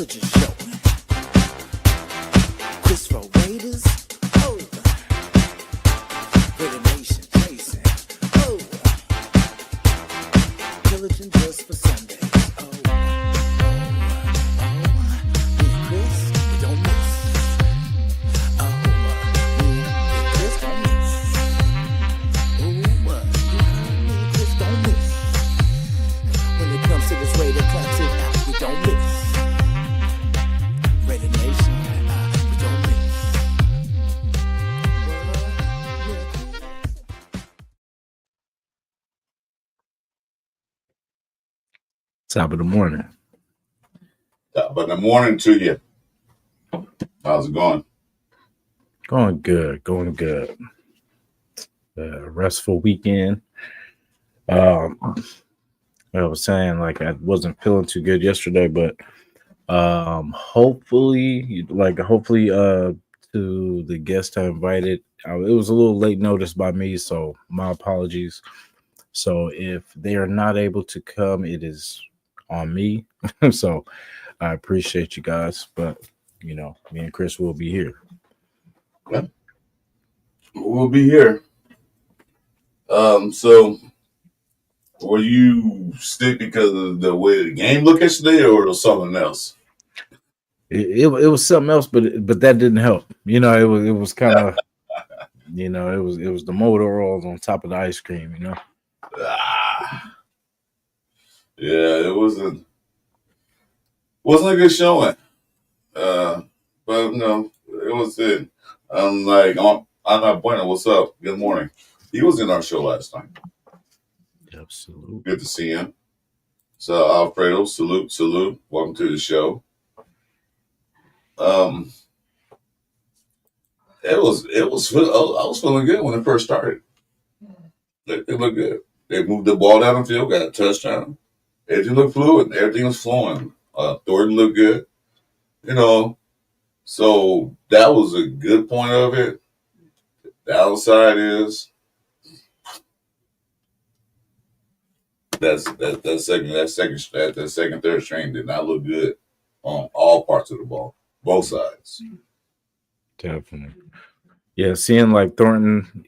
Pillaging Show. Chris for Raiders. Oh, Raider Nation Racing. Oh, pillaging just for Sundays. Oh, me and Chris, we don't miss. Oh, me and Chris don't miss. Oh, me and Chris don't miss. When it comes to this Raider classic, we don't miss. Raider Nation, we don't miss. Top of the morning. Top of the morning to you. How's it going? Going good. Restful weekend. I was saying like I wasn't feeling too good yesterday, but hopefully to the guest I invited, it was a little late notice by me, so my apologies. So if they are not able to come, it is on me. So I appreciate you guys, but me and Chris will be here. Yeah. We'll be here. So were you sick because of the way the game looked yesterday, or was something else? It was something else, but that didn't help. It was kind of it was the motor oils on top of the ice cream. Yeah, it wasn't a good showing. But no, it was it. I'm not Bueno. What's up? Good morning. He was in our show last night. Absolutely. Good to see him. So Alfredo, salute. Welcome to the show. I was feeling good when it first started. It looked good. They moved the ball down the field, got a touchdown. Everything looked fluid. Everything was flowing. Thornton looked good. So that was a good point of it. The downside is that second, third string did not look good on all parts of the ball, both sides. Definitely. Yeah, seeing like Thornton,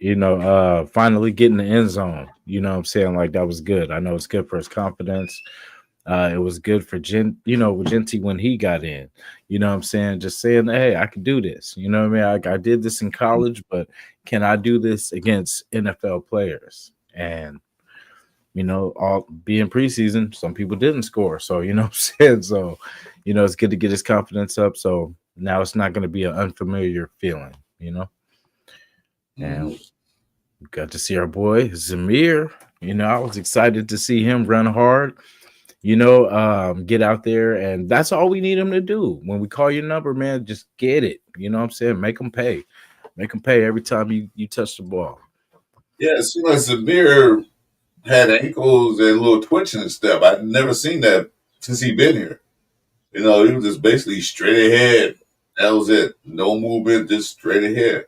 finally getting the end zone, what I'm saying? Like that was good. I know it's good for his confidence. It was good for Genty when he got in. What I'm saying? Just saying, hey, I can do this. You know what I mean? I did this in college, but can I do this against NFL players? And all being preseason, some people didn't score. So what I'm saying? So, it's good to get his confidence up. So now it's not going to be an unfamiliar feeling, And we got to see our boy Zamir. I was excited to see him run hard. Get out there, and that's all we need him to do. When we call your number, man, just get it. You know what I'm saying? Make them pay. Make them pay every time you touch the ball. Yeah, it seemed like Zamir had ankles and a little twitching and stuff. I've never seen that since he's been here. He was just basically straight ahead. That was it. No movement, just straight ahead.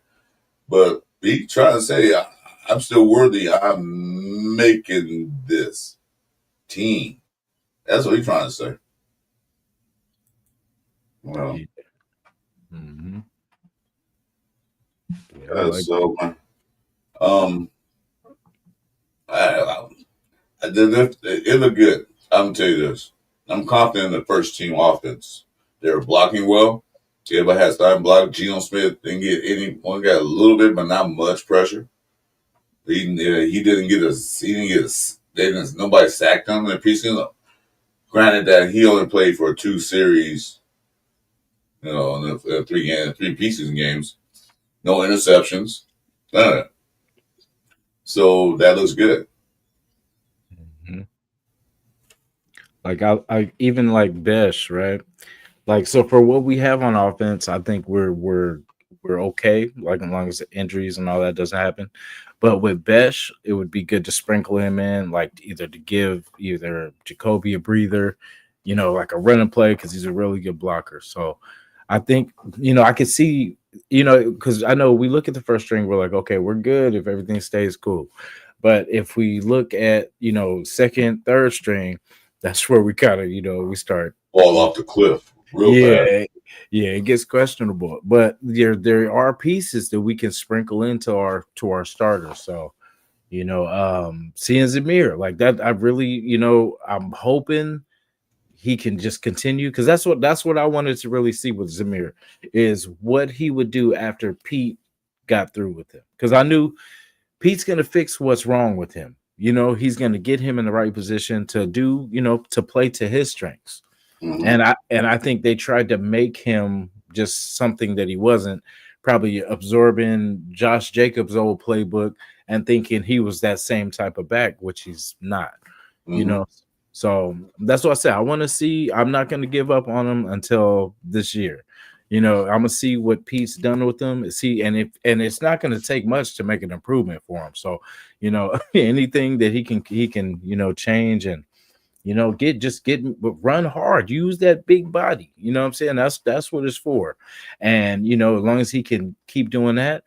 But he trying to say, I'm still worthy. I'm making this team. That's what he's trying to say. Well, Mm-hmm. It looked good. I'm gonna tell you this. I'm confident in the first team offense. They're blocking well. Everybody has time block. Geno Smith didn't get anyone, got a little bit, but not much pressure. He didn't get nobody sacked him in the preseason. Granted that he only played for 2 series, in the 3 preseason games. No interceptions. None of that. So that looks good. Mm-hmm. Like I even like Besh, right? Like, so for what we have on offense, I think we're okay, like as long as the injuries and all that doesn't happen. But with Besh, it would be good to sprinkle him in, like either to give Jacoby a breather, like a running play, because he's a really good blocker. So I think, I could see, because I know we look at the first string, we're like, okay, we're good if everything stays cool. But if we look at, second, third string, that's where we kind of, we start fall off the cliff. real fast. Yeah, it gets questionable. But there are pieces that we can sprinkle into our starters. So seeing Zamir like that, I really, I'm hoping he can just continue because that's what I wanted to really see with Zamir is what he would do after Pete got through with him. Because I knew Pete's gonna fix what's wrong with him. He's gonna get him in the right position to do, to play to his strengths. Mhm. And I think they tried to make him just something that he wasn't, probably absorbing Josh Jacobs' old playbook and thinking he was that same type of back, which he's not, you Mhm. know. So that's what I said. I want to see. I'm not going to give up on him until this year. I'm gonna see what Pete's done with them. See, and it's not going to take much to make an improvement for him. So, anything that he can change and get run hard, use that big body. You know what I'm saying? That's what it's for. And as long as he can keep doing that,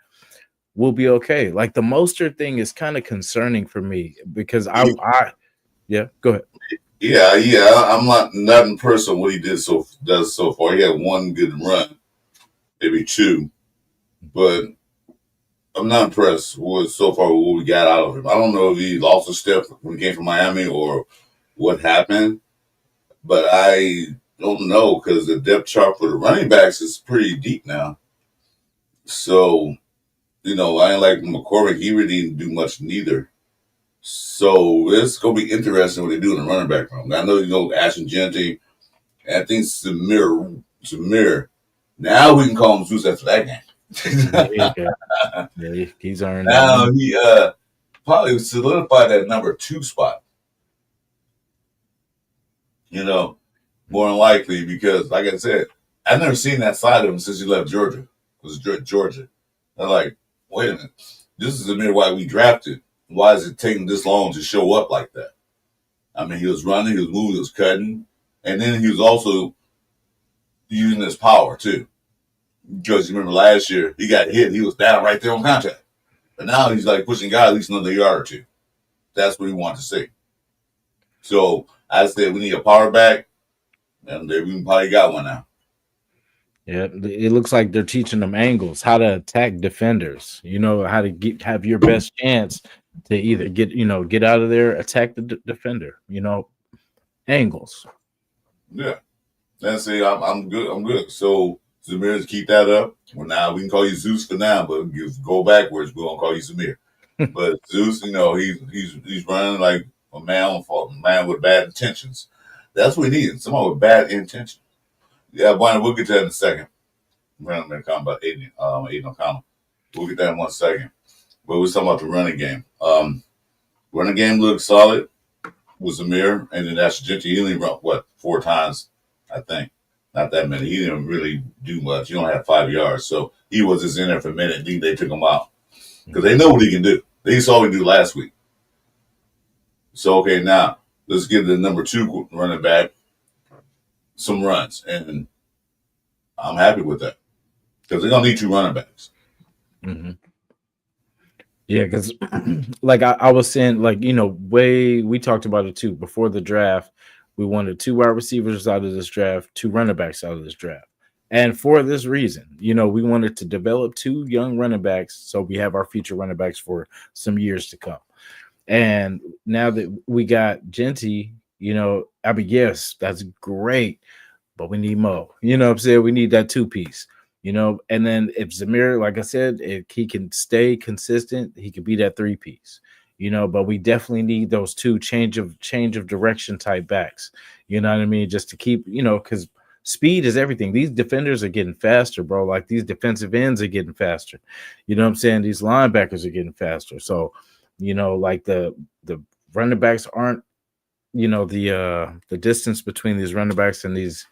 we'll be okay. Like the Mostert thing is kind of concerning for me because I yeah, go ahead. Yeah. I'm not impressed with what he does so far. He had one good run, maybe two, but I'm not impressed with so far with what we got out of him. I don't know if he lost a step when he came from Miami or what happened, but I don't know because the depth chart for the running backs is pretty deep now. So, I ain't like McCormick. He really didn't do much neither. So it's gonna be interesting what they do in the running back room. I know Ashton Genty, and I think Samir. Now we can call him Zeus after that game. Yeah, he's earned Now that. he probably solidified that number 2 spot. More than likely because, like I said, I've never seen that side of him since he left Georgia. It was Georgia. I'm like, wait a minute, this is the minute why we drafted. Why is it taking this long to show up like that? I mean, he was running, he was moving, he was cutting, and then he was also using his power too. Because you remember last year he got hit, he was down right there on contact, but now he's like pushing guy at least another yard or two. That's what we want to see. So I said we need a power back, and we probably got one now. Yeah, it looks like they're teaching them angles, how to attack defenders. How to have your best chance to either get out of there, attack the defender. Angles. Yeah. Let's say I'm good. I'm good. So Zamir, keep that up. Well, now we can call you Zeus for now, but go backwards. We're gonna call you Zamir. But Zeus, he's running like a man with bad intentions. That's what we need. Someone with bad intentions. Yeah, Brian, we'll get to that in a second. We're going to comment about Aiden O'Connell. We'll get that in 1 second. But we're talking about the running game. Running game looks solid with Zamir, and then that's Genty. He only run 4 times, I think. Not that many. He didn't really do much. He only had 5 yards, so he was just in there for a minute. And they took him out because they know what he can do. They saw what he do last week. So okay, now let's give the number 2 running back some runs, and I'm happy with that because they're gonna need 2 running backs. Mm-hmm. Yeah, because like I was saying, like we talked about it too before the draft. We wanted 2 wide receivers out of this draft, 2 running backs out of this draft, and for this reason, we wanted to develop 2 young running backs so we have our future running backs for some years to come. And now that we got Genty, I mean, yes, that's great, but we need Mo. You know what I'm saying? We need that 2-piece. And then if Zamir, like I said, if he can stay consistent, he could be that 3-piece. But we definitely need those 2 change of direction type backs. You know what I mean? Just to keep, because speed is everything. These defenders are getting faster, bro. Like these defensive ends are getting faster. You know what I'm saying? These linebackers are getting faster. So, like the running backs aren't, the distance between these running backs and these,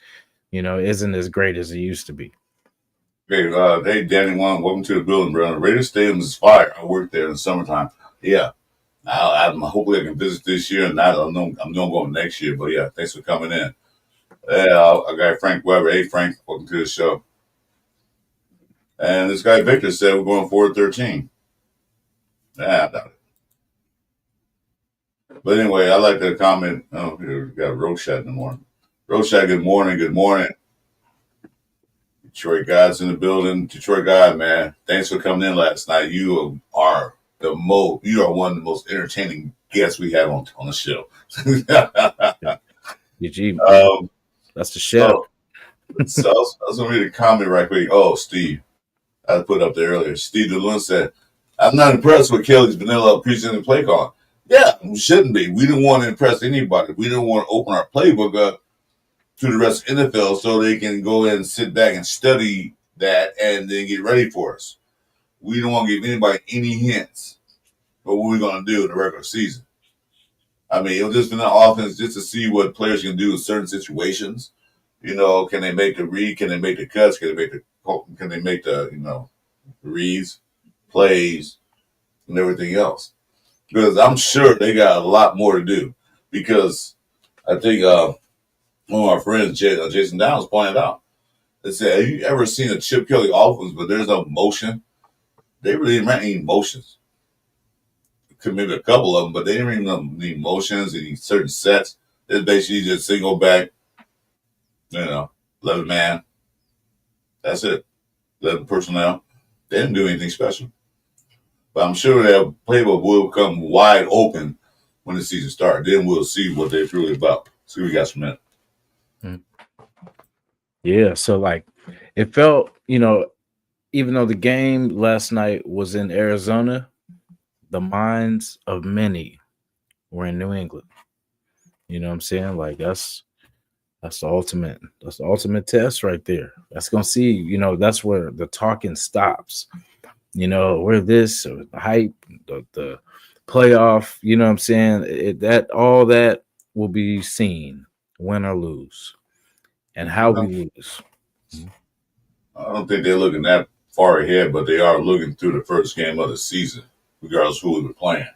isn't as great as it used to be. Hey, hey, Danny One, welcome to the building, brother. Raider Stadium is fire. I worked there in the summertime. Yeah, I'm hopefully I can visit this year, and I'm going next year. But yeah, thanks for coming in. Yeah, I got Frank Weber. Hey, Frank, welcome to the show. And this guy Victor said we're going 4-13. Yeah, I doubt it. But anyway, I like to comment. Oh, here we got Roshat in the morning. Roshat, good morning. Good morning. Detroit guys in the building. Detroit guy, man. Thanks for coming in last night. You are you are one of the most entertaining guests we have on the show. Eugene, um, that's the chef. so I was gonna read a comment right quick. Oh, Steve, I put up there earlier. Steve DeLune said, "I'm not impressed with Kelly's vanilla preseason play call." Yeah, we shouldn't be. We didn't want to impress anybody. We didn't want to open our playbook up to the rest of the NFL so they can go in and sit back and study that and then get ready for us. We don't want to give anybody any hints for what we're going to do in the regular season. I mean, it was just been an offense just to see what players can do in certain situations. You know, can they make the read? Can they make the cuts? Can they make the reads, plays, and everything else? Because I'm sure they got a lot more to do. Because I think one of our friends, Jason Downs, pointed out, they said, have you ever seen a Chip Kelly offense, but there's no motion? They really didn't have any motions. Committed a couple of them, but they didn't even need motions, any certain sets. It's basically just single back, 11 man. That's it. 11 personnel. They didn't do anything special. But I'm sure that playbook will come wide open when the season starts. Then we'll see what they're truly about. See what we got from that. Yeah, so like it felt, even though the game last night was in Arizona, the minds of many were in New England. You know what I'm saying? Like that's the ultimate test right there. That's gonna see, that's where the talking stops. Where this or the hype, the playoff, you know what I'm saying? All that will be seen, win or lose, and how we lose. I don't think they're looking that far ahead, but they are looking through the first game of the season, regardless of who we're playing.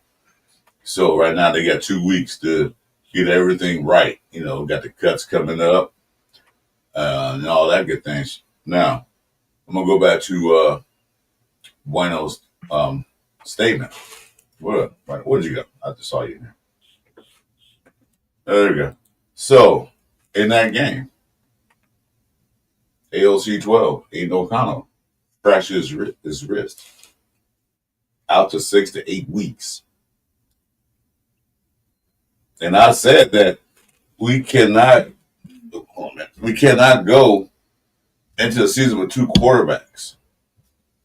So right now they got 2 weeks to get everything right. Got the cuts coming up and all that good things. Now, I'm going to go back to Bueno's statement. What did you got? I just saw you in there. There we go. So, in that game, AOC 12, Aiden O'Connell fractured his wrist out to 6 to 8 weeks. And I said that we cannot go into the season with two quarterbacks.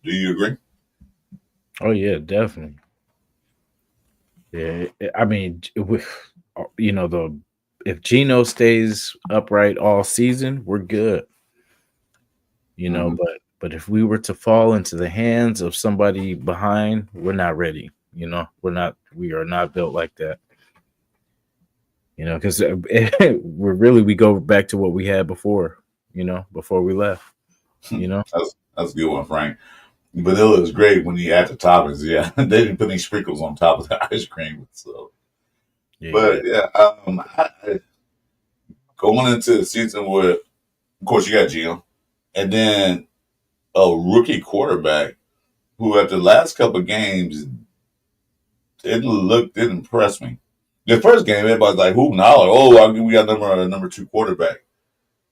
Do you agree? Oh yeah, definitely. Yeah, I mean, if Geno stays upright all season, we're good. But if we were to fall into the hands of somebody behind, we're not ready. We are not built like that. Because we go back to what we had before, before we left. That's a good one, Frank. Vanilla is great when you add the toppings. Yeah, they didn't put any sprinkles on top of the ice cream. So, yeah. But yeah, going into the season with, of course, you got Gio, and then a rookie quarterback who, at the last couple of games, didn't impress me. The first game, everybody's like, "Who now? We got number 2 quarterback."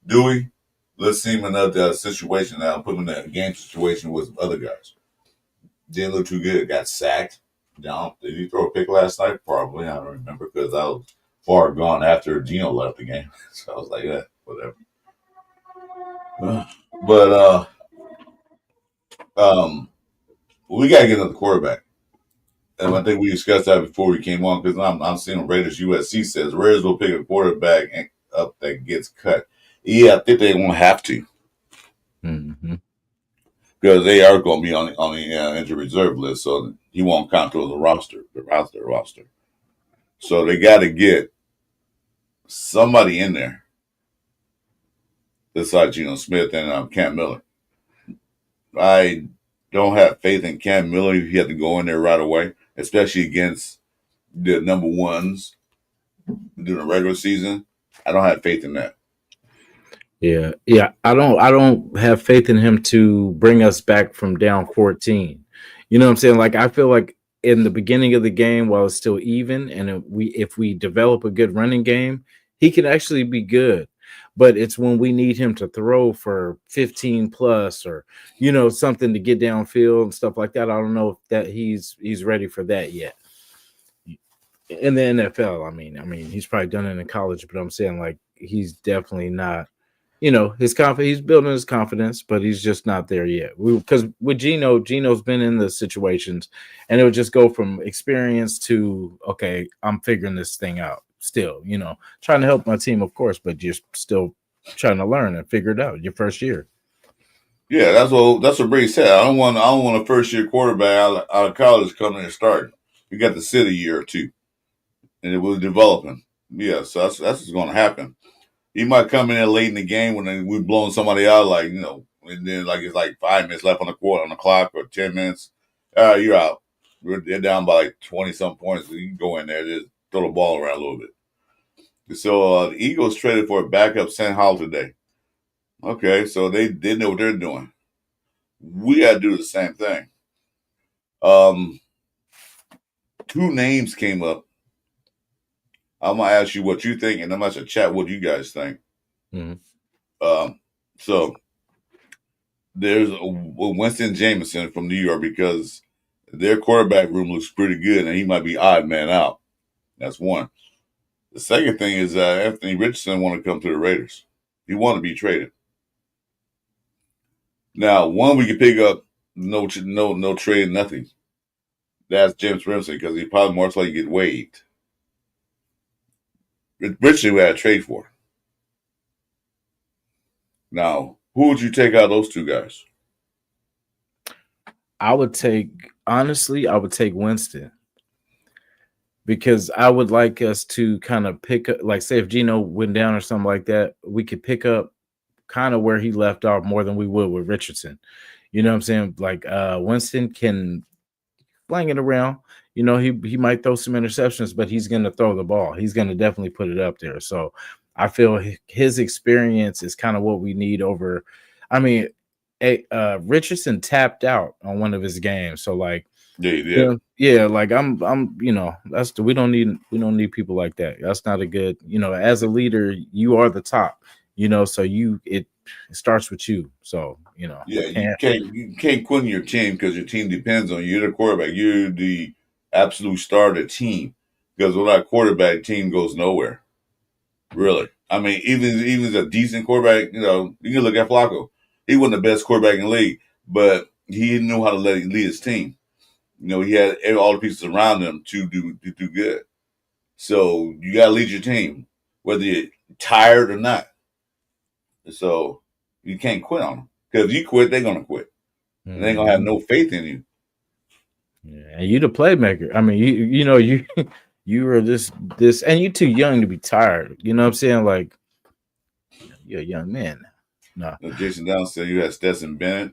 Do we? Let's see him in another situation now. Put him in a game situation with other guys. Didn't look too good. Got sacked. Down. Did he throw a pick last night? Probably. I don't remember because I was far gone after Geno left the game. So I was like, yeah, whatever. But we gotta get another quarterback. And I think we discussed that before we came on because I'm seeing Raiders USC says Raiders will pick a quarterback up that gets cut. Yeah, I think they won't have to. Mm-hmm. Because they are going to be on the injured reserve list, so he won't count towards the roster. So they got to get somebody in there besides Geno Smith and Cam Miller. I don't have faith in Cam Miller if he had to go in there right away, especially against the number ones during the regular season. I don't have faith in that. Yeah. I don't have faith in him to bring us back from down 14. You know what I'm saying? Like I feel like in the beginning of the game, while it's still even, and if we develop a good running game, he can actually be good. but it's when we need him to throw for 15 plus or something to get downfield and stuff like that. I don't know if that he's ready for that yet. In the NFL, I mean, he's probably done it in college, but I'm saying like he's definitely not. His confidence. He's building his confidence, but he's just not there yet. Because with Geno's been in the situations, and it would just go from experience to okay, I'm figuring this thing out. Still, trying to help my team, of course, but you're still trying to learn and figure it out. Your first year. Yeah, that's what Brady said. I don't want a first year quarterback out of college coming and starting. You got to sit a year or two, and it was developing. Yeah, so that's what's going to happen. He might come in there late in the game when we're blowing somebody out, and then like it's like 5 minutes left on the clock or 10 minutes. All right, you're out. They're down by like 20-some points. So you can go in there, just throw the ball around a little bit. So the Eagles traded for a backup Sam Howell today. Okay, so they know what they're doing. We got to do the same thing. 2 names came up. I'm going to ask you what you think, and I'm going to chat what you guys think. Mm-hmm. So there's Winston Jameson from New York because their quarterback room looks pretty good, and he might be odd man out. That's one. The second thing is Anthony Richardson want to come to the Raiders. He want to be traded. Now, one we can pick up, no trade, nothing. That's James Ramsey because he probably more likely get waived. Richardson we had to trade for. Now, who would you take out of those 2 guys? I would take Winston because I would like us to kind of pick up, like say if Geno went down or something like that, we could pick up kind of where he left off more than we would with Richardson. You know what I'm saying? Like Winston can fling it around. He might throw some interceptions, but he's going to throw the ball. He's going to definitely put it up there. So I feel his experience is kind of what we need over. I mean, Richardson tapped out on one of his games. So like, yeah, like I'm, we don't need people like that. That's not a good, as a leader, you are the top, so it starts with you. So, you can't quit your team because your team depends on you. You're the quarterback. You're the absolute star of the team. Because without quarterback, team goes nowhere. Really. I mean, even as a decent quarterback, you can look at Flacco. He wasn't the best quarterback in the league, but he knew how to lead his team. He had all the pieces around him to do good. So you got to lead your team, whether you're tired or not. So you can't quit on them. Because if you quit, they're going to quit. Mm-hmm. They ain't going to have no faith in you. Yeah, and you the playmaker. I mean, you are this, and you're too young to be tired. You know what I'm saying? Like, you're a young man. No. Jason Downs said you had Stetson Bennett.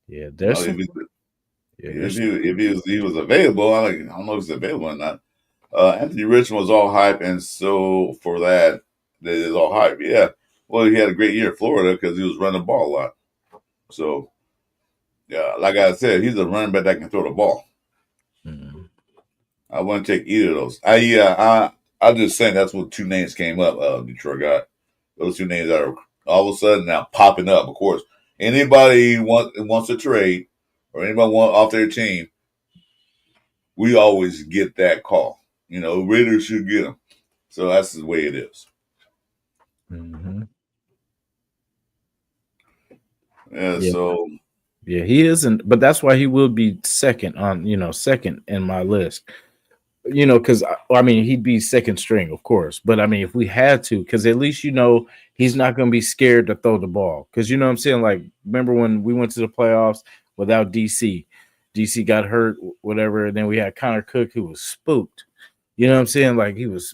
Yeah, there's if he was available, I don't know if he's available or not. Anthony Richmond was all hype, and so for that is all hype. Yeah, well, he had a great year in Florida because he was running the ball a lot. So, yeah, like I said, he's a running back that can throw the ball. Mm-hmm. I wouldn't take either of those. I just saying that's what 2 names came up. Detroit got those 2 names that are all of a sudden now popping up. Of course, anybody wants to trade or anybody want off their team, we always get that call. Raiders should get them. So that's the way it is. Mm-hmm. Yeah. So. Yeah, he isn't, but that's why he will be second in my list. Because he'd be second string, of course. But I mean, if we had to, because at least he's not going to be scared to throw the ball. Because you know what I'm saying? Like, remember when we went to the playoffs without DC? DC got hurt, whatever. And then we had Connor Cook, who was spooked. You know what I'm saying? Like he was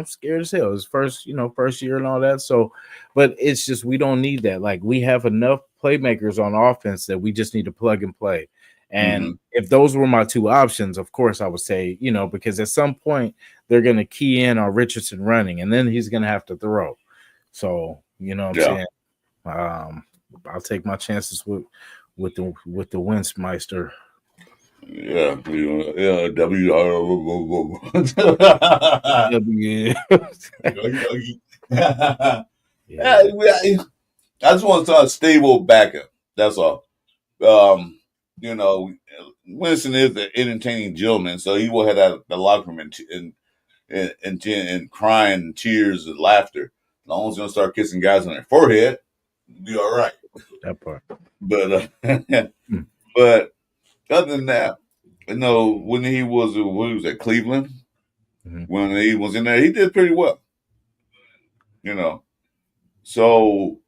scared as hell. His first year and all that. So, but it's just we don't need that. Like we have enough playmakers on offense that we just need to plug and play. And if those were my 2 options, of course I would say, because at some point they're going to key in on Richardson running, and then he's going to have to throw. So, you know what I'm saying? I'll take my chances with the Winsmeister. Yeah, yeah, W. Yeah. Yeah, Yeah. I just want a stable backup. That's all. Um, you know, Winston is an entertaining gentleman, so he will head out of the locker room and crying, and tears, and laughter. As long as he don't start kissing guys on their forehead, be all right. That part. But Mm. but other than that, when he was at Cleveland, Mhm. when he was in there, he did pretty well. So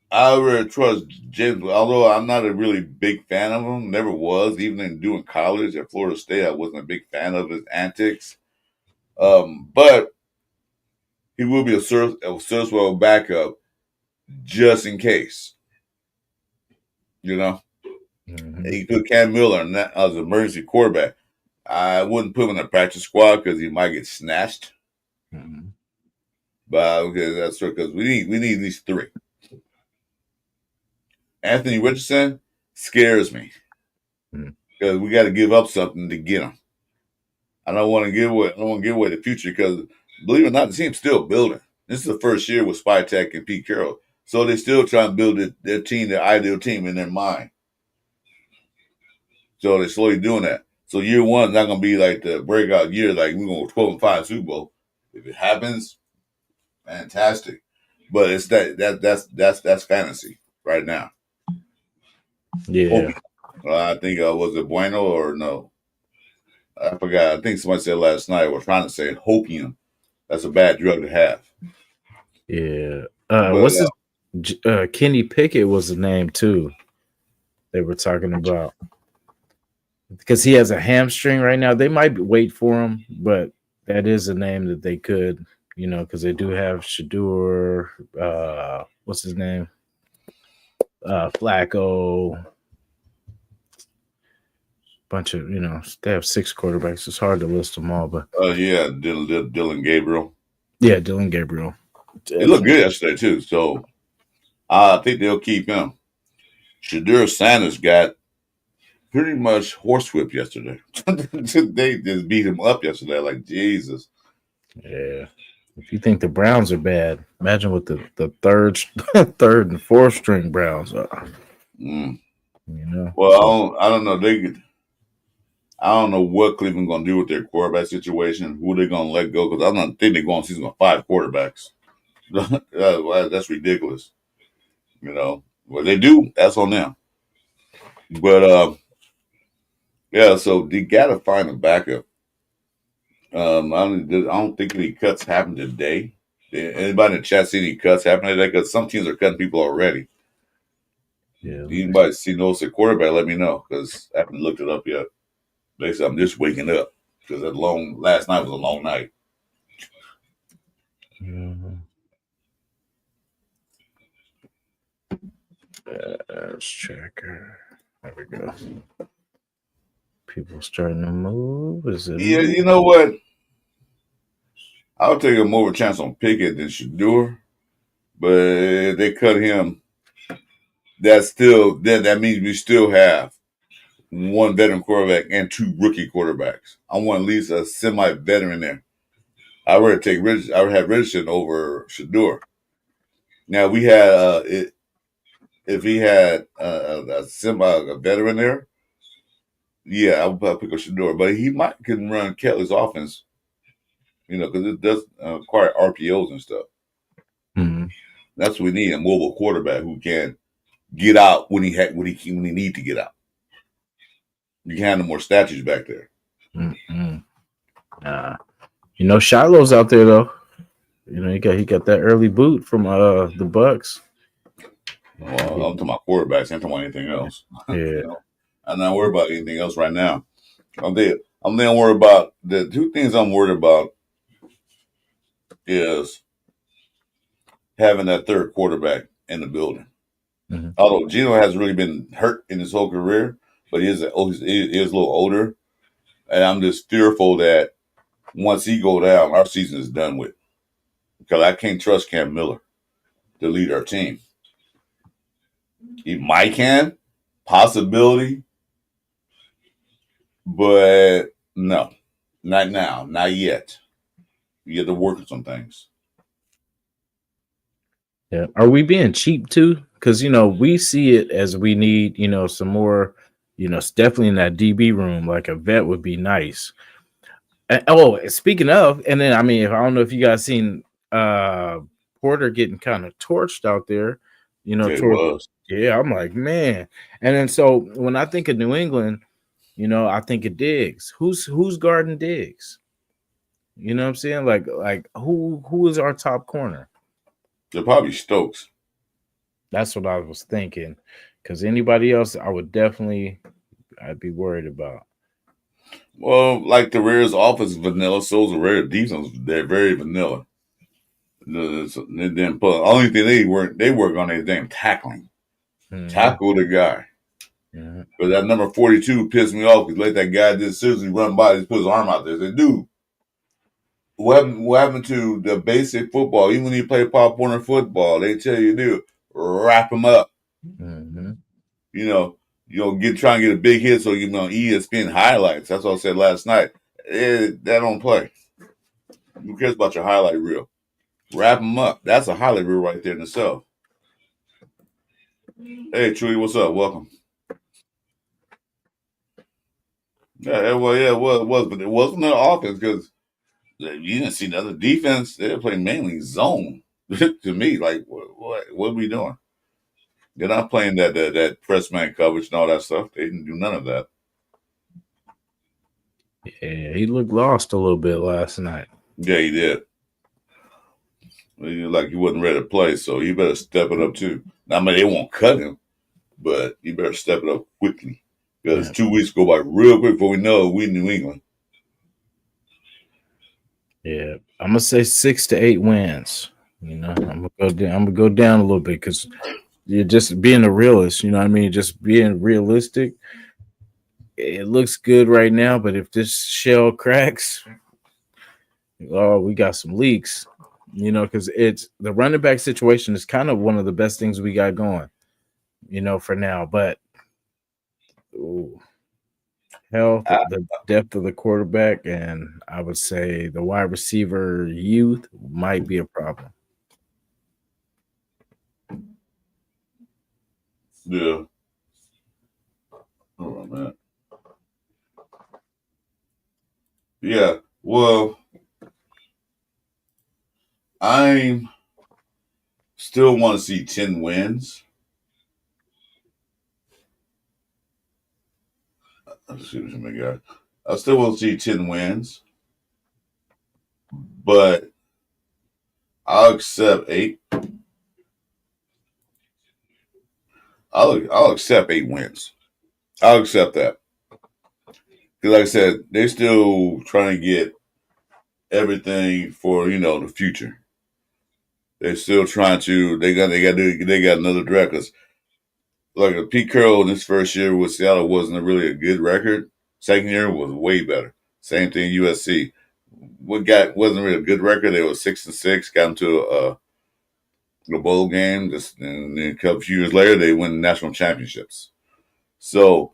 I really trust James, although I'm not a really big fan of him, never was. Even in doing college at Florida State, I wasn't a big fan of his antics. But he will be a serviceable backup just in case. Mhm. He put Cam Miller in that as an emergency quarterback. I wouldn't put him in the practice squad because he might get snatched. Mhm. But okay, that's true because we need at least three. Anthony Richardson scares me Mhm. because we got to give up something to get him. I don't want to give away the future because, believe it or not, the team's still building. This is the first year with Spytek and Pete Carroll, so they're still trying to build their team, their ideal team in their mind. So they're slowly doing that. So year one's not going to be like the breakout year, like we're going to 12-5 Super Bowl. If it happens, fantastic. But it's that's fantasy right now. Yeah. Hoping. I think was it Bueno or no? I forgot. I think somebody said last night. We're trying to say hopium. That's a bad drug to have. Yeah. But What's his Kenny Pickett was the name too. They were talking about because he has a hamstring right now. They might wait for him, but that is a name that they could, because they do have Shadur. What's his name? Flacco. Bunch of they have 6 quarterbacks. It's hard to list them all, but yeah, Dylan Gabriel. yeah, Dylan Gabriel. He looked good yesterday too. So I think they'll keep him. Shadur Sanders got pretty much horsewhipped yesterday. They just beat him up yesterday. Like Jesus. Yeah. If you think the Browns are bad, imagine what the third and fourth string Browns are. Mm. You know. Well, I don't know. I don't know what Cleveland going to do with their quarterback situation. Who they're going to let go? Because I don't think they're going season with 5 quarterbacks. That's ridiculous. What they do, that's on them. But yeah, so they got to find a backup. I don't think any cuts happened today. Anybody in the chat see any cuts happening today? Because some teams are cutting people already. Yeah. Anybody see notice a quarterback? Let me know because I haven't looked it up yet. Basically, I'm just waking up because last night was a long night. Mhm. Let's check. There we go. People starting to move. Is it? Yeah, you know what? I'll take a more of a chance on Pickett than Shadur, but if they cut him, that means we still have one veteran quarterback and 2 rookie quarterbacks. I want at least a semi-veteran there. I would have Richardson over Shadur. Now we had if he had a veteran there, yeah, I would probably pick up Shadur, but he might couldn't run Kelly's offense, because it does require RPOs and stuff. Mhm. That's what we need, a mobile quarterback who can get out when he need to get out. You can handle more statues back there. Mhm. Shiloh's out there though. He got that early boot from the Bucks. Well, I'm talking about quarterbacks. I'm talking about anything else. Yeah. I'm not worried about anything else right now. I'm worried about the 2 things I'm worried about is having that third quarterback in the building. Mhm. Although Gino hasn't really been hurt in his whole career, but he is a little older, and I'm just fearful that once he go down, our season is done with. Because I can't trust Cam Miller to lead our team. He might can, possibility, But no, not now, not yet. You have to work on some things. Yeah. Are we being cheap too? Because we see it as we need, some more, it's definitely in that DB room. Like a vet would be nice. Speaking of, and then I don't know if you guys seen Porter getting kind of torched out there, It toward was. yeah, I'm like, man. And then so when I think of New England, I think of Diggs. Who's guarding Diggs? You know what I'm saying? Like who is our top corner? They're probably Stokes. That's what I was thinking. Because anybody else, I'd be worried about. Well, like the Raiders' offense is vanilla, so is the Raiders' defense. They're very vanilla. They didn't put only thing they work on is damn tackling. Mhm. Tackle the guy. Yeah. But that number 42 pissed me off because let that guy just seriously run by, just put his arm out there. I said, dude, what happened to the basic football? Even when you play pop corner football, they tell you, dude, wrap him up. Mm-hmm. Try and get a big hit so you know ESPN highlights. That's what I said last night. That don't play. Who cares about your highlight reel? Wrap them up. That's a highlight reel right there in itself. Hey, Chewy, what's up? Welcome. Yeah, it was, but it wasn't the offense because you didn't see the other defense. They were playing mainly zone. To me, like what are we doing? They're not playing that press man coverage and all that stuff. They didn't do none of that. Yeah, he looked lost a little bit last night. Yeah, he did. Like he wasn't ready to play, so you better step it up too. I mean, they won't cut him, but you better step it up quickly because 2 weeks go by real quick before we know we New England. Yeah, I'm gonna say 6 to 8 wins. I'm gonna go down a little bit because you're just being a realist. You know what I mean? Just being realistic. It looks good right now, but if this shell cracks, we got some leaks. Because it's the running back situation is kind of one of the best things we got going. For now, but health, the depth of the quarterback, and I would say the wide receiver youth might be a problem. Yeah. Oh man. Yeah. Well, I still want to see 10 wins. Let's see what we got. I still want to see 10 wins, but I'll accept 8. I'll accept 8 wins. I'll accept that. Because like I said, they're still trying to get everything for, the future. They're still trying to they got another draft because like Pete Carroll in his first year with Seattle wasn't really a good record. Second year was way better. Same thing USC. Wasn't really a good record. They were 6-6, got into a bowl game. And then a couple years later, they win national championships. So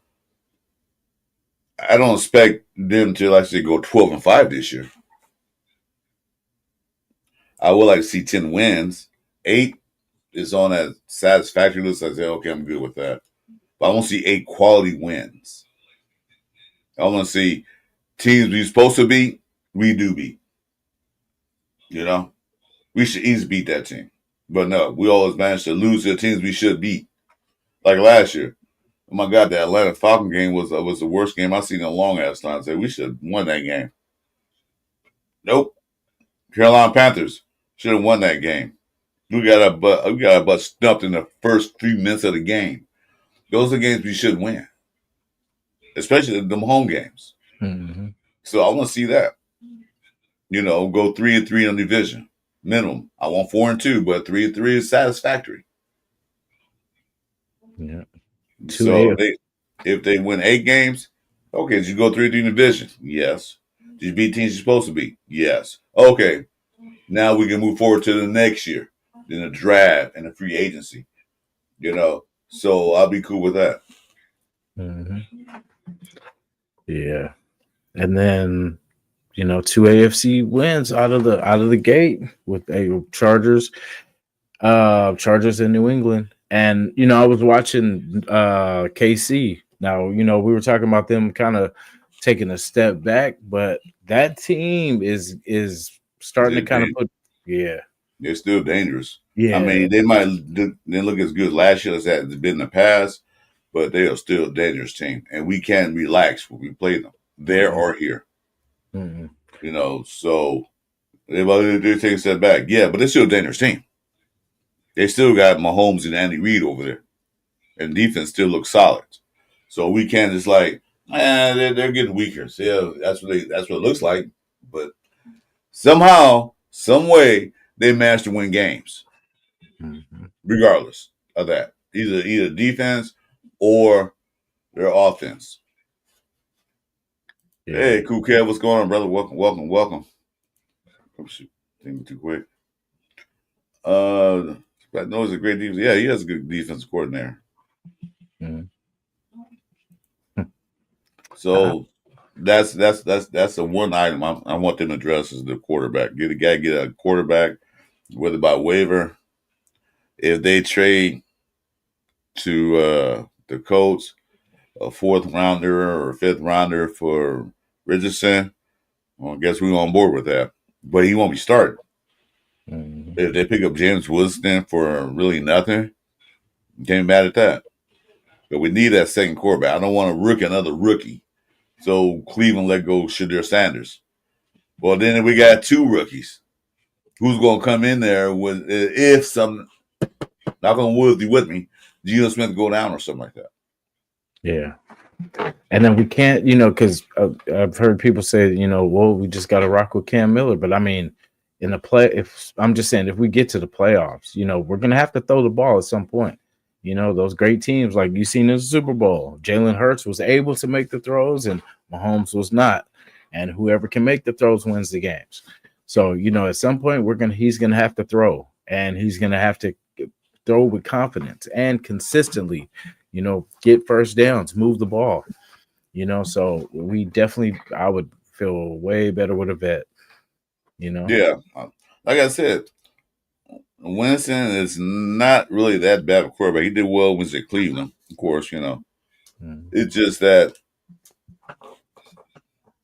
I don't expect them to actually go 12-5 this year. I would like to see 10 wins. 8 is on that satisfactory list. I say, okay, I'm good with that. But I want to see 8 quality wins. I want to see teams we're supposed to beat, we do beat. We should easily beat that team. But no, we always manage to lose to the teams we should beat. Like last year. Oh my God, the Atlanta Falcon game was the worst game I've seen in a long ass time. I said we should have won that game. Nope. Carolina Panthers should have won that game. We got our butt stumped in the first 3 minutes of the game. Those are games we should win, especially them home games. Mm-hmm. So I want to see that. Go 3-3 in the division minimum. I want 4-2, but 3-3 is satisfactory. Yeah. So if they win 8 games, okay, did you go 3-3 in the division? Yes. Did you beat teams you're supposed to beat? Yes. Okay. Now we can move forward to the next year, then the draft and the free agency. So I'll be cool with that. Mm-hmm. Yeah. And then, 2 AFC wins out of the gate with a Chargers in New England. And I was watching KC. Now, we were talking about them kind of taking a step back, but that team is starting to kind of put they're still dangerous. Yeah. I mean, they didn't look as good last year as that has been in the past, but they are still a dangerous team, and we can relax when we play them there or here. Mm-hmm. So they take a step back, yeah, but they're still a dangerous team. They still got Mahomes and Andy Reid over there, and defense still looks solid. So we can't just they're getting weaker. So yeah, that's what it looks like. But somehow, some way, they managed to win games, regardless of that. Either defense or their offense. Yeah. Hey, Cool Kev, what's going on, brother? Welcome. Oh, shoot. Think too quick. I know he's a great defense. Yeah, he has a good defensive coordinator. Mm-hmm. So that's the one item I want them to address is the quarterback. Get a quarterback, whether by waiver. If they trade to the Colts a 4th rounder or 5th rounder for Richardson, well, I guess we're on board with that. But he won't be starting. Mm-hmm. If they pick up James Winston for really nothing, can't be mad at that. But we need that second quarterback. I don't want another rookie. So Cleveland let go Shadir Sanders. Well, then we got 2 rookies. Who's going to come in there if some, knock on wood, be with me, Geno Smith go down or something like that? Yeah. And then we can't, because I've heard people say, well, we just got to rock with Cam Miller. But I mean, I'm just saying, if we get to the playoffs, we're going to have to throw the ball at some point. Those great teams like you seen in the Super Bowl, Jalen Hurts was able to make the throws and Mahomes was not. And whoever can make the throws wins the games. So, at some point he's going to have to throw, and he's going to have to throw with confidence and consistently, get first downs, move the ball, so I would feel way better with a vet, Yeah. Like I said, Winston is not really that bad of a quarterback. He did well when he was at Cleveland, of course, It's just that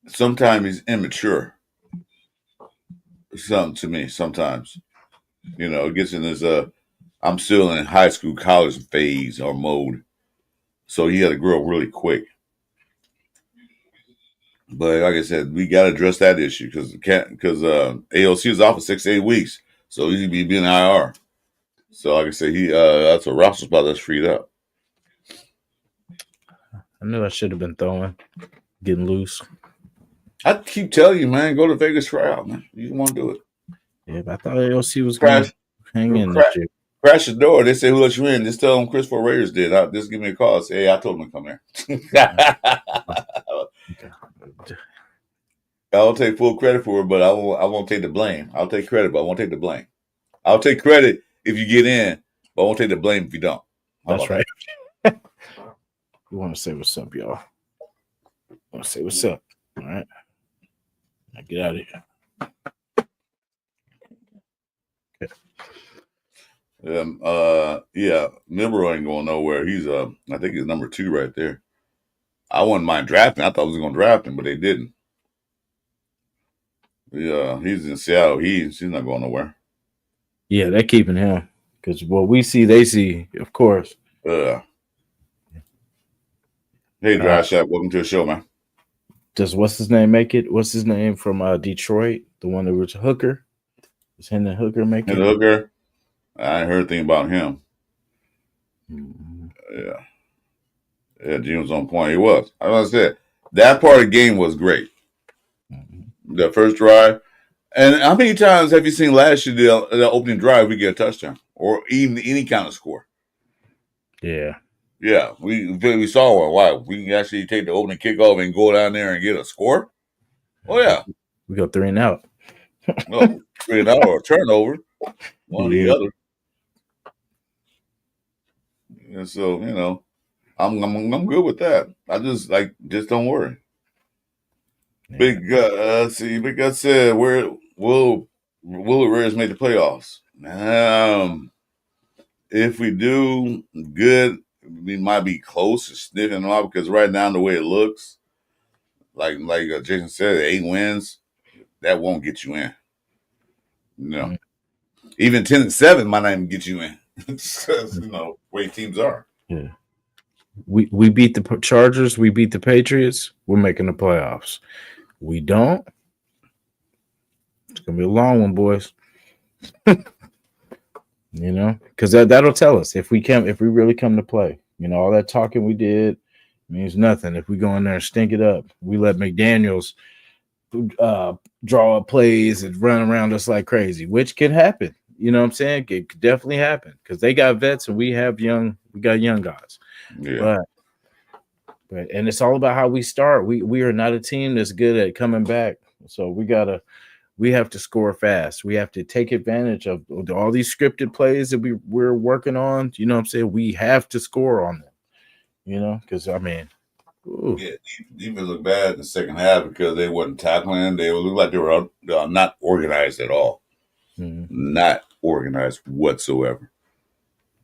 sometimes he's immature. To me, sometimes. It gets in this I'm still in high school, college phase or mode. So he had to grow up really quick. But like I said, we got to address that issue because AOC is off for 6 to 8 weeks. So he's going to be in IR. So like I said, that's a roster spot that's freed up. I knew I should have been throwing, getting loose. I keep telling you, man, go to Vegas, try out, man. You want to do it. Yeah, but I thought AOC was going to hang in this year. Crash the door. They say, who let you in? Just tell them Christopher Raiders did. Just give me a call. Say, hey, I told them to come here. I'll take full credit for it, but I won't take the blame. I'll take credit, but I won't take the blame. I'll take credit if you get in, but I won't take the blame if you don't. That's right. You want to say what's up, y'all. Want to say what's up. All right. Now get out of here. Yeah, Milroy ain't going nowhere. He's I think he's number 2 right there. I wouldn't mind drafting. I thought I was going to draft him, but they didn't. Yeah, he's in Seattle. He's not going nowhere. Yeah, they're keeping him because what we see, they see, of course. Hey, Dry Shot, welcome to the show, man. Does what's his name make it? What's his name from Detroit? The one that was Hooker. Is Hendon Hooker making it? Hooker. I ain't heard anything about him. Mm-hmm. Yeah, Jim was on point. He was. Like I said, that part of the game was great. Mm-hmm. The first drive. And how many times have you seen last year the opening drive we get a touchdown or even any kind of score? Yeah. Yeah, we saw one. Wow, we can actually take the opening kickoff and go down there and get a score? Oh, yeah. We go 3 and out. No, 3 and out or a turnover. One or the other. And so, I'm good with that. I just don't worry. Big Big Gut said where will the Raiders make the playoffs? If we do good, we might be close to sniffing them out because right now the way it looks, like Jason said, 8 wins, that won't get you in. No, even 10-7 might not even get you in. Because way teams are. Yeah. We beat the Chargers, we beat the Patriots, we're making the playoffs. We don't. It's gonna be a long one, boys. Because that'll tell us if we really come to play. All that talking we did means nothing if we go in there and stink it up. We let McDaniels draw up plays and run around us like crazy, which can happen. You know what I'm saying? It could definitely happen because they got vets and we got young guys. Yeah. But and it's all about how we start. We are not a team that's good at coming back. So we have to score fast. We have to take advantage of all these scripted plays that we're working on. You know what I'm saying? We have to score on them. Because yeah, even look bad in the second half because they wasn't tackling. They looked like they were not organized at all. Mm-hmm. Not organized whatsoever.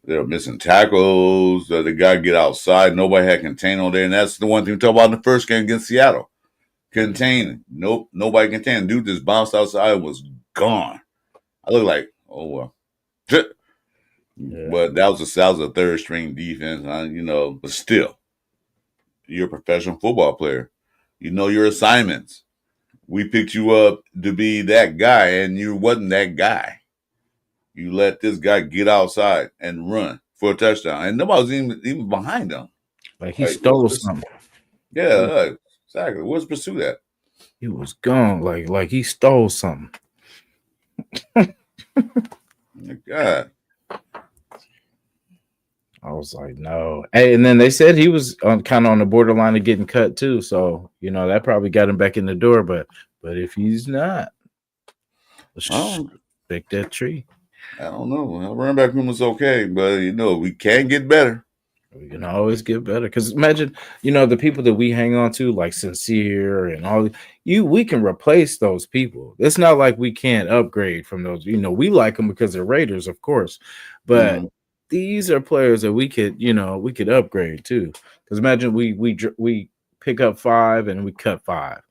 They were missing tackles. The guy get outside. Nobody had contain on there. And that's the one thing we talked about in the first game against Seattle. Contain. Nope. Nobody contained. Dude just bounced outside and was gone. I look like, oh, well. Yeah. But that was a third string defense, but still, you're a professional football player. You know your assignments. We picked you up to be that guy, and you wasn't that guy. You let this guy get outside and run for a touchdown, and nobody was even behind him. Like he stole something. Yeah, exactly. Where's Pursue at? He was gone. Like he stole something. My God. I was like, no. Hey, and then they said he was kind of on the borderline of getting cut too. So that probably got him back in the door. But if he's not, pick that tree. I don't know. Our running back room was okay, but we can get better. We can always get better. Because imagine, the people that we hang on to, like Sincere and all we can replace those people. It's not like we can't upgrade from those. We like them because they're Raiders, of course. But these are players that we could upgrade too. Because imagine we pick up 5 and we cut 5.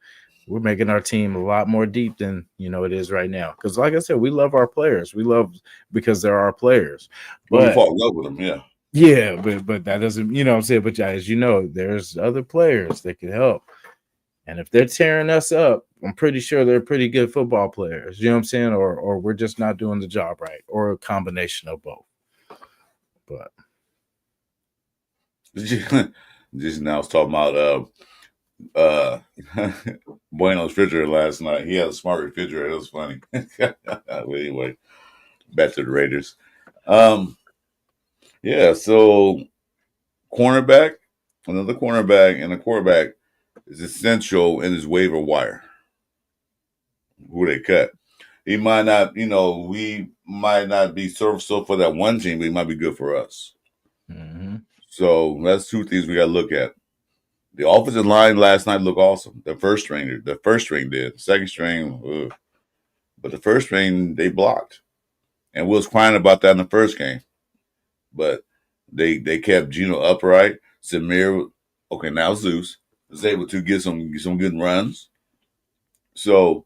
We're making our team a lot more deep than it is right now. Because, like I said, we love our players. We love because they're our players. But we fall in love with them, yeah. Yeah, but that doesn't, what I'm saying. But as there's other players that can help. And if they're tearing us up, I'm pretty sure they're pretty good football players. You know what I'm saying? Or we're just not doing the job right, or a combination of both. But just now I was talking about Bueno's refrigerator last night. He had a smart refrigerator. It was funny. Anyway, back to the Raiders. Yeah, so another cornerback, and a quarterback is essential in his waiver wire. Who they cut. He might not, we might not be serviceable for that one team, but he might be good for us. Mm-hmm. So that's 2 things we got to look at. The offensive line last night looked awesome. The first string did. The second string, but the first string, they blocked. And we was crying about that in the first game. But they kept Geno upright. Samir, okay, now Zeus was able to get some good runs. So,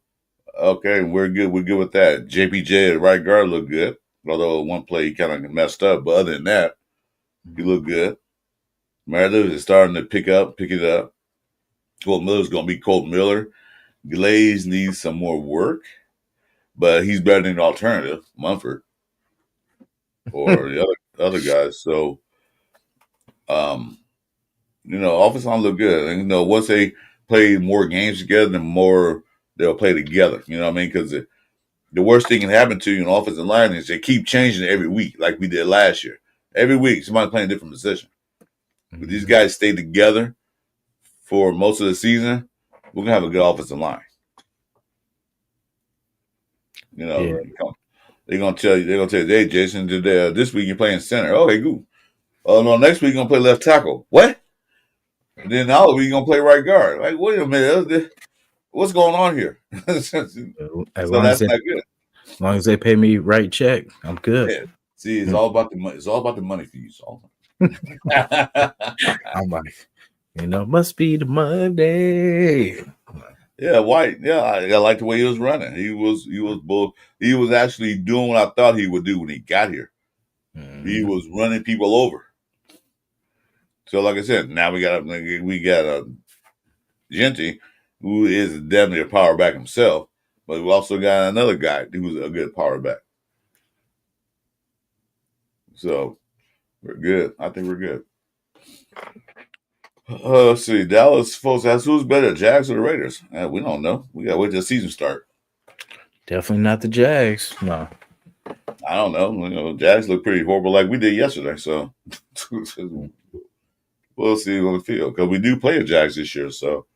okay, we're good. We're good with that. JPJ at right guard looked good. Although one play he kind of messed up. But other than that, he looked good. Meredith is starting to pick it up. Colt Miller's going to be Colt Miller. Glaze needs some more work. But he's better than the alternative, Mumford, or the other guys. So, offense line look good. And, once they play more games together, the more they'll play together. You know what I mean? Because the worst thing can happen to you in offensive line is they keep changing every week, like we did last year. Every week, somebody playing a different position. But these guys stay together for most of the season, we're gonna have a good offensive line. They're gonna tell you, hey, Jason, this week you're playing center. Okay, cool. Oh no, next week you're gonna play left tackle. What? And then now we're gonna play right guard. Like, wait a minute, What's going on here? So As long as that's they, not good. as long as they pay me right check, I'm good. Yeah. See, it's all about the money. It's all about the money for you. So. I'm like, must be the Monday. Yeah, White. Yeah, I like the way he was running. He was actually doing what I thought he would do when he got here. He was running people over. So, like I said, now we got a Genty, who is definitely a power back himself, but we also got another guy who's a good power back. So we're good. I think we're good. Let's see. Dallas folks ask who's better, Jags or the Raiders? We don't know. We got to wait till the season start. Definitely not the Jags. No. I don't know. Jags look pretty horrible like we did yesterday. So we'll see on the field because we do play the Jags this year. So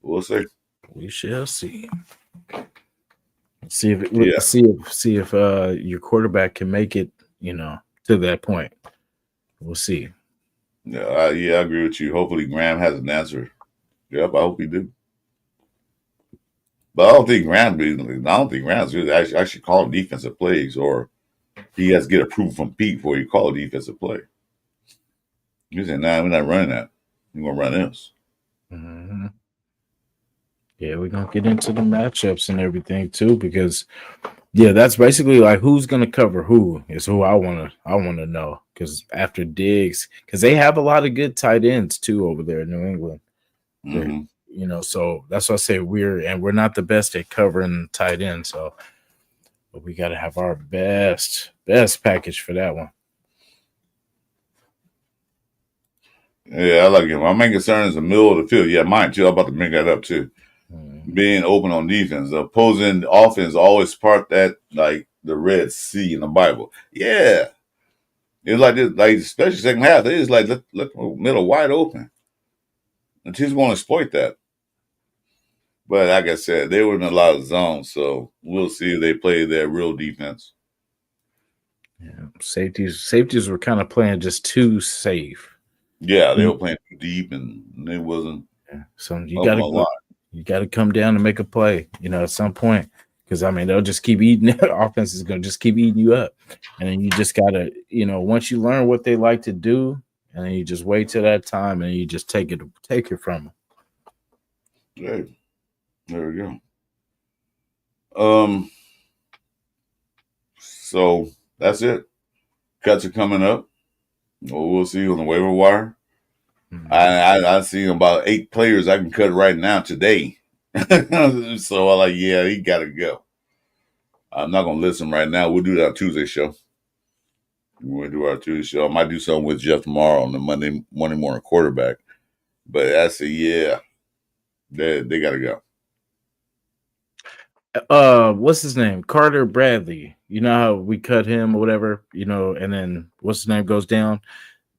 we'll see. We shall see. See if your quarterback can make it, to that point. We'll see. Yeah, I agree with you. Hopefully Graham has an answer. Yep, I hope he do. But I don't think Graham's good. Actually calling defensive plays, or he has to get approval from Pete before you call a defensive play. You say, nah, we're not running that. We're gonna run this. Mm-hmm. Yeah, we're gonna get into the matchups and everything too, because that's basically like who's gonna cover who is who I wanna know. Because after Diggs, because they have a lot of good tight ends too over there in New England. Mm-hmm. So that's why I say we're not the best at covering tight end. So, but we got to have our best package for that one. Yeah, I like him. My main concern is the middle of the field. Yeah, mine too. I'm about to bring that up too. Mm-hmm. Being open on defense. The opposing offense always part that like the Red Sea in the Bible. Yeah. It's like this, like especially second half, they just like let the middle wide open. And teams want to exploit that. But like I said, they were in a lot of zones, so we'll see if they play their real defense. Yeah, safeties were kind of playing just too safe. Yeah, they were playing too deep, and it wasn't. Yeah. So you got to come down and make a play, at some point, because they'll just keep eating. The offense is going to just keep eating you up, and then you just got to, once you learn what they like to do, and then you just wait till that time, and you just take it from them. Yeah, there we go. So that's it. Cuts are coming up. Well, we'll see on the waiver wire. Mm-hmm. I see about 8 players I can cut right now today. So I'm like, yeah, he got to go. I'm not going to list him right now. We'll do that on Tuesday show. We'll do our Tuesday show. I might do something with Jeff tomorrow on the Monday morning quarterback. But I say, yeah, they got to go. What's his name? Carter Bradley. You know how we cut him or whatever, and then what's his name goes down.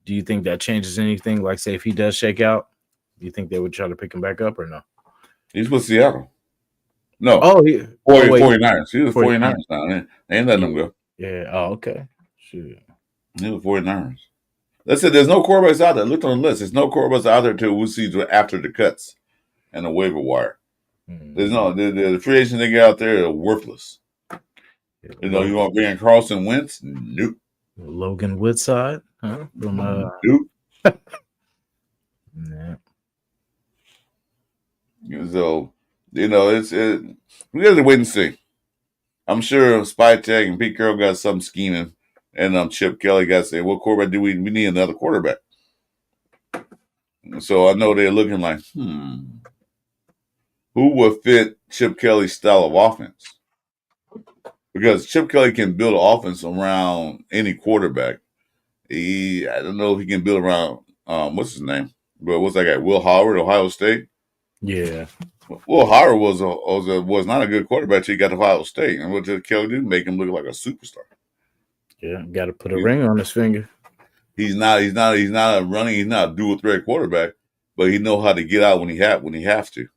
Do you think that changes anything? Like, say, if he does shake out, do you think they would try to pick him back up or no? He's with Seattle. No. 49ers. He's with 49ers now. They ain't letting him go. Yeah. Oh, okay. Sure. He's with 49ers. That's it. There's no quarterbacks out there. Look on the list. There's no quarterbacks out there until we see after the cuts and the waiver wire. Mm-hmm. There's no the free agents they get out there are worthless. Yeah, you want to bring in Carlson Wentz? Nope. Logan Woodside, huh? From nope. Yeah. So we got to wait and see. I'm sure Spytech and Pete Carroll got some scheming, and Chip Kelly got to say, "What quarterback do we need? Another quarterback." So I know they're looking like, who would fit Chip Kelly's style of offense? Because Chip Kelly can build an offense around any quarterback. I don't know if he can build around what's his name? But what's that guy? Will Howard, Ohio State. Yeah. Will Howard was not a good quarterback till he got to Ohio State, and what did Kelly do? Make him look like a superstar. Yeah, got to put a ring on his finger. He's not a running. He's not a dual threat quarterback, but he know how to get out when he has to.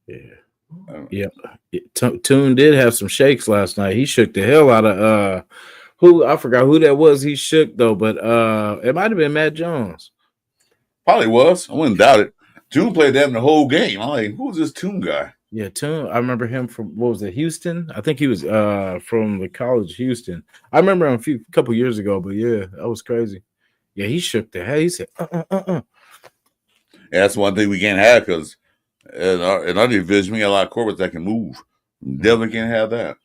Yeah. Yep. Toon did have some shakes last night. He shook the hell out of who I forgot who that was. He shook though, but it might have been Matt Jones. Probably was. I wouldn't doubt it. Toon played them the whole game. I'm like, who's this Toon guy? Yeah, Toon. I remember him from what was it, Houston? I think he was from the college Houston. I remember him a couple years ago, but yeah, that was crazy. Yeah, he shook the head. He said, Yeah, that's one thing we can't have because in our division, we got a lot of corporates that can move. Definitely can't have that.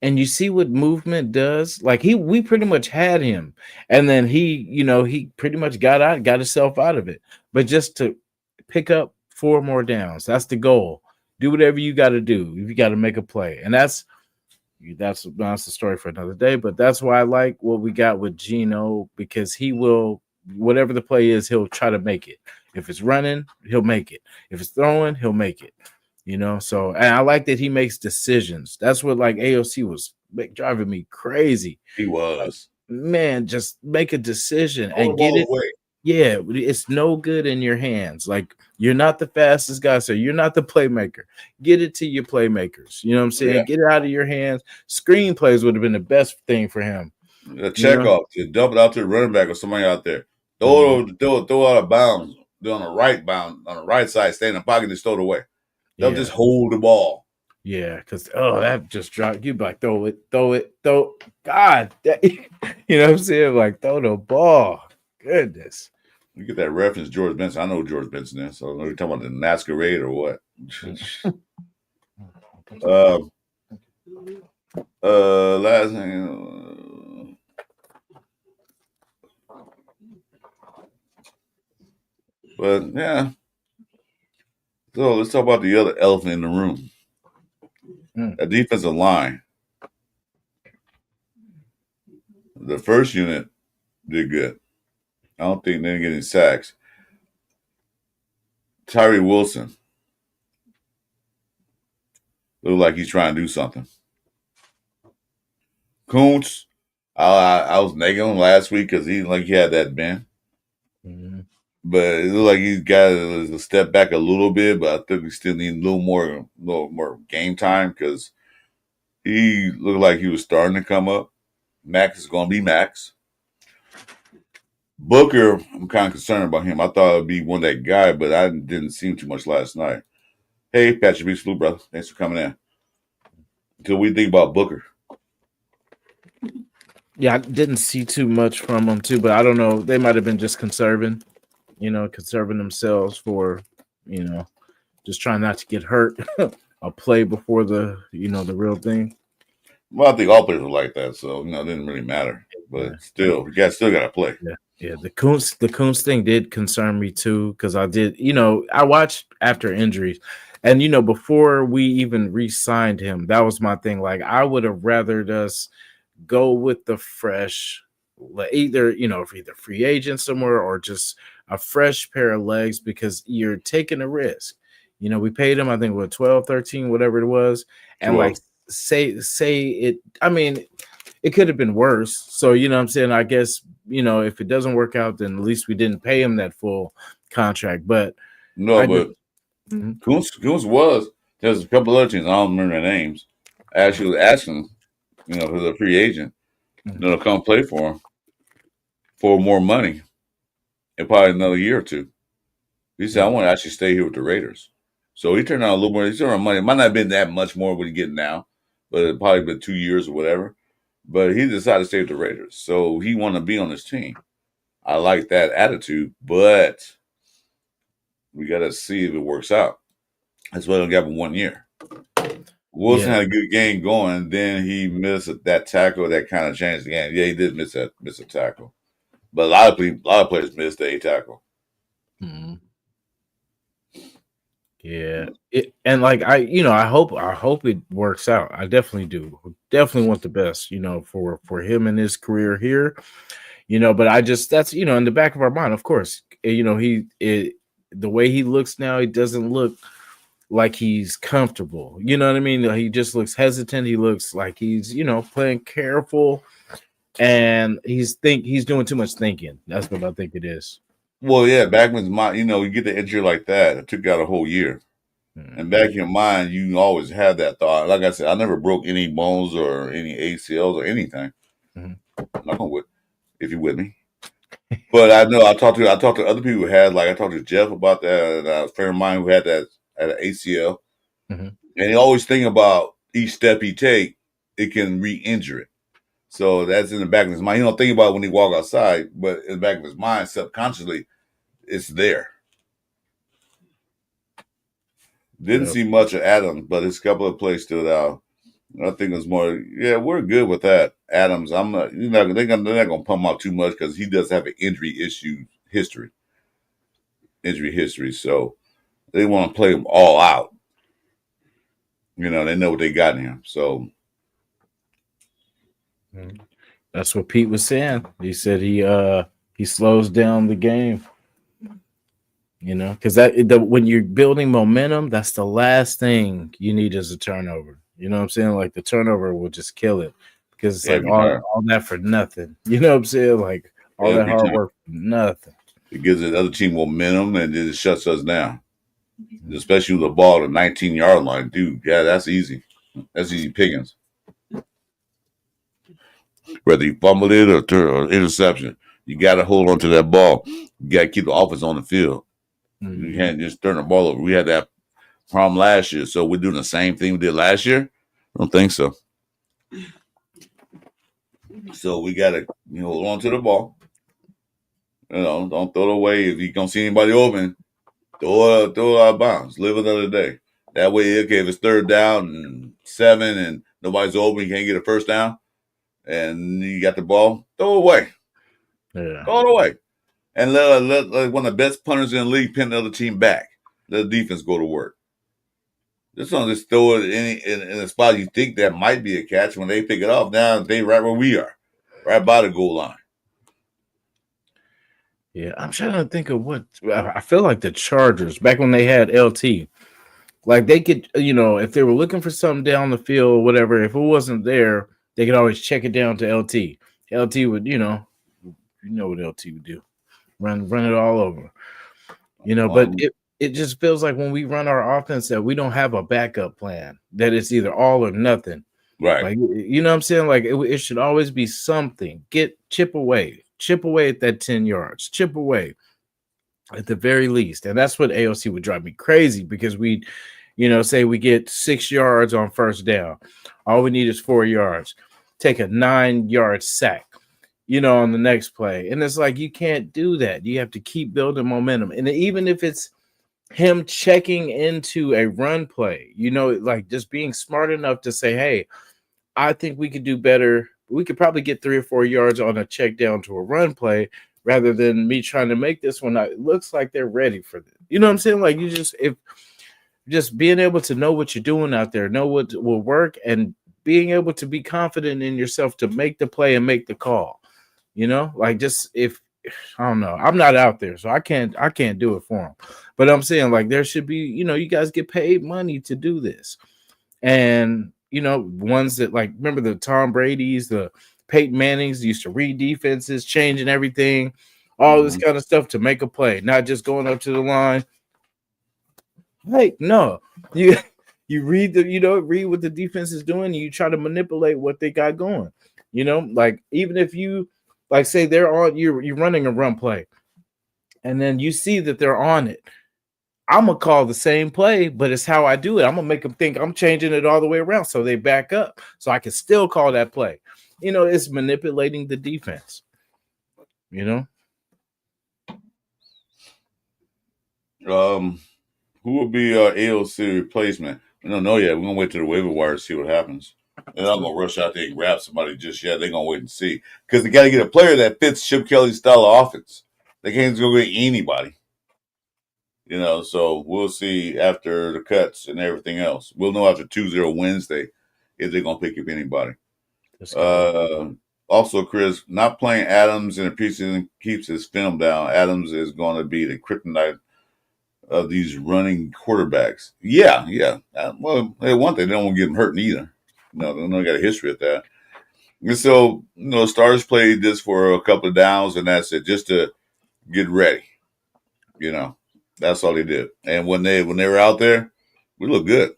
And you see what movement does? Like we pretty much had him, and then he pretty much got himself out of it. But just to pick up 4 more downs, that's the goal. Do whatever you got to do. If you got to make a play, and that's the story for another day. But that's why I like what we got with Gino, because he will, whatever the play is, he'll try to make it. If it's running, he'll make it. If it's throwing, he'll make it. So, and I like that he makes decisions. That's what like AOC was driving me crazy. He was. Man, just make a decision and get it. Away. Yeah, it's no good in your hands. Like, you're not the fastest guy, so you're not the playmaker. Get it to your playmakers. You know what I'm saying? Yeah. Get it out of your hands. Screenplays would have been the best thing for him. A check off to dump it out to the running back or somebody out there. Throw it out of bounds. Do on the right side, stay in the pocket and throw it away. They'll just hold the ball. Yeah, because that just dropped. You'd be like, throw it. God, you know what I'm saying? Like, throw the ball. Goodness. You get that reference, George Benson. I know who George Benson is. So are you talking about the masquerade or what? Last thing. But yeah. So let's talk about the other elephant in the room. A defensive line. The first unit did good. I don't think they didn't get any sacks. Tyree Wilson looked like he's trying to do something. Kuntz, I was negative him last week because he had that bend. Mm-hmm. But it looked like he's got to step back a little bit, but I think we still need a little more game time because he looked like he was starting to come up. Max is going to be Max. Booker, I'm kind of concerned about him. I thought it would be one that guy, but I didn't see him too much last night. Hey, Patrick B. Salute, brother. Thanks for coming in. Until we think about Booker. Yeah, I didn't see too much from him, too, but I don't know. They might have been just conserving themselves for, just trying not to get hurt. A play before the real thing. Well, I think all players were like that, so, it didn't really matter. But still, you still got to play. Yeah, the Kuntz thing did concern me too, because I did, I watched after injuries, and before we even re-signed him, that was my thing. Like, I would have rathered us go with the fresh, either free agent somewhere or just a fresh pair of legs, because you're taking a risk. We paid him, I think, 12, 13, whatever it was, and 12. like say it. I mean, it could have been worse. So, what I'm saying, I guess, if it doesn't work out, then at least we didn't pay him that full contract. But Kuntz was. There's a couple other teams, I don't remember their names, actually asking, for the free agent, to come play for him for more money in probably another year or two. He said, I want to actually stay here with the Raiders. So he turned out a little more. He's turned out money. It might not have been that much more what he's getting now, but it probably been 2 years or whatever. But he decided to stay with the Raiders. So he wanted to be on this team. I like that attitude, but we got to see if it works out. That's why they got him 1 year. Wilson had a good game going. Then he missed that tackle that kind of changed the game. Yeah, he did miss a tackle. But a lot of players missed the tackle. Mm-hmm. Yeah, and like I hope it works out. I definitely do. Definitely want the best, for him in his career here. But I just, that's in the back of our mind, of course. The way he looks now, he doesn't look like he's comfortable. You know what I mean? He just looks hesitant. He looks like he's playing careful, and he's doing too much thinking. That's what I think it is. Well, yeah, back when you get the injury like that, it took out a whole year. And back in your mind, you always have that thought. Like I said, I never broke any bones or any ACLs or anything. Mm-hmm. Knock on wood, if you're with me. But I know I talked to other people who had, like, I talked to Jeff about that, and a friend of mine who had that at an ACL, Mhm. and he always think about each step he take, it can re-injure it. So that's in the back of his mind. He don't think about it when he walk outside, but in the back of his mind, subconsciously, it's there. Didn't Yeah. see much of Adams, but his couple of plays stood out. I think it's more. Yeah, we're good with that. Adams, I'm not. They're not gonna pump him out too much because he does have an injury history. So they want to play him all out. They know what they got in him. So That's what Pete was saying. He said he slows down the game. Because when you're building momentum, that's the last thing you need is a turnover. You know what I'm saying? Like the turnover will just kill it because it's like every time, all that for nothing. You know what I'm saying? Like all that every hard time, work for nothing. it gives the other team momentum and it shuts us down. Especially with the ball at the 19-yard line, dude. Yeah, that's easy. That's easy pickings. Whether you fumbled it or interception, you got to hold on to that ball. You got to keep the offense on the field. You can't just turn the ball over. We had that problem last year, so we're doing the same thing we did last year. I don't think so. So we got to hold on to the ball. Don't throw it away. If you don't see anybody open, throw it out of bounds. Live another day. That way, okay, if it's 3rd down and 7 and nobody's open, you can't get a first down, and you got the ball, throw it away. Yeah. Throw it away. And let one of the best punters in the league pin the other team back. Let the defense go to work. Just don't just throw it in a spot you think that might be a catch. When they pick it off, now they right where we are, right by the goal line. Yeah, I'm trying to think of what I feel like the Chargers back when they had LT. Like they could, if they were looking for something down the field or whatever, if it wasn't there, they could always check it down to LT. LT would, what LT would do. Run it all over. But it just feels like when we run our offense that we don't have a backup plan, that it's either all or nothing. Right. Like, you know what I'm saying? Like it should always be something. Chip away at that 10 yards, chip away at the very least. And that's what AOC would drive me crazy because we, say we get 6 yards on first down. All we need is 4 yards. Take a 9-yard sack, on the next play. And it's like, you can't do that. You have to keep building momentum. And even if it's him checking into a run play, like just being smart enough to say, hey, I think we could do better. We could probably get 3 or 4 yards on a check down to a run play rather than me trying to make this one. It looks like they're ready for this. You know what I'm saying? Like just being able to know what you're doing out there, know what will work, and being able to be confident in yourself to make the play and make the call. Like just if I don't know, I'm not out there, so I can't do it for them. But I'm saying like there should be, you guys get paid money to do this, and ones that like remember the Tom Brady's, the Peyton Mannings used to read defenses, changing everything, all this kind of stuff to make a play, not just going up to the line. Like no, you read read what the defense is doing, and you try to manipulate what they got going. Like even if you like say they're on you're running a run play, and then you see that they're on it. I'm gonna call the same play, but it's how I do it. I'm gonna make them think I'm changing it all the way around, so they back up, so I can still call that play. It's manipulating the defense. Who will be our AOC replacement? We don't know yet. We're gonna wait till the waiver wire to see what happens. They're not gonna rush out there and grab somebody just yet. They're gonna wait and see because they got to get a player that fits Chip Kelly's style of offense. They can't just go get anybody. So we'll see after the cuts and everything else. We'll know after 2-0 Wednesday if they're gonna pick up anybody. Also, Chris, not playing Adams in the preseason keeps his film down. Adams is going to be the kryptonite of these running quarterbacks. Yeah. Well, one thing, they don't want to get them hurt either. No, they don't got a history of that. And so, starters played this for a couple of downs, and that's it, just to get ready. That's all they did. And when they were out there, we look good.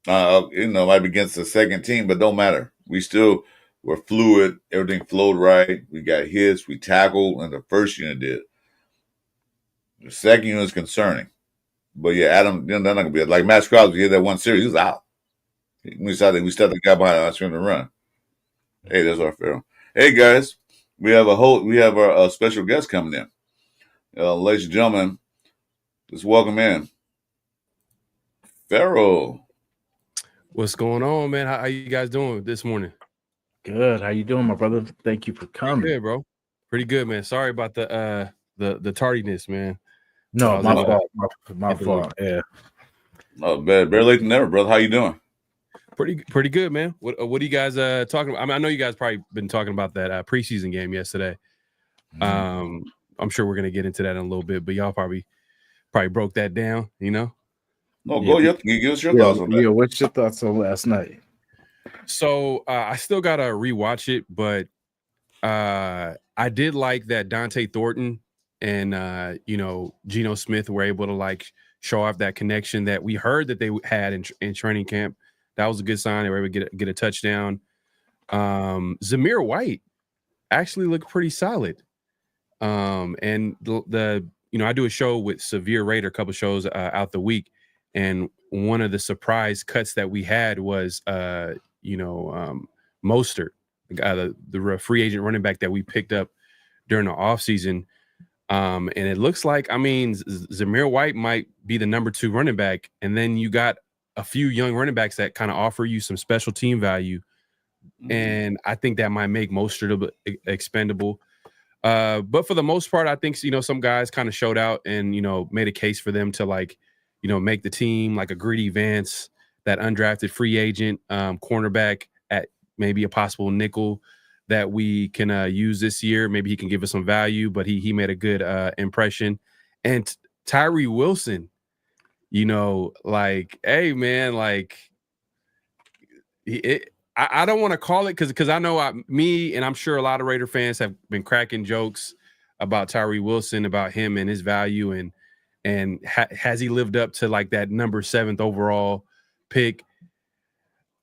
Might be against the second team, but don't matter. We still were fluid. Everything flowed right. We got hits. We tackled, and the first unit did. The second unit is concerning. But yeah, Adam, they're not gonna be like Matt Crosby. He had that one series, he was out. We stepped the guy behind us trying to run. Hey, that's our Pharaoh. Hey guys, we have our special guest coming in. Ladies and gentlemen, let's welcome in Pharaoh. What's going on, man? How you guys doing this morning? Good. How you doing, my brother? Thank you for coming. Pretty good, bro. Pretty good, man. Sorry about the tardiness, man. No, my fault. My fault. Yeah. Oh, better late than never, brother. How you doing? Pretty good, man. What are you guys talking about? I mean, I know you guys probably been talking about that preseason game yesterday. I'm sure we're gonna get into that in a little bit, but y'all probably broke that down, you know. No, go. Give us your thoughts on that. Yeah, what's your thoughts on last night? So I still gotta rewatch it, but I did like that Dante Thornton and Geno Smith were able to like show off that connection that we heard that they had in training camp. That was a good sign. They were able to get a touchdown. Zamir White actually looked pretty solid. And the I do a show with Severe Raider, a couple shows out the week, and one of the surprise cuts that we had was Mostert, the free agent running back that we picked up during the offseason. And it looks like, Zamir White might be the number 2 running back. And then you got a few young running backs that kind of offer you some special team value. And I think that might make Mostert expendable. But for the most part, I think, some guys kind of showed out and, made a case for them to make the team, like a Greedy Vance, that undrafted free agent cornerback at maybe a possible nickel that we can use this year. Maybe he can give us some value, but he made a good impression. And Tyree Wilson, hey man, I don't want to call it because I know me and I'm sure a lot of Raider fans have been cracking jokes about Tyree Wilson, about him and his value, and has he lived up to like that number 7th overall pick?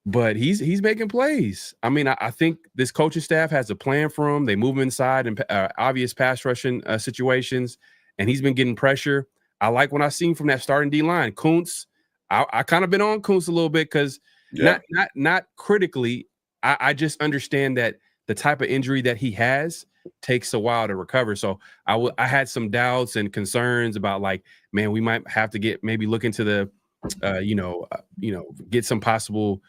But he's making plays. I mean, I think this coaching staff has a plan for him. They move him inside and obvious pass rushing situations, and he's been getting pressure. I like what I seen from that starting D line. Kuntz, I kind of been on Kuntz a little bit because not critically. I just understand that the type of injury that he has takes a while to recover. So I had some doubts and concerns about man, we might have to maybe look into the get some possible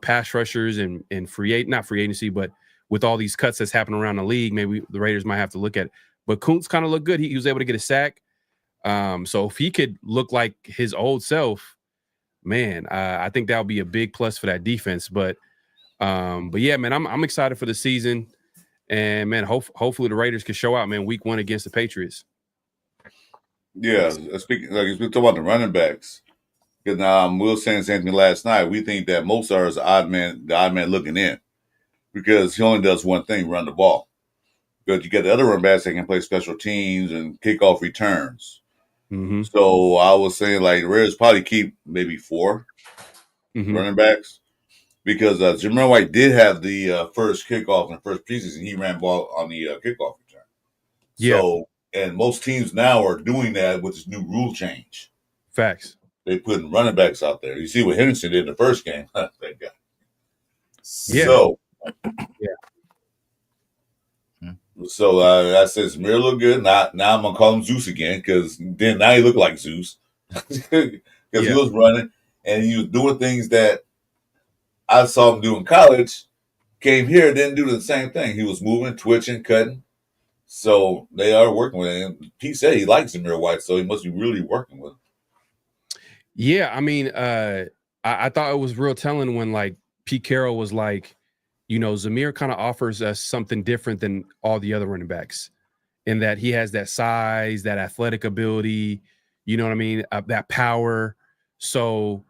pass rushers and not free agency, but with all these cuts that's happening around the league, maybe the Raiders might have to look at it. But Kuntz kind of looked good. He was able to get a sack. So if he could look like his old self, man, I think that would be a big plus for that defense. But yeah, man, I'm excited for the season, and man, hopefully the Raiders can show out, man, week 1 against the Patriots. Yeah, speaking talking about the running backs, because we were saying the same thing last night. We think that Mostert is the odd man looking in, because he only does one thing: run the ball. But you got the other running backs that can play special teams and kickoff returns. Mm-hmm. So I was saying the Raiders probably keep maybe 4 running backs, because Zamir White did have the first kickoff in the first preseason. He ran ball on the kickoff return. Yeah. So, and most teams now are doing that with this new rule change. Facts. They putting running backs out there. You see what Henderson did in the first game. That guy. Yeah. So I said Zamir looked good. Now I'm gonna call him Zeus again, because then now he looked like Zeus, because he was running and he was doing things that I saw him do in college. Came here, didn't do the same thing. He was moving, twitching, cutting. So they are working with him. He said he likes Zamir White, so he must be really working with him. Yeah, I mean, I thought it was real telling when Pete Carroll was Zamir kind of offers us something different than all the other running backs, in that he has that size, that athletic ability, that power. So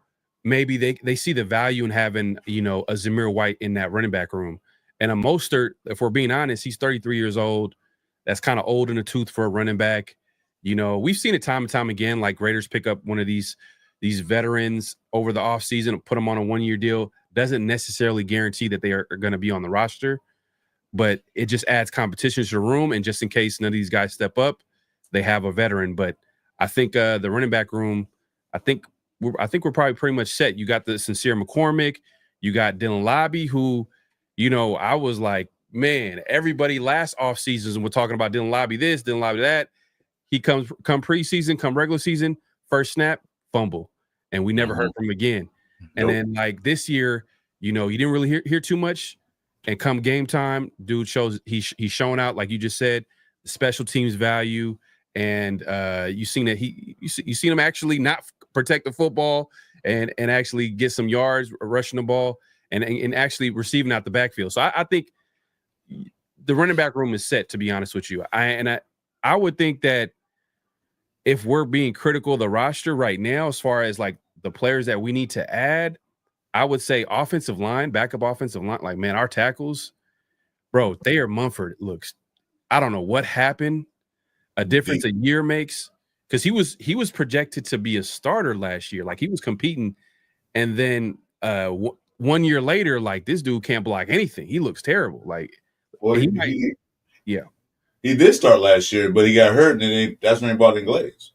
maybe they see the value in having, a Zamir White in that running back room. And a Mostert, if we're being honest, he's 33 years old. That's kind of old in the tooth for a running back. We've seen it time and time again, Raiders pick up one of these veterans over the offseason and put them on a 1-year deal. Doesn't necessarily guarantee that they are going to be on the roster. but it just adds competition to the room. And just in case none of these guys step up, they have a veteran. But I think the running back room, I think we're probably pretty much set. You got the Sincere McCormick, you got Dylan Lobby, who, I was like, man, everybody last off season we're talking about Dylan Lobby this, Dylan Lobby that. He come preseason, come regular season, first snap, fumble, and we never heard from him again. And then like this year, you didn't really hear too much. And come game time, dude shows he's showing out, like you just said, the special teams value. And you seen that you seen him actually not protect the football and actually get some yards rushing the ball and actually receiving out the backfield. So I think the running back room is set, to be honest with you. I would think that if we're being critical of the roster right now, as far as like the players that we need to add, I would say offensive line, backup offensive line, like, man, our tackles, bro, Thayer Mumford looks, I don't know what happened. A difference a year makes, because he was projected to be a starter last year. Like, he was competing, and then 1 year later, like, this dude can't block anything. He looks terrible. Like, well, yeah. He did start last year, but he got hurt, and then that's when he brought in Glaze.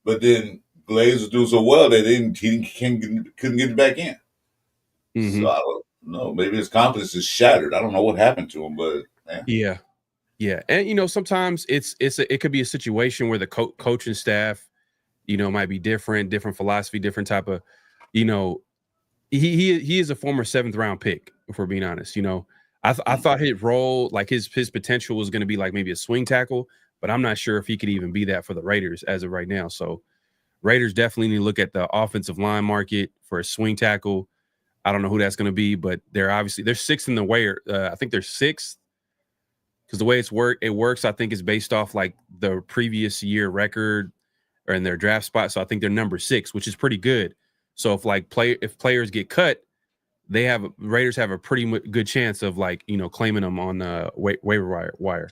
But then Glaze was doing so well that couldn't get it back in. Mm-hmm. So I don't know. Maybe his confidence is shattered. I don't know what happened to him, but man. Yeah, and sometimes it could be a situation where the coaching staff, might be different philosophy, different type of, he is a former 7th round pick, if we're being honest. I thought his role, like his potential was going to be like maybe a swing tackle, but I'm not sure if he could even be that for the Raiders as of right now. So Raiders definitely need to look at the offensive line market for a swing tackle. I don't know who that's going to be, but they're 6th in the way. I think they're 6th, because the way it works, I think, is based off like the previous year record or in their draft spot. So I think they're number 6, which is pretty good. So if players get cut, Raiders have a pretty good chance of like, claiming them on the waiver wire.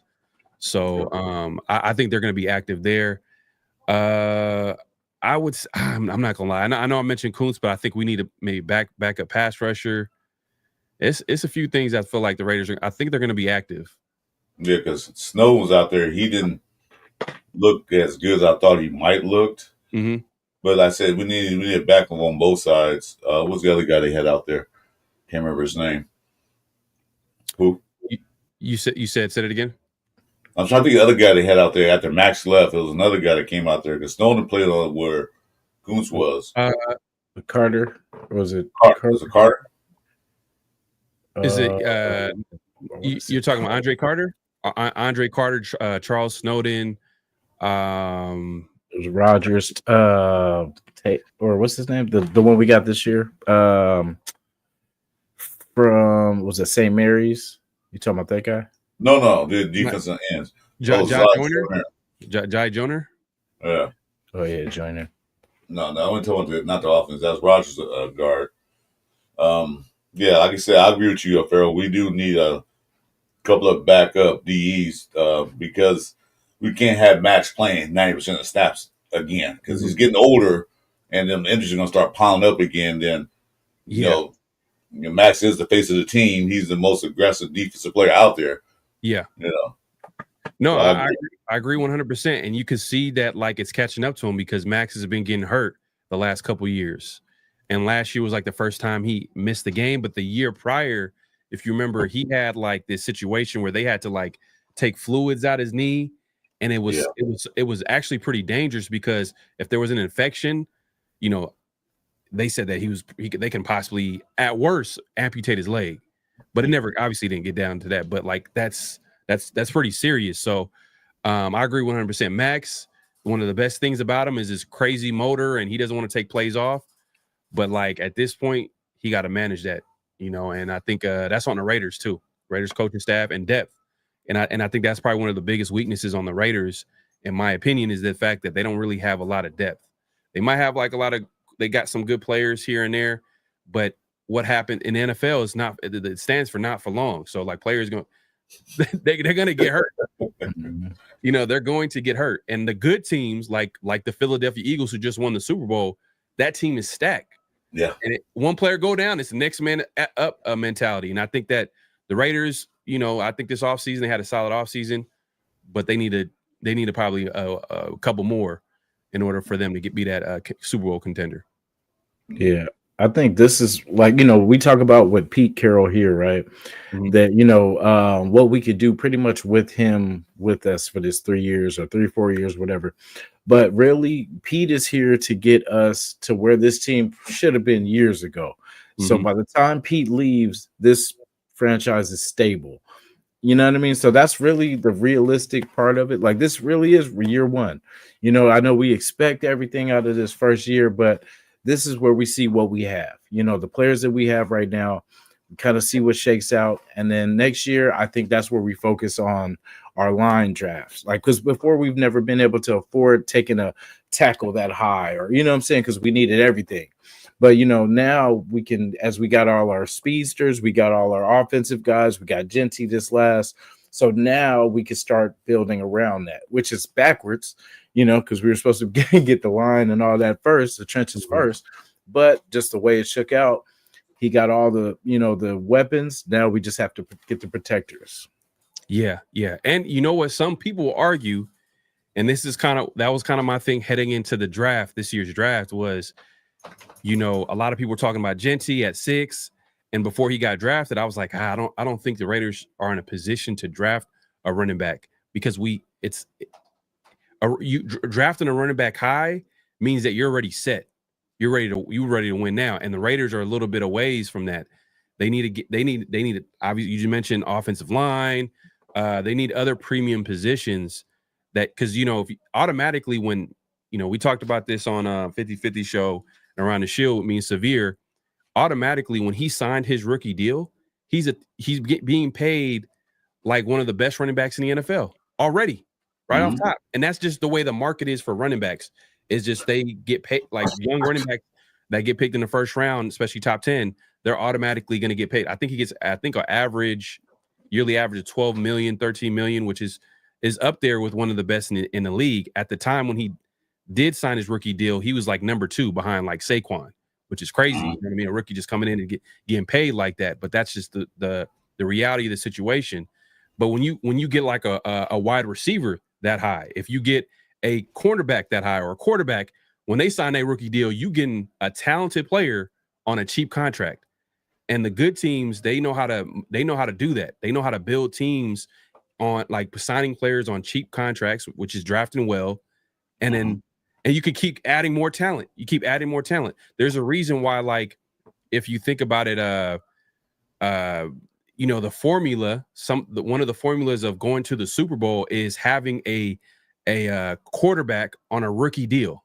So I think they're going to be active there. I'm not gonna lie. I know I mentioned Kuntz, but I think we need to maybe back up pass rusher. It's a few things I feel like the Raiders I think they're going to be active. Yeah, because Snow was out there. He didn't look as good as I thought he might looked. Mm-hmm. But like I said, we need a backup on both sides. What's the other guy they had out there? Can't remember his name. Who? You said it again? I'm trying to think of the other guy they had out there after Max left. There was another guy that came out there because Snowden played on where Kuntz was. Carter? Was it Carter? Was it Carter? Is it you're talking about Andre Carter? Andre Carter, Charles Snowden. It was Rogers, or what's his name? The one we got this year. From, was it St. Mary's? You talking about that guy? No, the defensive ends. Jai Joyner? Yeah. Oh yeah, Joyner. No, I wasn't talking about not the offense. That's Rogers' guard. Yeah, like I said, I agree with you, Pharoah. We do need a couple of backup DEs because we can't have Max playing 90% of snaps again because he's getting older, and then the injuries are going to start piling up again. Then, Max is the face of the team. He's the most aggressive defensive player out there. Yeah. No, so I agree 100%. And you can see that like it's catching up to him because Max has been getting hurt the last couple years. And last year was like the first time he missed the game. But the year prior, if you remember, he had like this situation where they had to like take fluids out his knee. And it was actually pretty dangerous because if there was an infection, they said that they can possibly at worst amputate his leg. But it never obviously didn't get down to that. But like that's pretty serious. So I agree 100%. Max, one of the best things about him is his crazy motor, and he doesn't want to take plays off. But like at this point, he got to manage that, and I think that's on the Raiders too. Raiders coaching staff and depth. And I think that's probably one of the biggest weaknesses on the Raiders, in my opinion, is the fact that they don't really have a lot of depth. They might have like they got some good players here and there, but what happened in the NFL is it stands for not for long. So like players they're going to get hurt. They're going to get hurt. And the good teams like the Philadelphia Eagles who just won the Super Bowl, that team is stacked. Yeah. And one player go down, it's the next man up mentality. And I think that the Raiders, I think this offseason they had a solid offseason, but they need probably a couple more in order for them to be that Super Bowl contender. Yeah, I think this is like, we talk about with Pete Carroll here, right? Mhm. That, what we could do pretty much with him with us for this 3 years or 4 years, whatever. But really, Pete is here to get us to where this team should have been years ago. So Mhm. by the time Pete leaves, this franchise is stable. You know what I mean? So that's really the realistic part of it. Like, this really is year one. I know we expect everything out of this first year, but this is where we see what we have. The players that we have right now, kind of see what shakes out. And then next year, I think that's where we focus on our line drafts. Like, because before we've never been able to afford taking a tackle that high, or, what I'm saying? Because we needed everything. But, now we can, as we got all our speedsters, we got all our offensive guys, we got Genty this last. So now we can start building around that, which is backwards, because we were supposed to get the line and all that first, the trenches first. But just the way it shook out, he got all the, the weapons. Now we just have to get the protectors. Yeah. And you know what? Some people argue, and that was kind of my thing heading into the draft, this year's draft was, a lot of people were talking about Genty at 6. And before he got drafted, I was like, I don't think the Raiders are in a position to draft a running back, because drafting a running back high means that you're already set. You're ready to win now. And the Raiders are a little bit away from that. They need obviously, you just mentioned offensive line. They need other premium positions because if automatically when, we talked about this on 50-50 show around the shield with me and Severe, automatically when he signed his rookie deal, he's being paid like one of the best running backs in the NFL already, right off top. And that's just the way the market is for running backs. Is just they get paid, like young running backs that get picked in the first round, especially top 10, they're automatically going to get paid. I think an yearly average of 12 million, 13 million, which is up there with one of the best in the league. At the time when he did sign his rookie deal, he was like number 2 behind like Saquon, which is crazy. You know what I mean? A rookie just coming in and getting paid like that. But that's just the reality of the situation. But when you get like a wide receiver that high, if you get a cornerback that high or a quarterback, when they sign a rookie deal, you getting a talented player on a cheap contract. And the good teams, they know how to do that. They know how to build teams on like signing players on cheap contracts, which is drafting well. And then you can keep adding more talent. You keep adding more talent. There's a reason why, like, if you think about it, the formula, one of the formulas of going to the Super Bowl is having a quarterback on a rookie deal.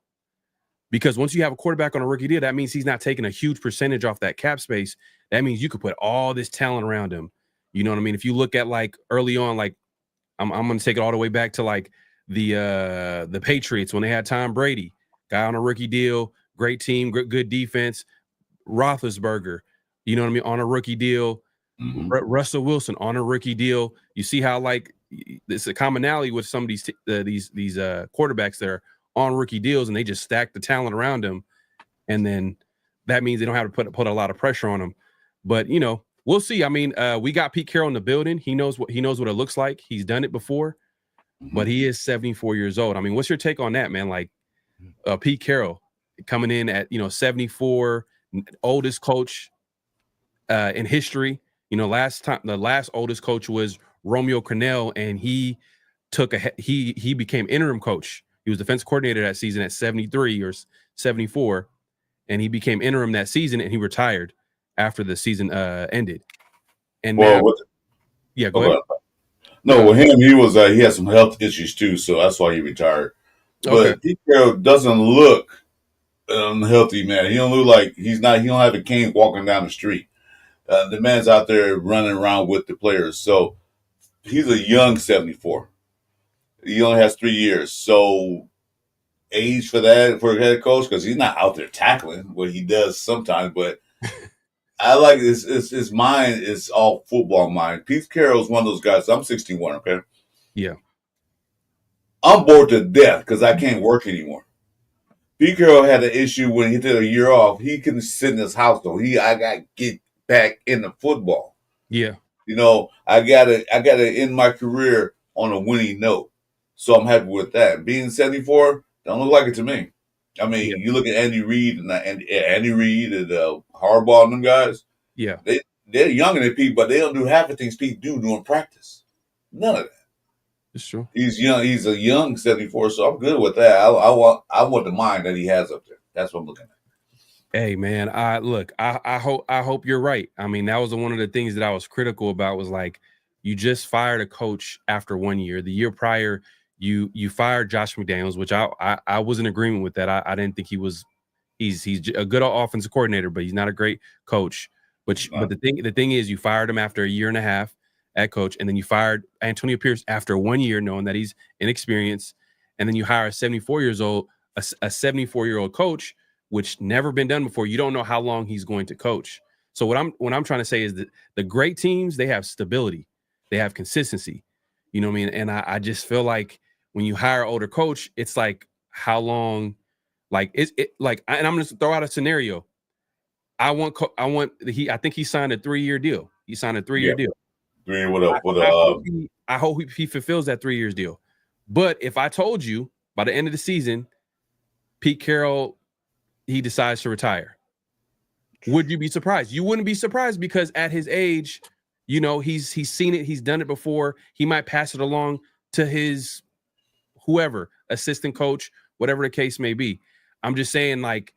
Because once you have a quarterback on a rookie deal, that means he's not taking a huge percentage off that cap space. That means you could put all this talent around him. You know what I mean? If you look at like early on, like I'm going to take it all the way back to like the Patriots when they had Tom Brady, guy on a rookie deal, great team, good defense. Roethlisberger, you know what I mean, on a rookie deal. Russell Wilson on a rookie deal. You see how like it's a commonality with some of these quarterbacks that are on rookie deals, and they just stack the talent around them, and then that means they don't have to put a lot of pressure on them. But we'll see. I mean, we got Pete Carroll in the building. He knows what it looks like. He's done it before, but he is 74 years old. I mean, what's your take on that, man? Like Pete Carroll coming in at 74, oldest coach in history. The last oldest coach was Romeo Crennel, and he became interim coach. He was defensive coordinator that season at 73 or 74, and he became interim that season, and he retired after the season ended. And go ahead. No, with him, he had some health issues too, so that's why he retired. Okay. But Pete Carroll doesn't look unhealthy, man. He don't look like he don't have a cane walking down the street. The man's out there running around with the players. So he's a young 74. He only has 3 years. So age for a head coach, because he's not out there tackling what he does sometimes. But I like his mind is all football mind. Pete Carroll's one of those guys. I'm 61, okay? Yeah. I'm bored to death because I can't work anymore. Pete Carroll had an issue when he did a year off. He couldn't sit in his house, though. I got to get back into football. Yeah. You know, I gotta end my career on a winning note. So I'm happy with that. Being 74 don't look like it to me. I mean, Yeah. you look at Andy Reid and Andy Reid and Harbaugh and them guys. Yeah. They're younger than Pete, but they don't do half the things Pete do during practice. None of that. It's true. He's young. He's a young 74, so I'm good with that. I want the mind that he has up there. That's what I'm looking at. Hey man, I hope you're right. I mean, that was one of the things that I was critical about was like, you just fired a coach after 1 year. The year prior, you fired Josh McDaniels, which I was in agreement with that. I didn't think he's a good offensive coordinator, but he's not a great coach. But the thing is, you fired him after a year and a half at coach, and then you fired Antonio Pierce after 1 year, knowing that he's inexperienced, and then you hire a 74-year-old coach, which never been done before. You don't know how long he's going to coach. So what I'm trying to say is that the great teams, they have stability, they have consistency. You know what I mean? And I just feel like when you hire an older coach, it's like how long, like and I'm gonna throw out a scenario. I think he signed a 3-year deal. He signed a 3-year deal. 3 I hope he fulfills that 3 years deal. But if I told you by the end of the season, Pete Carroll, he decides to retire, would you be surprised? You wouldn't be surprised, because at his age, you know, he's seen it, he's done it before. He might pass it along to his whoever, assistant coach, whatever the case may be. I'm just saying, like,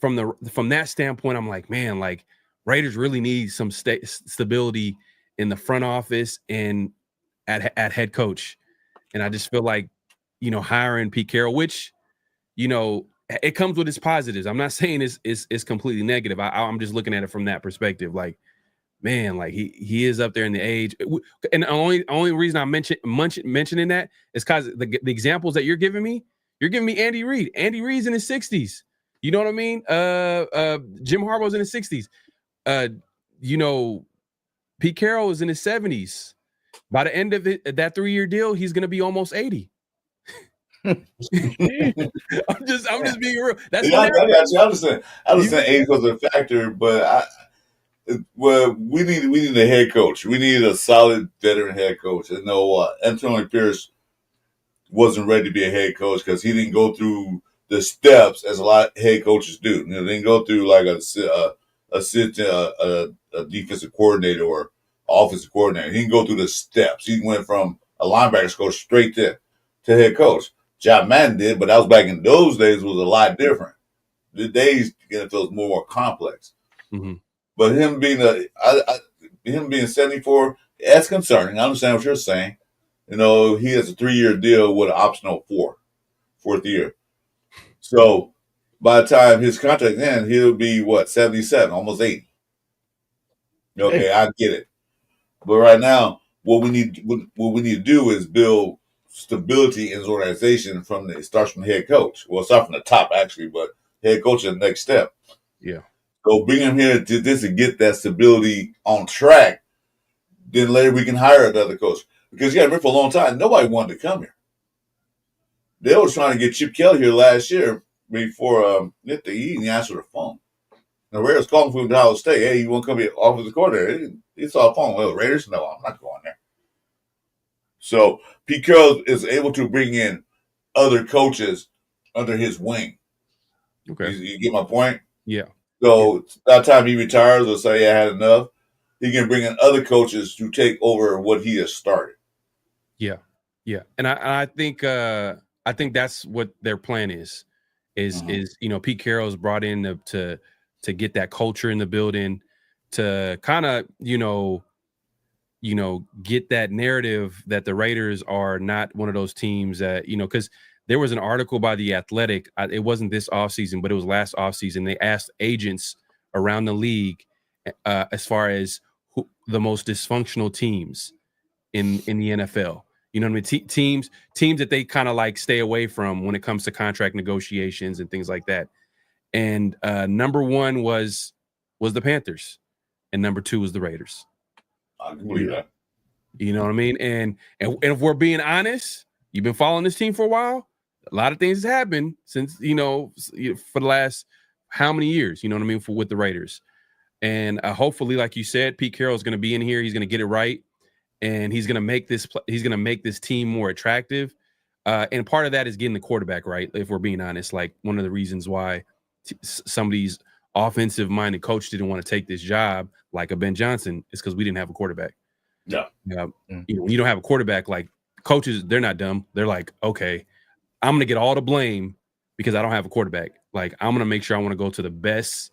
from that standpoint, I'm like, man, like, Raiders really need some stability in the front office and at head coach. And I just feel like, you know, hiring Pete Carroll, which, you know, it comes with its positives. I'm not saying it's completely negative. I'm just looking at it from that perspective. Like, man, like he is up there in the age. And the only reason I'm mentioning that is because the examples that you're giving me Andy Reid. Andy Reid's in his 60s. You know what I mean? Jim Harbaugh's in his 60s. You know, Pete Carroll is in his 70s. By the end of that 3-year deal, he's going to be almost 80. I'm just being real. That's I got you. I understand age was a factor, but we need a head coach. We need a solid veteran head coach. And know what? Antonio Pierce wasn't ready to be a head coach because he didn't go through the steps as a lot of head coaches do. You know, they didn't go through like a defensive coordinator or offensive coordinator. He didn't go through the steps. He went from a linebackers coach straight to head coach. John Madden did, but that was back in those days, was a lot different. The days it feels more complex. Mm-hmm. But him being 74, that's concerning. I understand what you're saying. You know, he has a 3-year deal with an optional fourth year. So by the time his contract ends, he'll be 77, almost 80. Okay, I get it. But right now, what we need to do is build stability in his organization it starts from the head coach. Well, it starts from the top actually, but head coach is the next step. Yeah. So bring him here to get that stability on track. Then later we can hire another coach. Because yeah, for a long time, nobody wanted to come here. They were trying to get Chip Kelly here last year before he didn't answer the phone. The Raiders called him from Ohio State. Hey, you want to come here offensive coordinator? He saw the phone. Well, Raiders? No, I'm not going there. So Pete Carroll is able to bring in other coaches under his wing. Okay. You get my point? Yeah. So by the time he retires or say I had enough, he can bring in other coaches to take over what he has started. Yeah. Yeah. And I think that's what their plan is you know, Pete Carroll's brought in to get that culture in the building, to kind of, you know, get that narrative that the Raiders are not one of those teams that, you know, because there was an article by The Athletic. It wasn't this offseason, but it was last offseason. They asked agents around the league as far as the most dysfunctional teams in the NFL. You know what I mean? Teams that they kind of like stay away from when it comes to contract negotiations and things like that. And number 1 was the Panthers, and number 2 was the Raiders. I can believe that. You know what I mean? And if we're being honest, you've been following this team for a while. A lot of things has happened since, you know, for the last how many years, you know what I mean, with the Raiders. And hopefully, like you said, Pete Carroll is going to be in here. He's going to get it right, and he's going to make this team more attractive. And part of that is getting the quarterback right. If we're being honest, like one of the reasons why some of these offensive-minded coaches didn't want to take this job, like a Ben Johnson, is because we didn't have a quarterback. Yeah. When you don't have a quarterback, like coaches, they're not dumb. They're like, okay, I'm gonna get all the blame because I don't have a quarterback. Like, I'm gonna make sure I want to go to the best,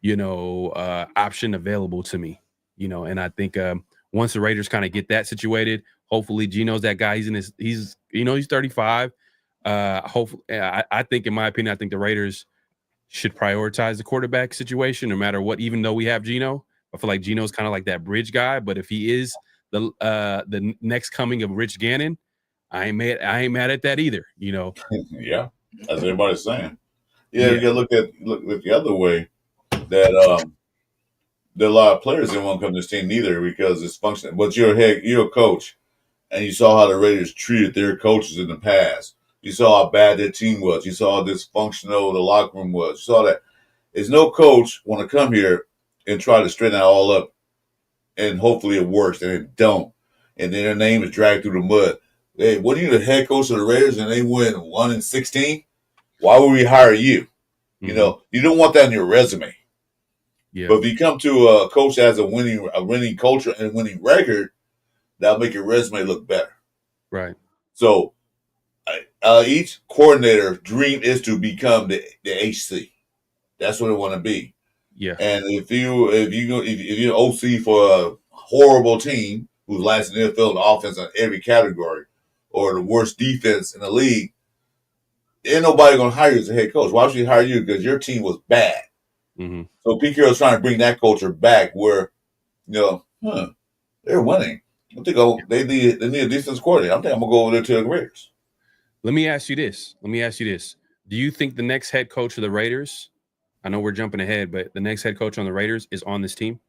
option available to me. And I think once the Raiders kind of get that situated, hopefully Gino's that guy. He's 35. Hopefully, I think, in my opinion, I think the Raiders should prioritize the quarterback situation no matter what. Even though we have Gino, I feel like Gino's kind of like that bridge guy. But if he is the next coming of Rich Gannon, I ain't mad at that either. Yeah, as everybody's saying. Yeah, you gotta look at the other way, that there are a lot of players that won't come to this team neither because it's functioning. But you're a coach, and you saw how the Raiders treated their coaches in the past. You saw how bad their team was. You saw how dysfunctional the locker room was. You saw that. There's no coach want to come here and try to straighten that all up, and hopefully it works, and it don't. And then their name is dragged through the mud. Hey, what are you, the head coach of the Raiders, and they win 1-16? Why would we hire you? You don't want that on your resume. Yeah. But if you come to a coach that has a winning culture and winning record, that'll make your resume look better. Right. So each coordinator's dream is to become the HC. That's what they want to be. Yeah. And if you're OC for a horrible team who's last in the NFL in offense on every category, or the worst defense in the league, ain't nobody gonna hire you as a head coach. Why should we hire you? Because your team was bad. Mm-hmm. So Pete Carroll's trying to bring that culture back where, they're winning. I think they need a defense coordinator. I think I'm gonna go over there to the Raiders. Let me ask you this. Do you think the next head coach of the Raiders, I know we're jumping ahead, but the next head coach on the Raiders is on this team?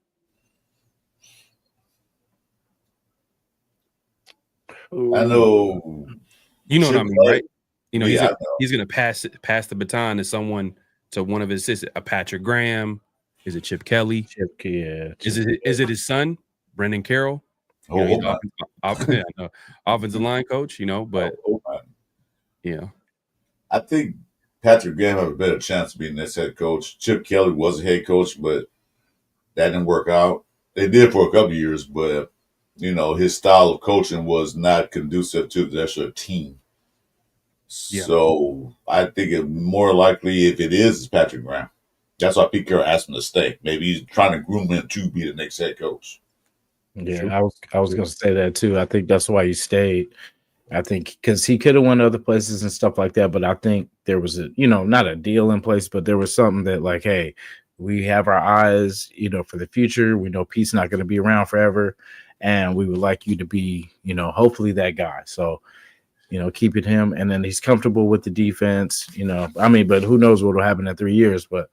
I know. You know what I mean, right? Yeah, he's going to pass the baton to one of his assistants, a Patrick Graham. Is it Chip Kelly? Is it his son, Brendan Carroll? He's offensive line coach, but I think Patrick Graham have a better chance of being this head coach. Chip Kelly was a head coach, but that didn't work out. They did for a couple of years, but his style of coaching was not conducive to the rest of the team. Yeah. So I think it more likely, if it is Patrick Graham. That's why Pete Carroll asked him to stay. Maybe he's trying to groom him to be the next head coach. Yeah, Sure. I was going to say that too. I think that's why he stayed. I think because he could have went other places and stuff like that, but I think there was not a deal in place, but there was something that like, hey, we have our eyes, for the future. We know Pete's not going to be around forever, and we would like you to be, hopefully that guy. So, keeping him, and then he's comfortable with the defense. But who knows what will happen in 3 years? But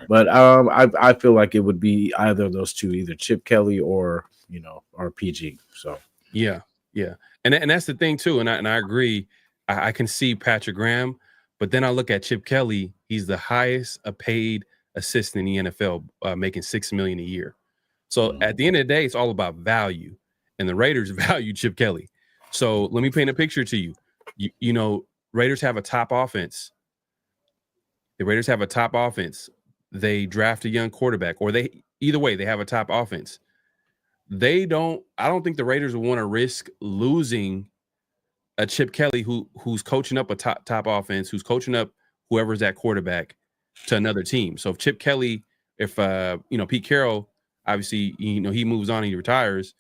but I feel like it would be either of those two, either Chip Kelly or PG. So yeah, and that's the thing too. And I agree. I can see Patrick Graham, but then I look at Chip Kelly. He's the highest paid assistant in the NFL, making $6 million a year. So at the end of the day, it's all about value, and the Raiders value Chip Kelly. So let me paint a picture to you. Raiders have a top offense. The Raiders have a top offense. They draft a young quarterback, or either way, they have a top offense. I don't think the Raiders would want to risk losing a Chip Kelly who's coaching up a top offense, who's coaching up whoever's at quarterback to another team. So if Chip Kelly, Pete Carroll, obviously, he moves on, he retires,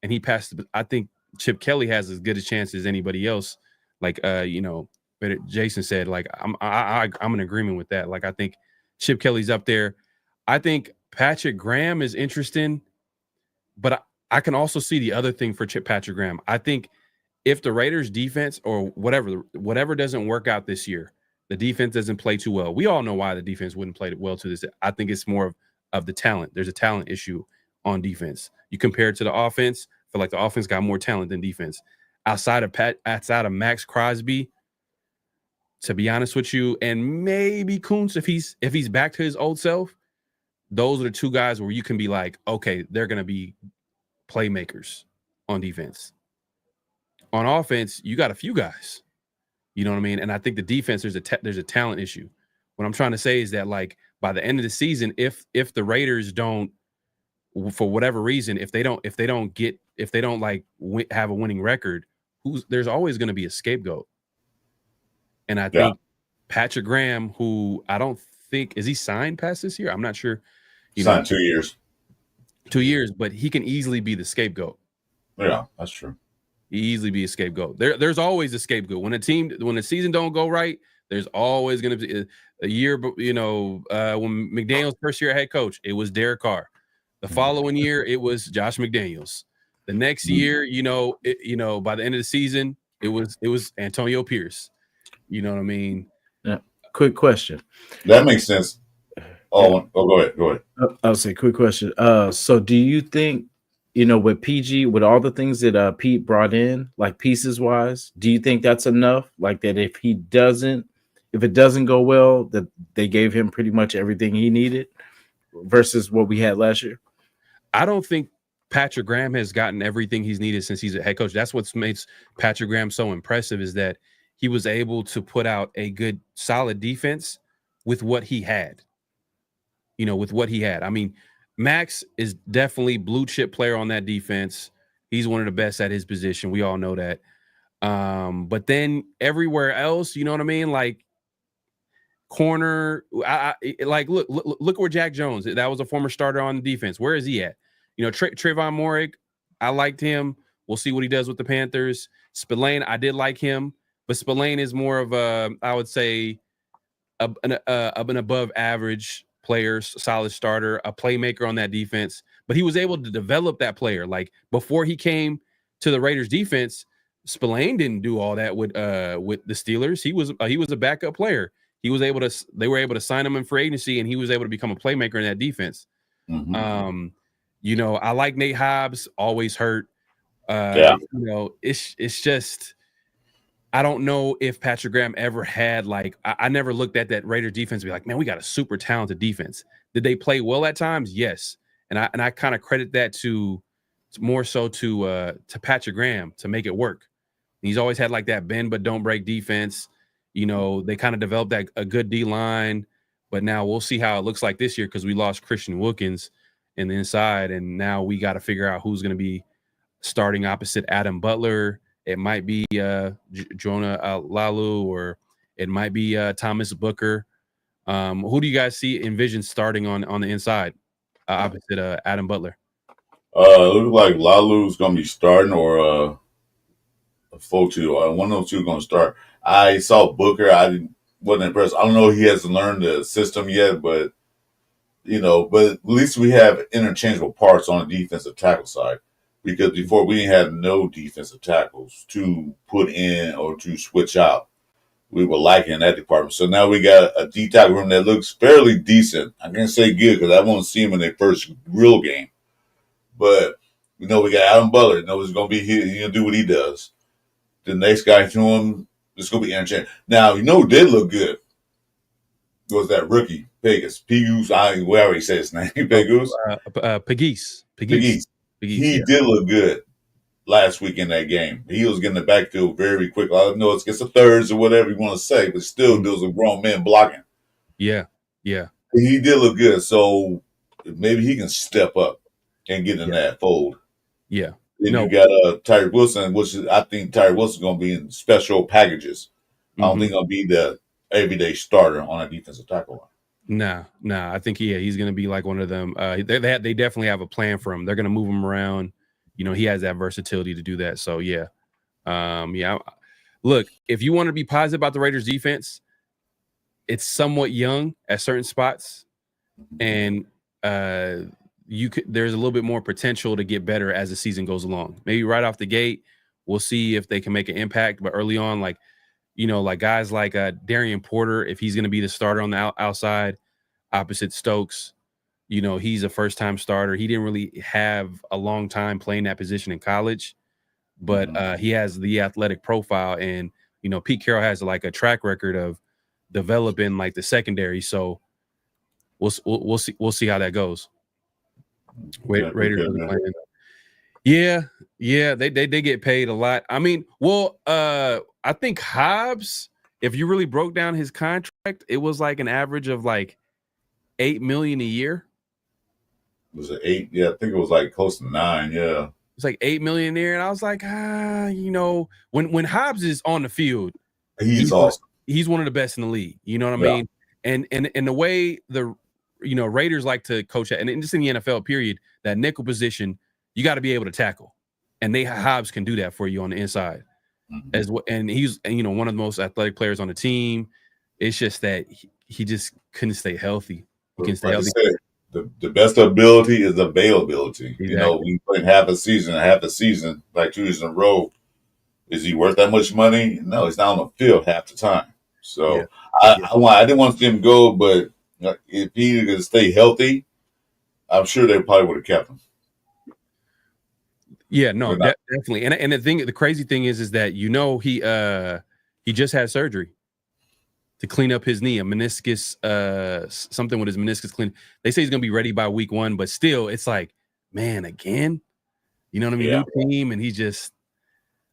and he passes. I think Chip Kelly has as good a chance as anybody else. Like, but Jason said, like, I'm in agreement with that. Like, I think Chip Kelly's up there. I think Patrick Graham is interesting, but I can also see the other thing for Patrick Graham. I think if the Raiders defense or whatever doesn't work out this year, the defense doesn't play too well. We all know why the defense wouldn't play well to this. I think it's more of the talent. There's a talent issue on defense. You compare it to the offense, I feel like the offense got more talent than defense. Outside of Max Crosby, to be honest with you, and maybe Kuntz if he's back to his old self, those are the two guys where you can be like, okay, they're going to be playmakers on defense. On offense, you got a few guys. You know what I mean? And I think the defense, there's a talent issue. What I'm trying to say is that, like, by the end of the season, if the Raiders don't, for whatever reason, if they don't have a winning record, there's always going to be a scapegoat. And I think Patrick Graham, who I don't think is he signed past this year? I'm not sure. Signed 2 years. 2 years, but he can easily be the scapegoat. Yeah, that's true. He easily be a scapegoat. There's always a scapegoat. When the season don't go right, there's always going to be a year. When McDaniel's first year head coach, it was Derek Carr. The following year, it was Josh McDaniels. The next year, by the end of the season, it was Antonio Pierce. You know what I mean? Yeah. Quick question. That makes sense. Go ahead. I'll say quick question. So do you think, with PG, with all the things that Pete brought in, like pieces wise, do you think that's enough? Like that if it doesn't go well, that they gave him pretty much everything he needed versus what we had last year? I don't think Patrick Graham has gotten everything he's needed since he's a head coach. That's what makes Patrick Graham so impressive, is that he was able to put out a good, solid defense with what he had. I mean, Max is definitely blue chip player on that defense. He's one of the best at his position. We all know that. But then everywhere else, you know what I mean? Like corner, look where Jack Jones, that was a former starter on the defense. Where is he at? Trayvon Moehrig, I liked him. We'll see what he does with the Panthers. Spillane, I did like him, but Spillane is more of I would say, an above average player, solid starter, a playmaker on that defense. But he was able to develop that player. Like before he came to the Raiders defense, Spillane didn't do all that with the Steelers. He was a backup player. They were able to sign him in free agency, and he was able to become a playmaker in that defense. Mm-hmm. I like Nate Hobbs, always hurt. It's just, I don't know if Patrick Graham ever had, like, I never looked at that Raiders defense and be like, man, we got a super talented defense. Did they play well at times? Yes. And I kind of credit that to Patrick Graham to make it work. He's always had like that bend but don't break defense. They kind of developed a good D line, but now we'll see how it looks like this year because we lost Christian Wilkins in the inside, and now we got to figure out who's going to be starting opposite Adam Butler. It might be Jonah Lalu, or it might be Thomas Booker. Who do you guys envision starting on the inside opposite Adam Butler? It looks like Lalu's going to be starting, or Fotu. One of those two going to start. I saw Booker. I wasn't impressed. I don't know if he hasn't learned the system yet, but at least we have interchangeable parts on the defensive tackle side. Because before we had no defensive tackles to put in or to switch out. We were lacking that department. So now we got a D tackle room that looks fairly decent. I can't say good because I won't see him in their first real game. But, we got Adam Butler. He's going to be here. He's going to do what he does. The next guy to him, it's going to be interchangeable. Now, who did look good was that rookie, Pegas. Pegus, we already said his name. Pegus. Pegues. He did look good last week in that game. He was getting the backfield very quick. I know it's against the thirds or whatever you want to say, but still there was a grown man blocking. Yeah. He did look good. So maybe he can step up and get in that fold. Yeah. Then you got Tyree Wilson, I think Tyree Wilson is going to be in special packages. I don't think he'll be the everyday starter on a defensive tackle line. No, I think he's going to be like one of them. They definitely have a plan for him. They're going to move him around. He has that versatility to do that. So yeah. Look, if you want to be positive about the Raiders defense, it's somewhat young at certain spots, and there's a little bit more potential to get better as the season goes along. Maybe right off the gate, we'll see if they can make an impact. But early on, like guys like Darian Porter, if he's going to be the starter on the outside opposite Stokes, he's a first-time starter. He didn't really have a long time playing that position in college, but he has the athletic profile. And, Pete Carroll has like a track record of developing like the secondary. So we'll see how that goes. Yeah, Raiders okay, are man. playing. Yeah, they get paid a lot. I mean, I think Hobbs, if you really broke down his contract, it was like an average of like $8 million a year. Was it 8? Yeah, I think it was like close to 9. Yeah. It's like $8 million a year, and I was like, when Hobbs is on the field, He's awesome. he's one of the best in the league. You know what I Yeah. mean? And the way the Raiders like to coach at, and just in the NFL period, that nickel position, you got to be able to tackle, and Hobbs can do that for you on the inside and he's one of the most athletic players on the team. It's just that he just couldn't stay healthy. He can stay healthy. The best ability is availability. Exactly. When you play half a season, like 2 years in a row, is he worth that much money? No, he's not on the field half the time. So I didn't want to see him go, but if he could stay healthy, I'm sure they probably would have kept him. Yeah, no, definitely. And the crazy thing is that he just had surgery to clean up his knee, a meniscus, something with his meniscus clean. They say he's gonna be ready by week 1, but still, it's like, man, again, you know what I mean? Yeah. New team, and he just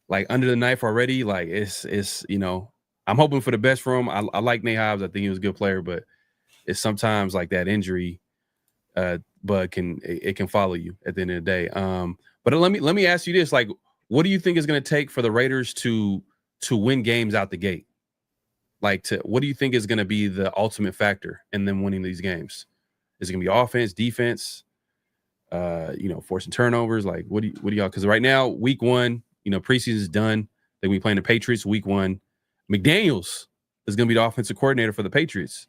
like under the knife already. Like it's I'm hoping for the best for him. I like Nate Hobbs. I think he was a good player, but it's sometimes like that injury bug can follow you at the end of the day. But let me ask you this: like, what do you think is going to take for the Raiders to win games out the gate? Like, what do you think is going to be the ultimate factor in them winning these games? Is it going to be offense, defense? Forcing turnovers? Like, what do y'all? Because right now, week 1, preseason is done. Then we playing the Patriots week 1. McDaniels is going to be the offensive coordinator for the Patriots,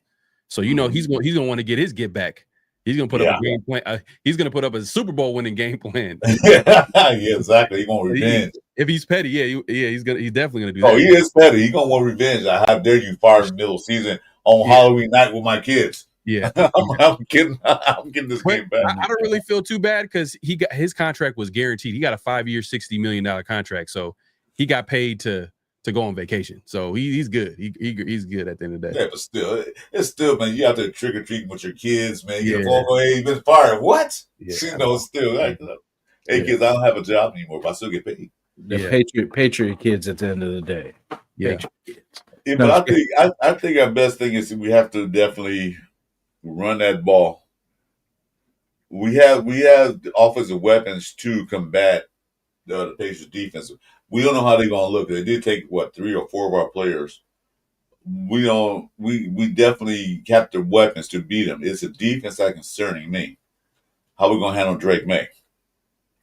so he's going to want to get his get back. He's going to put up a game plan. He's going to put up a Super Bowl winning game plan. Yeah, exactly. He's going to revenge. If he's petty, he's definitely going to do that. Oh, he is petty. He's going to want revenge. How dare you fire in the middle of the season on Halloween night with my kids? Yeah, I'm kidding. I'm getting this game back. I don't really feel too bad because his contract was guaranteed. He got a 5-year, $60 million contract, so he got paid to go on vacation. So he's good. He's good at the end of the day. Yeah, but it's still, man. You out there trick or treating with your kids, man. You get a phone call, hey, you've been fired. What? Yeah. Still. Like, hey, kids, I don't have a job anymore, but I still get paid. The Patriot kids at the end of the day. Yeah. Yeah, but I think our best thing is we have to definitely run that ball. We have the offensive weapons to combat the Patriots defense. We don't know how they're going to look. They did take 3 or 4 of our players. We definitely have the weapons to beat them. It's a defense that's concerning me. How we going to handle Drake May?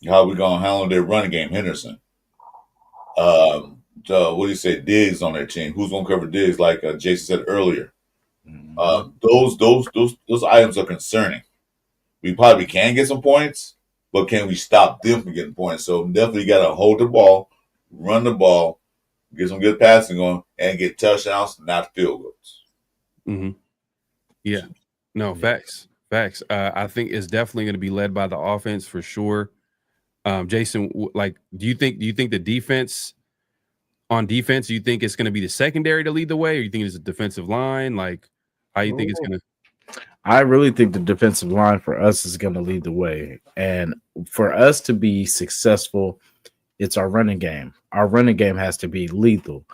How we going to handle their running game, Henderson? What do you say? Diggs on their team. Who's going to cover Diggs? Like Jason said earlier. Those items are concerning. We probably can get some points, but can we stop them from getting points? So definitely got to hold the ball, run the ball, get some good passing on, and get touchdowns, not field goals. Mm-hmm. Yeah. No, facts. I think it's definitely going to be led by the offense for sure. Jason, like, do you think the defense? On defense, do you think it's going to be the secondary to lead the way, or you think it's a defensive line? Like, how you think it's going to? I really think the defensive line for us is going to lead the way. And for us to be successful, it's our running game. Our running game has to be lethal,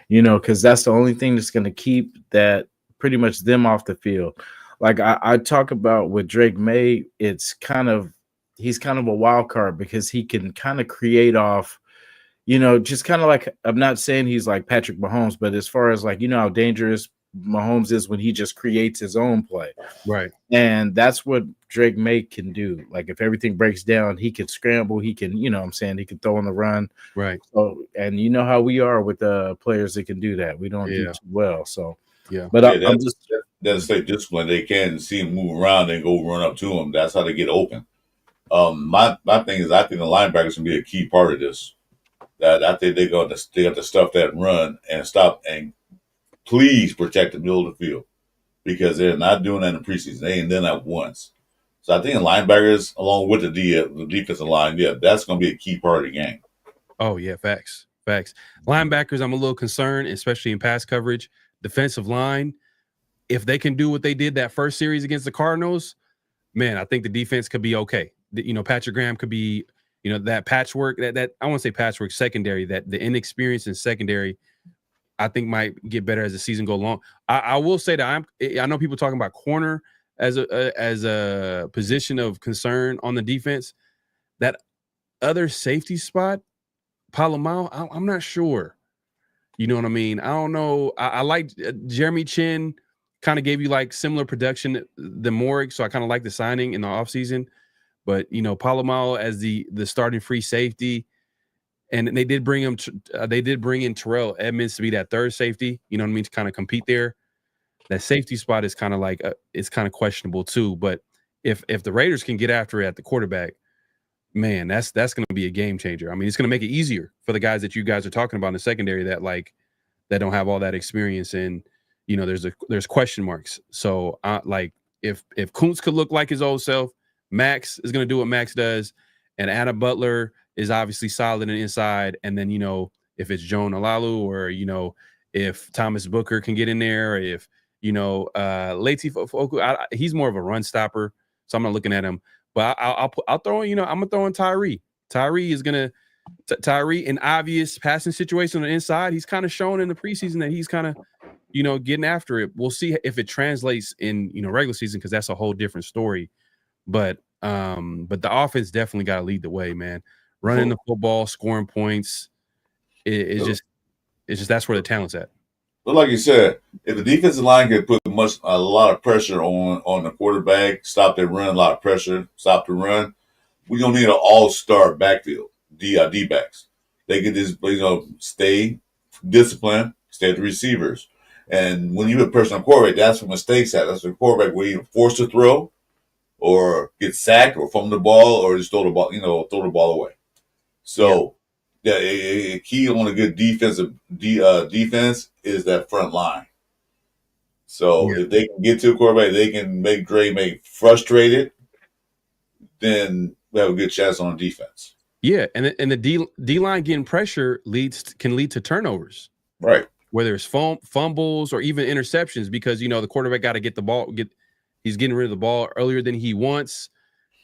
because that's the only thing that's going to keep that pretty much them off the field. Like I talk about with Drake May, he's kind of a wild card because he can kind of create off, just kind of like, I'm not saying he's like Patrick Mahomes, but as far as like, how dangerous Mahomes is when he just creates his own play. Right. And that's what Drake May can do. Like if everything breaks down, he can scramble, he can, he can throw on the run. Right. So, and you know how we are with the players that can do that. We don't do too well. So, but I'm just that's state discipline. They can see him move around and go run up to him. That's how they get open. My thing is, I think the linebackers can be a key part of this. That I think they got to stuff that run and stop and please protect the middle of the field because they're not doing that in preseason. They ain't done that once. So I think the linebackers, along with the defensive line, that's going to be a key part of the game. Oh yeah, facts. Linebackers, I'm a little concerned, especially in pass coverage. Defensive line, if they can do what they did that first series against the Cardinals, man, I think the defense could be okay. Patrick Graham could be, that patchwork, that I want to say patchwork secondary, that the inexperience in secondary, I think might get better as the season goes along. I will say that I know people talking about corner as a position of concern on the defense. That other safety spot, Palomar, I'm not sure. You know what I mean? I don't know. I like Jeremy Chin, kind of gave you like similar production than Morrig, so I kind of like the signing in the offseason. But Palomar as the starting free safety, and they did bring him. They did bring in Terrell Edmonds to be that third safety. You know what I mean, to kind of compete there. That safety spot is kind of like it's kind of questionable too. But if the Raiders can get after it at the quarterback, man, that's going to be a game changer. I mean, it's going to make it easier for the guys that you guys are talking about in the secondary that don't have all that experience, and there's question marks. So if Kuntz could look like his old self, Max is going to do what Max does, and Adam Butler is obviously solid and inside. And then if it's Joan Alalu, or if Thomas Booker can get in there, or if Latif Foku, he's more of a run stopper, so I'm not looking at him. But I'll throw in, I'm gonna throw in Tyree. Tyree is gonna Tyree in obvious passing situation on the inside. He's kind of shown in the preseason that he's kind of getting after it. We'll see if it translates in regular season, because that's a whole different story. But the offense definitely got to lead the way, man. Running the football, scoring points. It's just that's where the talent's at. But like you said, if the defensive line can put a lot of pressure on the quarterback, stop their run, a lot of pressure, stop the run, we don't need an all-star backfield, D-backs. They can just stay disciplined, stay at the receivers. And when you have pressure on quarterback, that's where mistakes happen. That's where quarterback where you're forced to throw or get sacked or fumble the ball or just throw the ball away. So a key on a good defense is that front line. So if they can get to a quarterback, they can make Dre frustrated, then we have a good chance on defense. Yeah, and the D line getting pressure can lead to turnovers. Right. Whether it's fumbles or even interceptions, because the quarterback got to get the ball. He's getting rid of the ball earlier than he wants,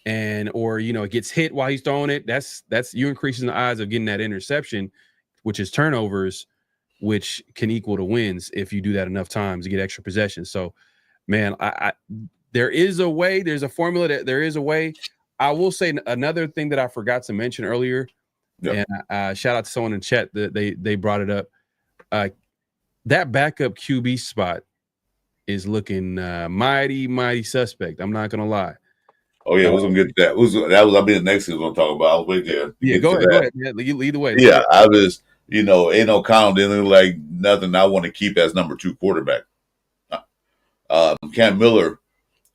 or it gets hit while he's throwing it. That's you increasing the odds of getting that interception, which is turnovers, which can equal to wins if you do that enough times to get extra possessions. So, man, there is a way. There's a formula that there is a way. I will say another thing that I forgot to mention earlier, and shout out to someone in chat that they brought it up. That backup QB spot is looking mighty suspect. I'm not gonna lie. Oh yeah, we're gonna get that. I'll be the next thing we're gonna talk about. I'll wait there. Yeah, go ahead. Yeah, lead the way. Yeah, I was, Aiden O'Connell didn't look like nothing I want to keep as number 2 quarterback. Cam Miller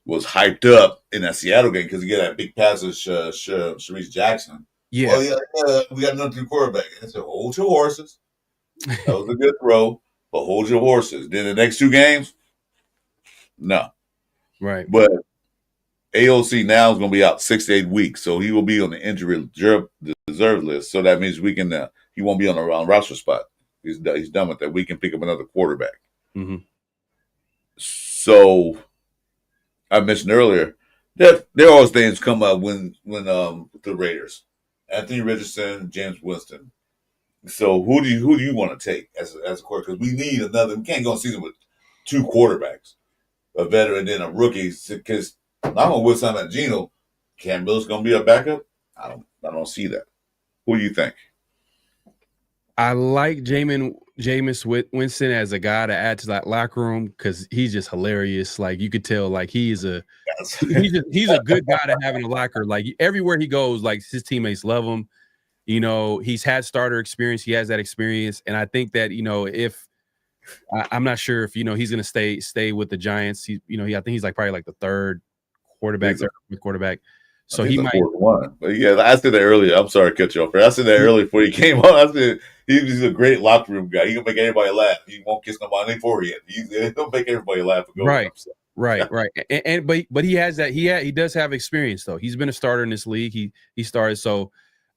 was hyped up in that Seattle game because he got that big pass to Sharice Jackson. Yeah. Oh yeah, we got number 2 quarterback. I said, hold your horses. That was a good throw, but hold your horses. Then the next 2 games, no. Right. But AOC now is going to be out 6 to 8 weeks, so he will be on the injury reserve list. So that means we can he won't be on the roster spot. He's done with that. We can pick up another quarterback. Mm-hmm. So I mentioned earlier that there are always things come up when the Raiders, Anthony Richardson, James Winston. So who do you want to take as a quarterback? Because we need another. We can't go on season with 2 quarterbacks, a veteran and a rookie. Because I'm gonna with something at Geno. Cam Miller's gonna be a backup. I don't see that. Who do you think? I like Jameis Winston as a guy to add to that locker room because he's just hilarious. Like you could tell, like he's a good guy to have in the locker. Like everywhere he goes, like his teammates love him. He's had starter experience. He has that experience, and I think that if I'm not sure if he's going to stay with the Giants. I think he's probably like the 3rd quarterback. So he might. One. But yeah, I said that earlier. I'm sorry to cut you off. I said that earlier before he came on. I said he's a great locker room guy. He can make everybody laugh. He won't kiss nobody in the forehead. He'll make everybody laugh. And go right. But he has that. He does have experience though. He's been a starter in this league. He started. So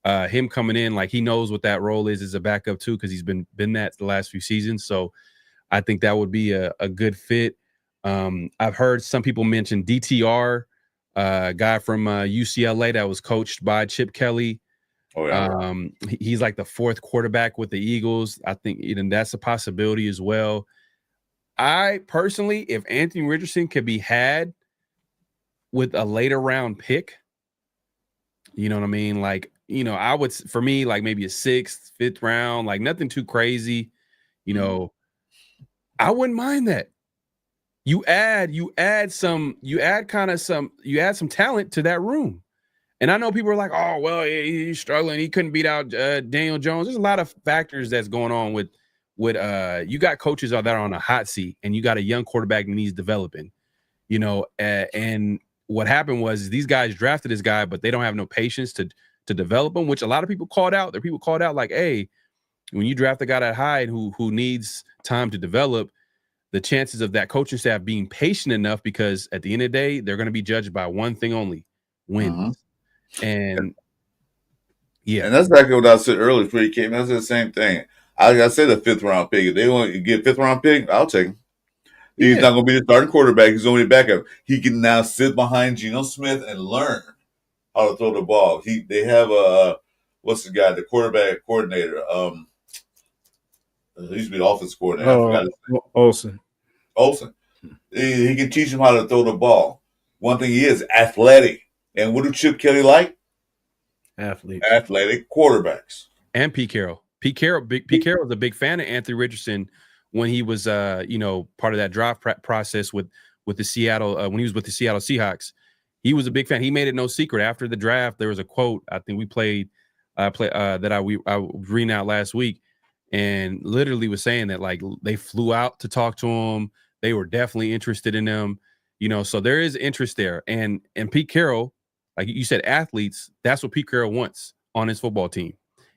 him coming in, like he knows what that role is as a backup too, because he's been that the last few seasons. So I think that would be a good fit. I've heard some people mention DTR, guy from UCLA that was coached by Chip Kelly. Oh yeah. He's like the fourth quarterback with the Eagles. I think even that's a possibility as well. I personally, if Anthony Richardson could be had with a later round pick, you know what I mean? Like, I would, for me, like maybe a 6th, 5th round, like nothing too crazy. I wouldn't mind that. You add some talent to that room. And I know people are like, oh, well, he's struggling. He couldn't beat out Daniel Jones. There's a lot of factors that's going on with you got coaches that are on a hot seat, and you got a young quarterback that needs developing, and what happened was these guys drafted this guy, but they don't have no patience to develop him, which a lot of people called out. There are people called out like, hey, when you draft a guy that high who needs time to develop, the chances of that coaching staff being patient enough, because at the end of the day, they're going to be judged by one thing only: wins. And yeah, and that's exactly what I said earlier before he came. That's the same thing. I said a 5th round pick. If they want to get a 5th round pick, I'll take him. He's not going to be the starting quarterback. He's only a backup. He can now sit behind Geno Smith and learn how to throw the ball. They have what's the guy, the quarterback coordinator? He used to be the offensive coordinator. I forgot his name. Olsen. He can teach him how to throw the ball. One thing he is athletic. And what do Chip Kelly like? Athletic quarterbacks. And Pete Carroll. Pete Carroll was a big fan of Anthony Richardson when he was part of that draft process with the Seattle when he was with the Seattle Seahawks. He was a big fan. He made it no secret. After the draft, there was a quote I think we played that I was reading out last week, and literally was saying that like they flew out to talk to him. They were definitely interested in him, so there is interest there. And Pete Carroll, like you said, athletes, that's what Pete Carroll wants on his football team.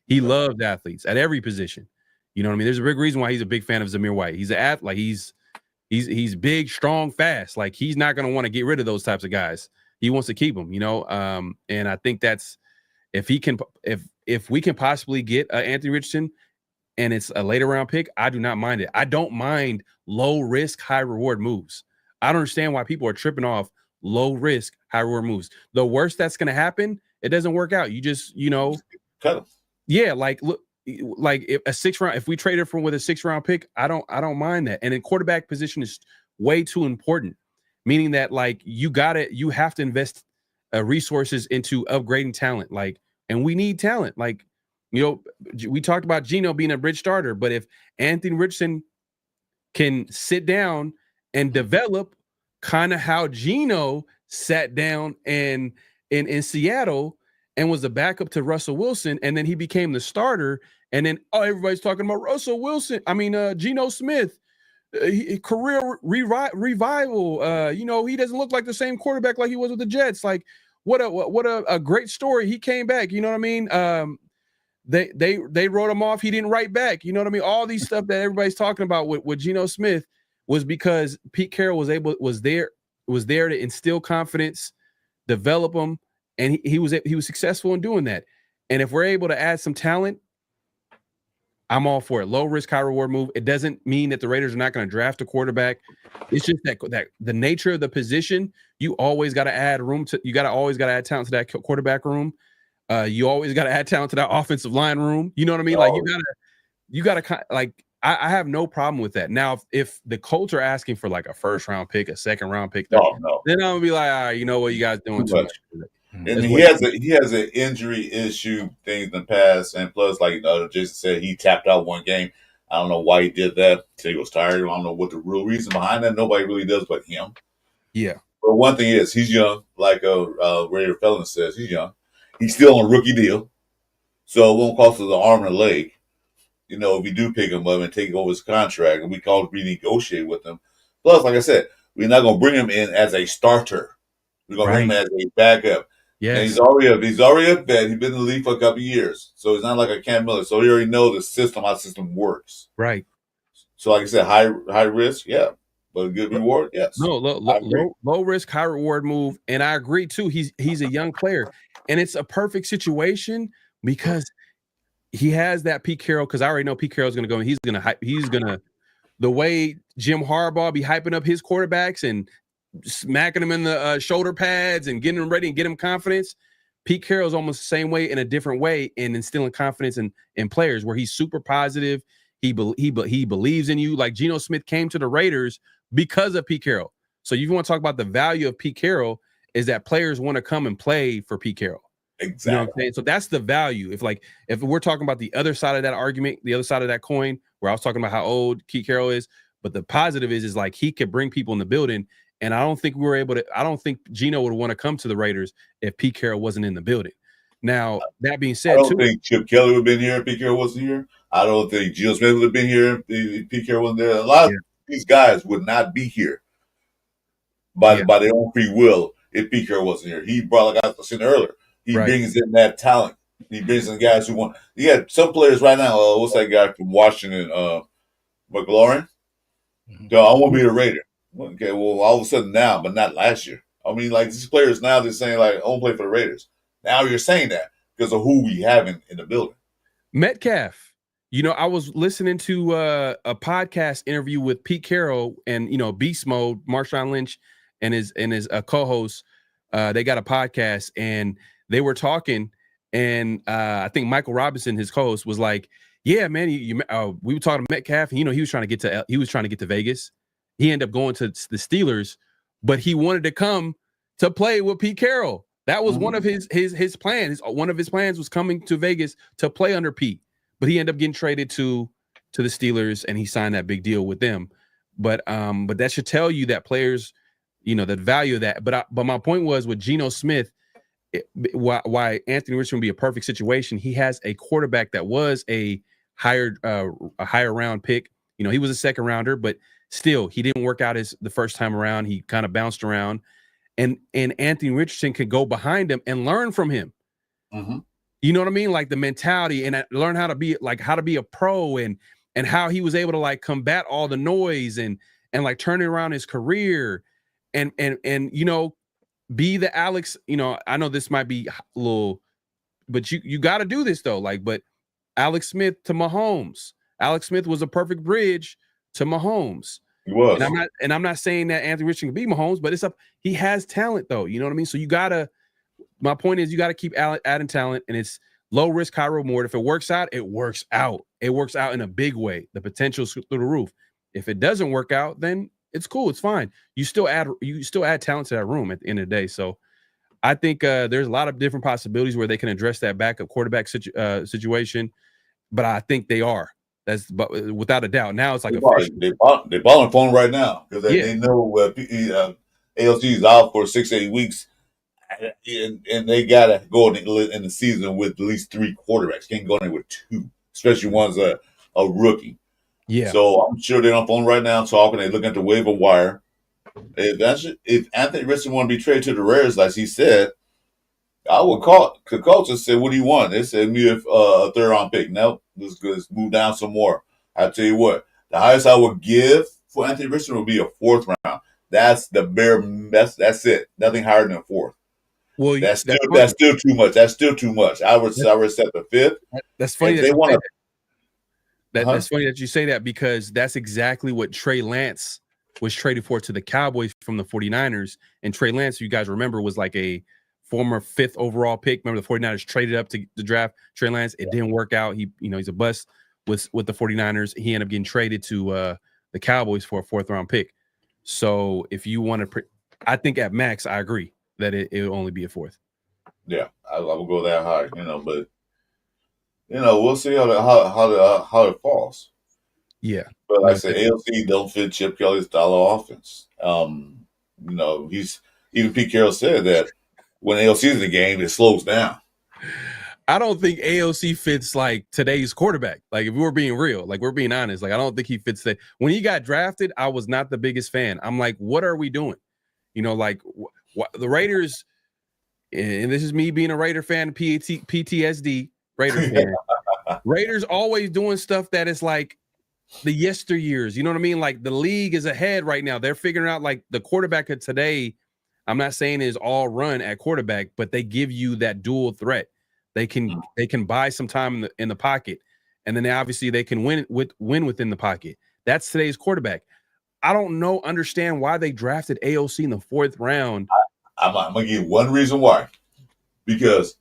He loves athletes at every position. You know what I mean? There's a big reason why he's a big fan of Zamir White. He's an athlete. Like he's big, strong, fast. Like he's not going to want to get rid of those types of guys. He wants to keep them, and I think that's if we can possibly get Anthony Richardson and it's a later round pick, I do not mind it. I don't mind low risk, high reward moves. I don't understand why people are tripping off low risk, high reward moves. The worst that's going to happen, it doesn't work out. You just, cut him. Yeah, like look, like if a 6th round, if we traded for with a 6th round pick, I don't mind that. And in quarterback position is way too important, meaning that like you have to invest resources into upgrading talent. Like, and we need talent. Like, we talked about Geno being a bridge starter, but if Anthony Richardson can sit down and develop kind of how Geno sat down and in Seattle and was the backup to Russell Wilson, and then he became the starter, and then everybody's talking about Russell Wilson. I mean, Geno Smith, career revival. He doesn't look like the same quarterback like he was with the Jets. Like, what a great story. He came back. You know what I mean? They wrote him off. He didn't write back. You know what I mean? All these stuff that everybody's talking about with Geno Smith was because Pete Carroll was there to instill confidence, develop him, and he was successful in doing that. And if we're able to add some talent, I'm all for it. Low risk, high reward move. It doesn't mean that the Raiders are not going to draft a quarterback. It's just that the nature of the position, you always got to add room to. You always got to add talent to that quarterback room. You always got to add talent to that offensive line room. You know what I mean? Like you gotta like. I have no problem with that. Now, if the Colts are asking for like a 1st round pick, a 2nd round pick, then I'm gonna be like, all right, you know what, you guys doing too much. And he has an injury issue thing in the past, and plus, like Jason said, he tapped out one game. I don't know why he did that. He was tired. I don't know what the real reason behind that. Nobody really does but him. Yeah. But one thing is, he's young. Like Raider Pharoah says, he's young. He's still on a rookie deal, so it won't cost us an arm and a leg. If we do pick him up and take over his contract, and we call to renegotiate with him. Plus, like I said, we're not going to bring him in as a starter. We're going to bring him as a backup. Yeah, he's already a vet. He's been in the league for a couple of years, so he's not like a Cam Miller. So he already knows the system, how the system works. Right. So, like I said, high risk, yeah, but a good reward, yes. No, low risk, high reward move, and I agree too. He's a young player, and it's a perfect situation because he has that Pete Carroll. Because I already know Pete Carroll's going to go and he's going to the way Jim Harbaugh be hyping up his quarterbacks and smacking them in the shoulder pads and getting them ready and getting them confidence. Pete Carroll's almost the same way in a different way and instilling confidence in players where he's super positive. He believes in you. Like Geno Smith came to the Raiders because of Pete Carroll. So you want to talk about the value of Pete Carroll is that players want to come and play for Pete Carroll. Exactly. You know what I'm saying? So that's the value. If we're talking about the other side of that argument, the other side of that coin, where I was talking about how old Pete Carroll is, but the positive is like he could bring people in the building. And I don't think Geno would want to come to the Raiders if Pete Carroll wasn't in the building. Now, that being said, I don't think Chip Kelly would have been here if Pete Carroll wasn't here. I don't think Geno Smith would have been here if Pete Carroll wasn't there. A lot of these guys would not be here by their own free will if Pete Carroll wasn't here. He brought, like I was saying earlier, he brings in that talent. He brings in guys who want. You got some players right now. What's that guy from Washington? McLaurin. I want to be a Raider. Okay, well, all of a sudden now, but not last year. I mean, like these players now, they're saying like, I want to play for the Raiders. Now you're saying that because of who we have in the building. Metcalf. You know, I was listening to a podcast interview with Pete Carroll and Beast Mode, Marshawn Lynch, and his co-host. They got a podcast and they were talking, and I think Michael Robinson, his co-host, was like, "Yeah, man, we were talking to Metcalf, and he was trying to get to Vegas. He ended up going to the Steelers, but he wanted to come to play with Pete Carroll. That was one of his plans. One of his plans was coming to Vegas to play under Pete, but he ended up getting traded to the Steelers, and he signed that big deal with them. But that should tell you that players, the value of that. But my point was with Geno Smith, why Anthony Richardson would be a perfect situation. He has a quarterback that was a higher round pick. He was a second rounder, but still, he didn't work out the first time around. He kind of bounced around, and Anthony Richardson could go behind him and learn from him. Mm-hmm. You know what I mean? Like the mentality and learn how to be a pro and how he was able to like combat all the noise and like turning around his career and be the Alex. I know this might be a little, but you got to do this though. But Alex Smith to Mahomes. Alex Smith was a perfect bridge to Mahomes. He was. And I'm not saying that Anthony Richardson can be Mahomes, but he has talent though. You know what I mean? So my point is you gotta keep adding talent, and it's low risk, high reward. If it works out, it works out. It works out in a big way. The potential's through the roof. If it doesn't work out, then it's cool. It's fine. You still add talent to that room at the end of the day. So I think there's a lot of different possibilities where they can address that backup quarterback situation, but I think they are. That's without a doubt. Now it's like they balling for him right now because they know ALC is out for 6-8 weeks, and they gotta go in the season with at least 3 quarterbacks. Can't go in there with 2, especially one's a rookie. Yeah. So I'm sure they're on the phone right now talking. They're looking at the waiver wire. If Anthony Richardson want to be traded to the Raiders, like he said, I would call the coach and say, "What do you want?" They said, "Me a 3rd round pick." Nope, let's move down some more. I tell you what, the highest I would give for Anthony Richardson would be a 4th round. That's the bare. That's it. Nothing higher than a 4th. Well, that's still too much. That's still too much. I would set the 5th. That's funny. They want to. That's funny that you say that because that's exactly what Trey Lance was traded for to the Cowboys from the 49ers. And Trey Lance, you guys remember, was like a former 5th overall pick. Remember the 49ers traded up to draft Trey Lance. It didn't work out. He's a bust with the 49ers. He ended up getting traded to the Cowboys for a 4th round pick. So if you want to, I think at max, I agree that it will only be a 4th. Yeah, I will go that high, but we'll see how it falls. Yeah. But like I said, ALC don't fit Chip Kelly's style of offense. Even Pete Carroll said that when ALC is in the game, it slows down. I don't think AOC fits like today's quarterback. Like if we're being real, like we're being honest, like I don't think he fits that. When he got drafted, I was not the biggest fan. I'm like, what are we doing? The Raiders, and this is me being a Raider fan, PTSD Raider fan. Raiders always doing stuff that is like the yesteryears. You know what I mean? Like the league is ahead right now. They're figuring out like the quarterback of today. I'm not saying is all run at quarterback, but they give you that dual threat. They can buy some time in the pocket, and then obviously they can win within the pocket. That's today's quarterback. I don't understand why they drafted AOC in the 4th round. I'm going to give one reason why. Because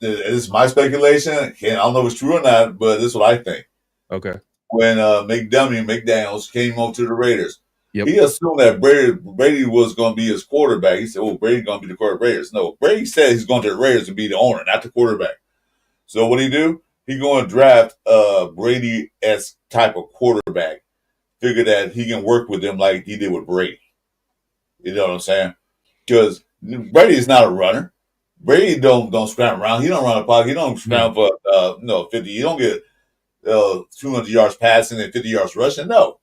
this is my speculation. I don't know if it's true or not, but this is what I think. Okay. When McDaniels came over to the Raiders, Yep. he assumed that Brady was going to be his quarterback. He said, "Oh, Brady's going to be the quarterback of the Raiders." No, Brady said he's going to the Raiders to be the owner, not the quarterback. So what he do? He going to draft Brady-esque type of quarterback. Figure that he can work with them like he did with Brady. You know what I'm saying? Because Brady is not a runner. Brady don't scramble around. He don't run a pocket. He don't scramble for 50. You don't get 200 yards passing and 50 yards rushing. No.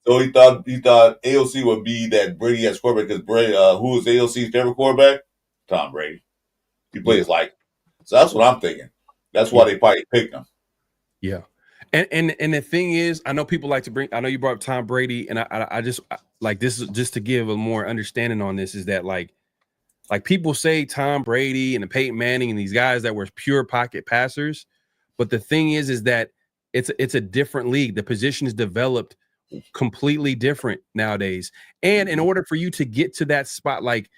So he thought AOC would be that Brady as quarterback because Brady, who was AOC's favorite quarterback? Tom Brady. He plays like him. So that's what I'm thinking. That's why they probably picked him. Yeah. And the thing is, I know people like to bring. I know you brought up Tom Brady, and I just like this is just to give a more understanding on this is that like people say Tom Brady and the Peyton Manning and these guys that were pure pocket passers, but the thing is that it's a different league. The position is developed completely different nowadays, and in order for you to get to that spot, like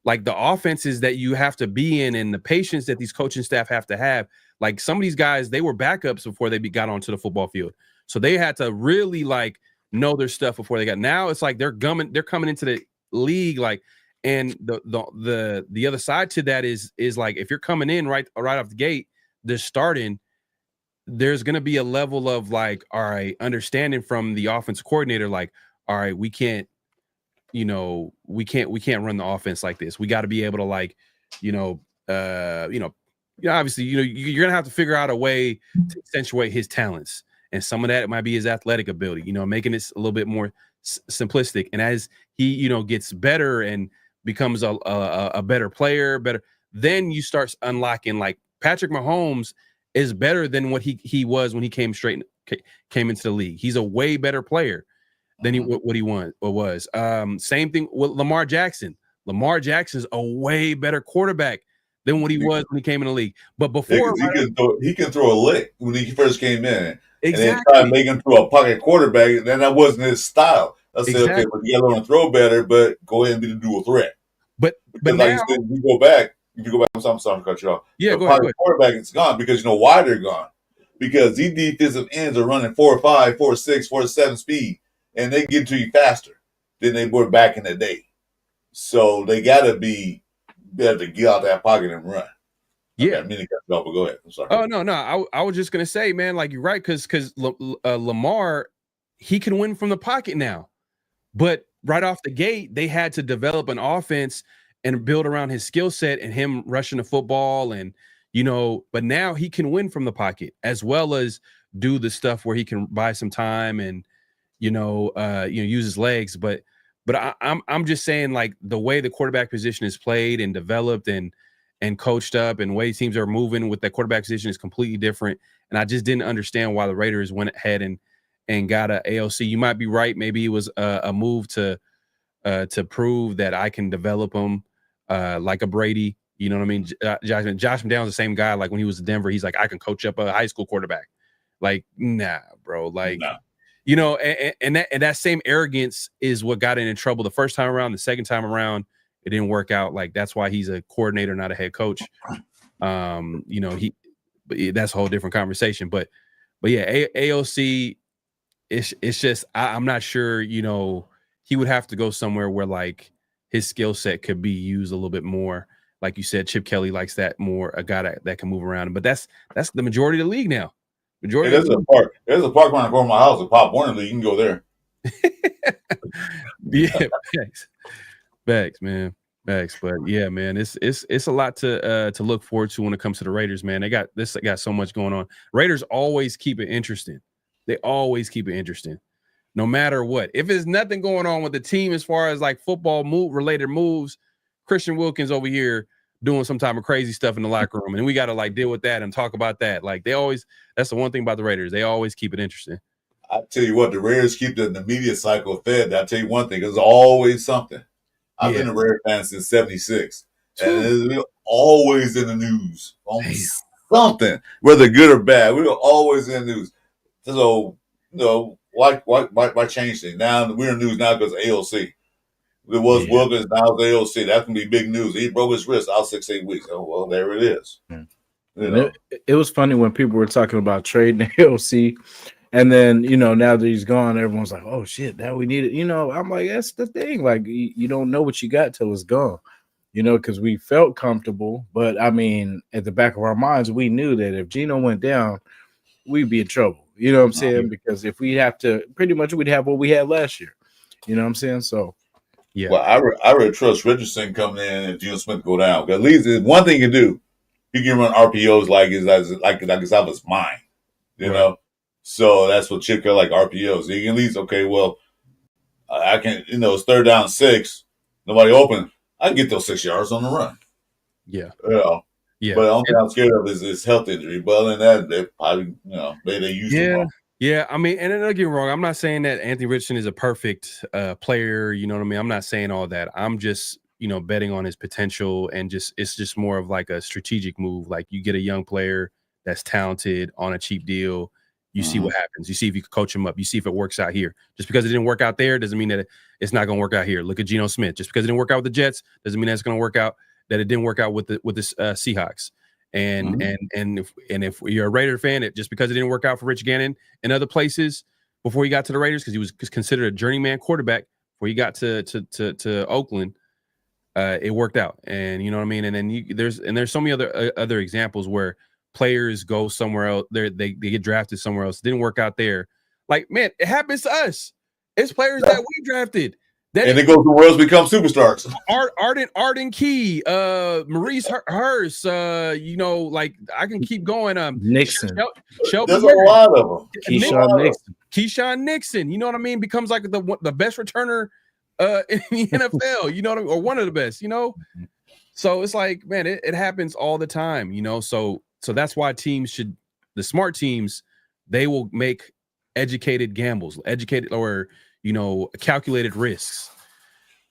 the offenses that you have to be in and the patience that these coaching staff have to have. Like some of these guys, they were backups before they got onto the football field. So they had to really like know their stuff before they got. Now it's like they're coming into the league like, and the other side to that is like if you're coming in right off the gate, they're starting. There's gonna be a level of like, all right, understanding from the offensive coordinator, like, all right, we can't run the offense like this. We got to be able to like, obviously, you're gonna have to figure out a way to accentuate his talents, and some of that might be his athletic ability. Making this a little bit more simplistic. And as he, gets better and becomes a better player, then you start unlocking. Like Patrick Mahomes is better than what he was when he came into the league. He's a way better player than what he was. Same thing with Lamar Jackson. Lamar Jackson's a way better quarterback than what he was when he came in the league. But before he can throw a lick when he first came in. Exactly. And then try to make him to a pocket quarterback, then that wasn't his style. I said, okay, but you gotta learn to throw better, but go ahead and be the dual threat. But now, like you said, if you go back, I'm sorry to cut you off. Yeah, the go ahead. Quarterback is gone because you know why they're gone. Because these defensive ends are running 4.5, 4.6, 4.7 speed, and they get to you faster than they were back in the day. So they gotta be better to get out that pocket and run. Yeah, but go ahead. I'm sorry. Oh no. I was just gonna say, man, like you're right, because Lamar, he can win from the pocket now, but right off the gate, they had to develop an offense and build around his skill set and him rushing the football, and but now he can win from the pocket as well as do the stuff where he can buy some time and use his legs, but I'm just saying, like the way the quarterback position is played and developed and coached up and way teams are moving with that quarterback position is completely different. And I just didn't understand why the Raiders went ahead and got a AOC. You might be right. Maybe it was a move to prove that I can develop them like a Brady. You know what I mean? Josh McDaniels the same guy. Like when he was in Denver, he's like, I can coach up a high school quarterback. Like, nah, bro. Like, and that same arrogance is what got him in trouble the first time around. The second time around, it didn't work out. Like that's why he's a coordinator, not a head coach. But that's a whole different conversation. But yeah, AOC, it's just I'm not sure. He would have to go somewhere where like his skill set could be used a little bit more. Like you said, Chip Kelly likes that more, a guy that can move around. But that's the majority of the league now. There's a park around the corner of my house, a Pop Warner League. You can go there. Yeah, facts, man. Facts. But yeah, man, it's a lot to look forward to when it comes to the Raiders, man. They got so much going on. Raiders always keep it interesting. They always keep it interesting, no matter what. If there's nothing going on with the team as far as like football related moves, Christian Wilkins over here doing some type of crazy stuff in the locker room, and we got to like deal with that and talk about that. Like that's the one thing about the Raiders. They always keep it interesting. I tell you what, the Raiders keep the media cycle fed. I tell you one thing, there's always something. I've been a Raider fan since '76, and it's always in the news on something, whether good or bad. We were always in the news. So, why change things? Now we're in the news now because of AOC. It was Wilkins, now it's AOC. That's gonna be big news. He broke his wrist out 6-8 weeks. Oh well, there it is. You know, it was funny when people were talking about trading AOC, and then now that he's gone, everyone's like, "Oh shit, now we need it." I'm like, that's the thing. Like, you don't know what you got till it's gone. Because we felt comfortable, but I mean, at the back of our minds, we knew that if Geno went down, we'd be in trouble. You know what I'm saying? Because if we have to, pretty much we'd have what we had last year. You know what I'm saying? So, yeah. Well, I would trust Richardson coming in and Geno Smith go down. Because at least one thing he can do, he can run RPOs like it's out of his mind. You know? So that's what Chip got, like RPOs. He can at least, okay, well, I can, it's 3rd down 6, nobody open. I can get those 6 yards on the run. Yeah. Yeah. But the only thing I'm scared of is his health injury. But other than that, they probably, they use him. Yeah. I mean, and don't get me wrong. I'm not saying that Anthony Richardson is a perfect player. You know what I mean? I'm not saying all that. I'm just, betting on his potential, and it's just more of like a strategic move. Like, you get a young player that's talented on a cheap deal. You see what happens. You see if you can coach him up. You see if it works out here. Just because it didn't work out there doesn't mean that it's not going to work out here. Look at Geno Smith. Just because it didn't work out with the Jets doesn't mean that it's going to work out. That it didn't work out with the Seahawks. And if you're a Raider fan, just because it didn't work out for Rich Gannon and other places before he got to the Raiders, because he was considered a journeyman quarterback before he got to Oakland, it worked out. And you know what I mean. And then there's so many other examples where players go somewhere else. They get drafted somewhere else. It didn't work out there. Like, man, it happens to us. It's players that we drafted. And they go somewhere else, become superstars. Arden Key, Maurice Hurst, like I can keep going. Nixon. There's a lot of them. Keyshawn Nixon, you know what I mean? Becomes like the best returner in the NFL, you know what I mean? Or one of the best, So it's like, man, it happens all the time, So that's why the smart teams, they will make educated gambles, calculated risks,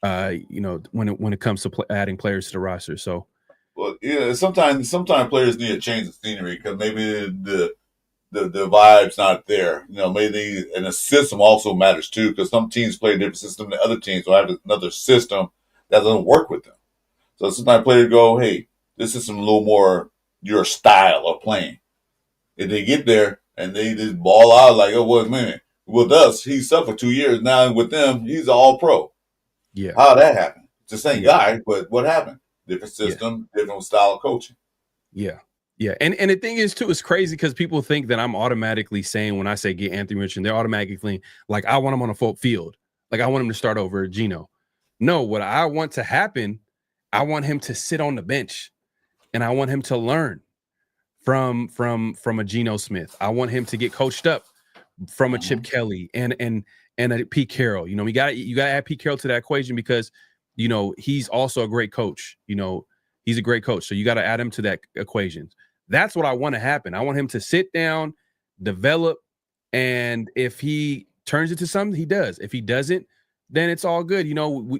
when it comes to adding players to the roster. So, well, yeah, sometimes players need a change of scenery because maybe the vibe's not there. Maybe, and the system also matters too, because some teams play a different system than other teams will have another system that doesn't work with them. So sometimes players go, hey, this is a little more your style of playing. If they get there and they just ball out like, oh, wait a minute. With us, he sucked for 2 years. Now with them, he's all pro. Yeah. How did that happen? It's the same guy, but what happened? Different system, different style of coaching. Yeah. Yeah. And the thing is, too, it's crazy because people think that I'm automatically saying when I say get Anthony Richardson, they're automatically like, I want him on a full field. Like, I want him to start over Geno. No, what I want to happen, I want him to sit on the bench and I want him to learn from a Geno Smith. I want him to get coached up from a Chip Kelly and a Pete Carroll. You got to add Pete Carroll to that equation because, he's also a great coach. He's a great coach. So you got to add him to that equation. That's what I want to happen. I want him to sit down, develop, and if he turns it to something, he does. If he doesn't, then it's all good.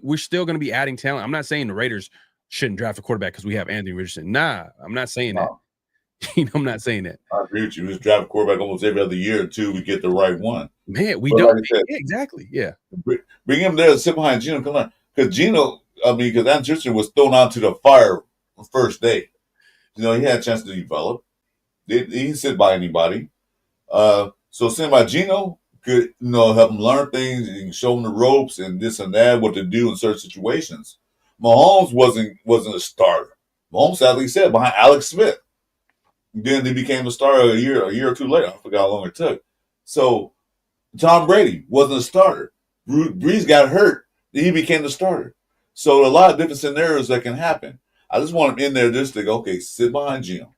We're still going to be adding talent. I'm not saying the Raiders shouldn't draft a quarterback because we have Anthony Richardson. Nah, I'm not saying that. I'm not saying that. I agree with you. We just draft a quarterback almost every other year until we get the right one. Man, we don't. Like exactly. Yeah. Bring him there, sit behind Geno. Come on. Because Geno, because Anthony Richardson was thrown out to the fire the first day. He had a chance to develop. He didn't sit by anybody. So sitting by Geno could, help him learn things and show him the ropes and this and that, what to do in certain situations. Mahomes wasn't a starter. Mahomes, sadly said, behind Alex Smith. Then he became a starter a year or two later. I forgot how long it took. So Tom Brady wasn't a starter. Breeze got hurt. Then he became the starter. So a lot of different scenarios that can happen. I just want him in there just to go, okay, sit behind Geno.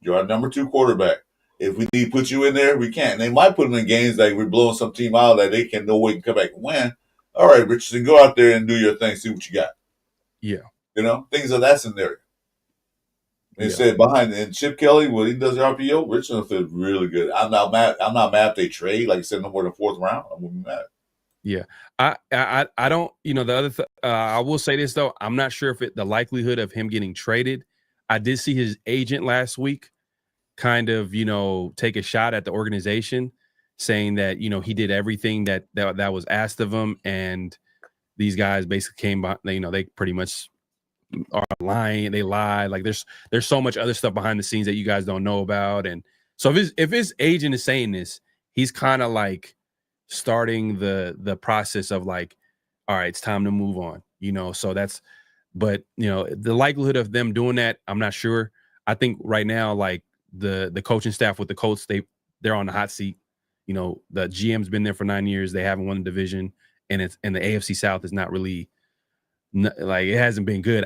You're our number 2 quarterback. If we need to put you in there, we can. And they might put him in games like we're blowing some team out that they can know we can come back and win. All right, Richardson, go out there and do your thing. See what you got. Yeah. Things of that scenario. They said behind and Chip Kelly, when he does the RPO, Richardson feels really good. I'm not mad if they trade, like you said, no more than 4th round. I wouldn't be mad. Yeah. I don't, the other I will say this though, I'm not sure if the likelihood of him getting traded. I did see his agent last week kind of, take a shot at the organization saying that, you know, he did everything that was asked of him, and these guys basically came by, you know, they pretty much are lying. They lie. Like there's so much other stuff behind the scenes that you guys don't know about. And so if his agent is saying this, he's kind of like starting the process of like, all right, it's time to move on, you know. So that's, but you know, the likelihood of them doing that, I'm not sure. I think right now, like the coaching staff with the Colts, they're on the hot seat. You know, the GM's been there for 9 years. They haven't won the division, and the AFC South is not really like, it hasn't been good.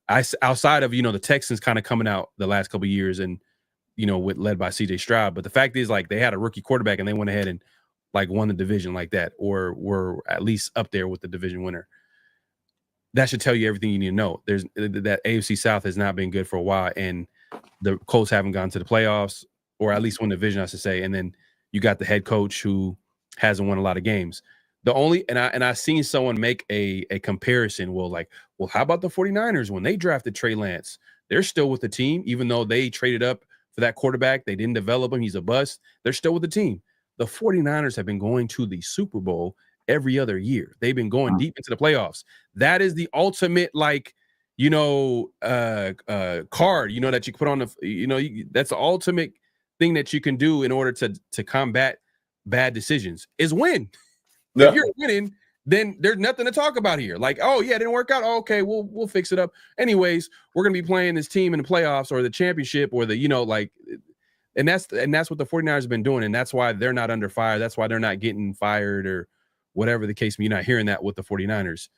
Outside of, you know, the Texans kind of coming out the last couple of years, and you know, led by CJ Stroud. But the fact is, like, they had a rookie quarterback and they went ahead and like won the division like that, or were at least up there with the division winner. That should tell you everything you need to know. There's that AFC South has not been good for a while, and the Colts haven't gone to the playoffs, or at least won the division, I should say. And then you got the head coach who hasn't won a lot of games. The only, and I seen someone make a comparison. Well, how about the 49ers when they drafted Trey Lance? They're still with the team, even though they traded up for that quarterback. They didn't develop him. He's a bust. They're still with the team. The 49ers have been going to the Super Bowl every other year. They've been going deep into the playoffs. That is the ultimate, like, you know, card, you know, that you put on the, you know, that's the ultimate thing that you can do in order to combat bad decisions is win. Yeah. If you're winning, then there's nothing to talk about here. Like, oh yeah, it didn't work out. Oh, okay, we'll fix it up. Anyways, we're gonna be playing this team in the playoffs or the championship or the, you know, like, and that's what the 49ers have been doing, and that's why they're not under fire. That's why they're not getting fired or whatever the case may be. You're not hearing that with the 49ers.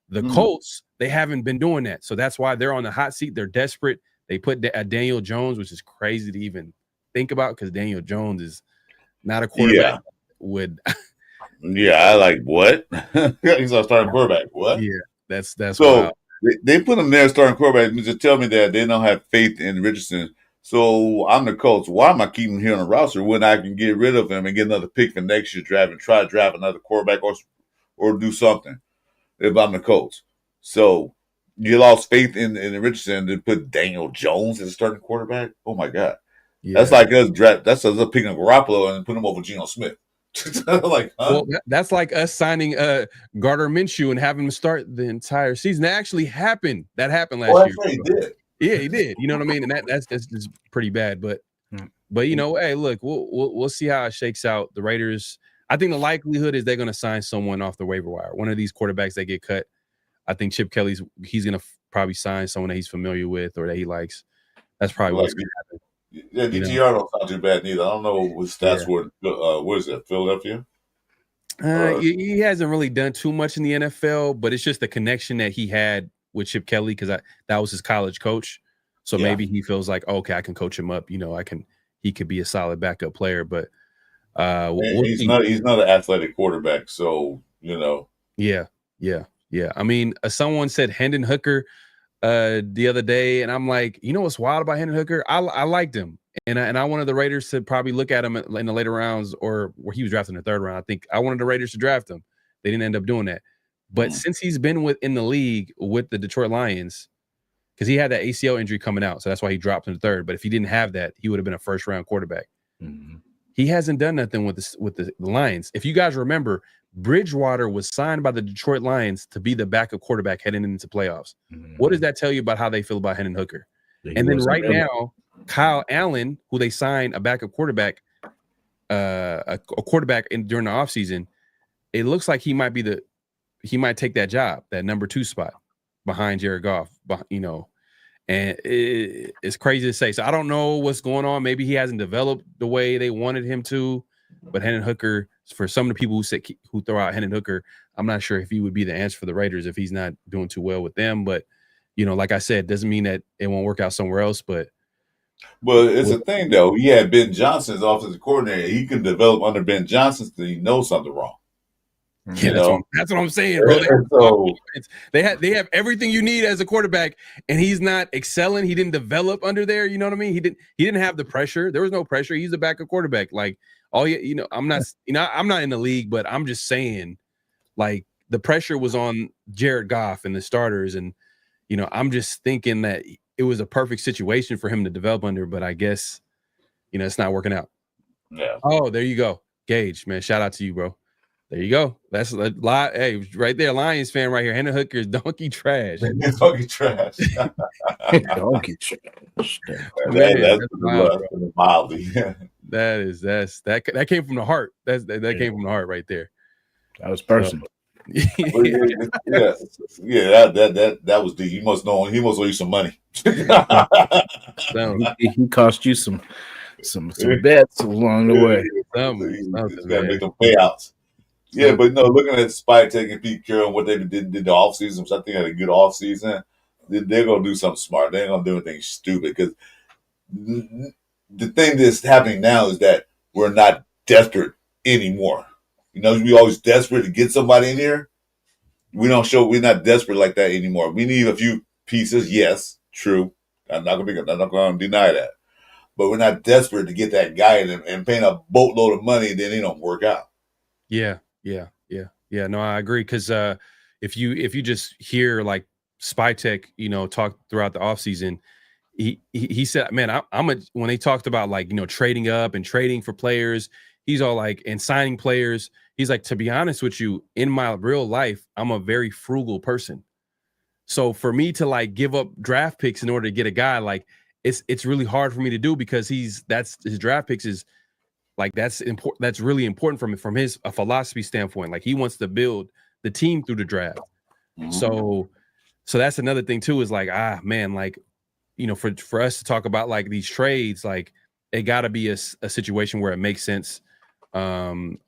The Colts, they haven't been doing that. So that's why they're on the hot seat. They're desperate. They put Daniel Jones, which is crazy to even think about because Daniel Jones is not a quarterback. Yeah, I like what? He's our starting quarterback. What? Yeah, that's so wild. They put him there starting quarterback to tell me that they don't have faith in Richardson. So I'm the coach. Why am I keeping him here on the roster when I can get rid of him and get another pick for next year's draft and try to draft another quarterback or do something if I'm the coach? So you lost faith in Richardson to put Daniel Jones as a starting quarterback? Oh my God. Yeah. That's like us picking up Garoppolo and putting him over Geno Smith. Like, huh? Well, that's like us signing Gardner Minshew and having him start the entire season. That actually happened. That happened last year. He did. Yeah, he did. You know what I mean? And that's just pretty bad. But you know, hey, look, we'll see how it shakes out. The Raiders, I think the likelihood is they're going to sign someone off the waiver wire. One of these quarterbacks that get cut. I think Chip Kelly's he's going to probably sign someone that he's familiar with or that he likes. That's probably what's going to happen. Yeah, DTR don't sound too bad neither. I don't know what stats were. What is that, Philadelphia? He hasn't really done too much in the NFL, but it's just the connection that he had with Chip Kelly because that was his college coach. So maybe he feels like, okay, I can coach him up. You know, he could be a solid backup player. But he's not an athletic quarterback. So, you know. Yeah. I mean, someone said Hendon Hooker the other day, and I'm like, you know what's wild about Hendon Hooker? I liked him, and I wanted the Raiders to probably look at him in the later rounds, or where he was drafted in the third round. I think I wanted the Raiders to draft him. They didn't end up doing that. But since he's been in the league with the Detroit Lions, because he had that ACL injury coming out, so that's why he dropped in the third. But if he didn't have that, he would have been a first round quarterback. He hasn't done nothing with the Lions. If you guys remember, Bridgewater was signed by the Detroit Lions to be the backup quarterback heading into playoffs. What does that tell you about how they feel about Hendon Hooker? And then right now, Kyle Allen, who they signed a backup quarterback, a quarterback during the offseason, it looks like he might take that job, that number 2 spot behind Jared Goff, you know. And it's crazy to say. So I don't know what's going on. Maybe he hasn't developed the way they wanted him to. But Hendon Hooker, for some of the people who throw out Hendon Hooker, I'm not sure if he would be the answer for the Raiders if he's not doing too well with them. But, you know, like I said, doesn't mean that it won't work out somewhere else. But it's a thing, though. He had Ben Johnson as offensive coordinator. He can develop under Ben Johnson so he knows something wrong. Yeah, that's what I'm saying, bro. They have everything you need as a quarterback, and he's not excelling. He didn't develop under there. You know what I mean? He didn't have the pressure. There was no pressure. He's a backup quarterback. Like, I'm not in the league, but I'm just saying, like, the pressure was on Jared Goff and the starters, and you know, I'm just thinking that it was a perfect situation for him to develop under. But I guess, you know, it's not working out. Yeah. Oh, there you go. Gage, man, shout out to you, bro. There you go. That's a lot. Hey, right there, Lions fan right here. Hannah Hooker is donkey trash. It's fucking trash. Donkey trash. Man, That's that's wild, bro. mildly. That came from the heart. That came from the heart right there. That was personal. yeah, that was the. He must owe you some money. He cost you some bets along the way. He's got to make them payouts. Yeah, but no, looking at Spytek and Pete Carroll and what they did the offseason, which I think had a good offseason, they're going to do something smart. They ain't going to do anything stupid because the thing that's happening now is that we're not desperate anymore. You know, we always desperate to get somebody in here. We're not desperate like that anymore. We need a few pieces. Yes, true. I'm not going to deny that. But we're not desperate to get that guy in and paying a boatload of money, then it don't work out. Yeah. No, I agree. Because if you just hear like Spytek, talk throughout the offseason, he said, man, when they talked about like, trading up and trading for players, he's all like, and signing players, he's like, to be honest with you, in my real life, I'm a very frugal person. So for me to like give up draft picks in order to get a guy, like it's really hard for me to do because his draft picks is like, that's important. That's really important from his philosophy standpoint. Like he wants to build the team through the draft. Mm-hmm. So that's another thing too, is like, man, like, for us to talk about like these trades, like it got to be a situation where it makes sense on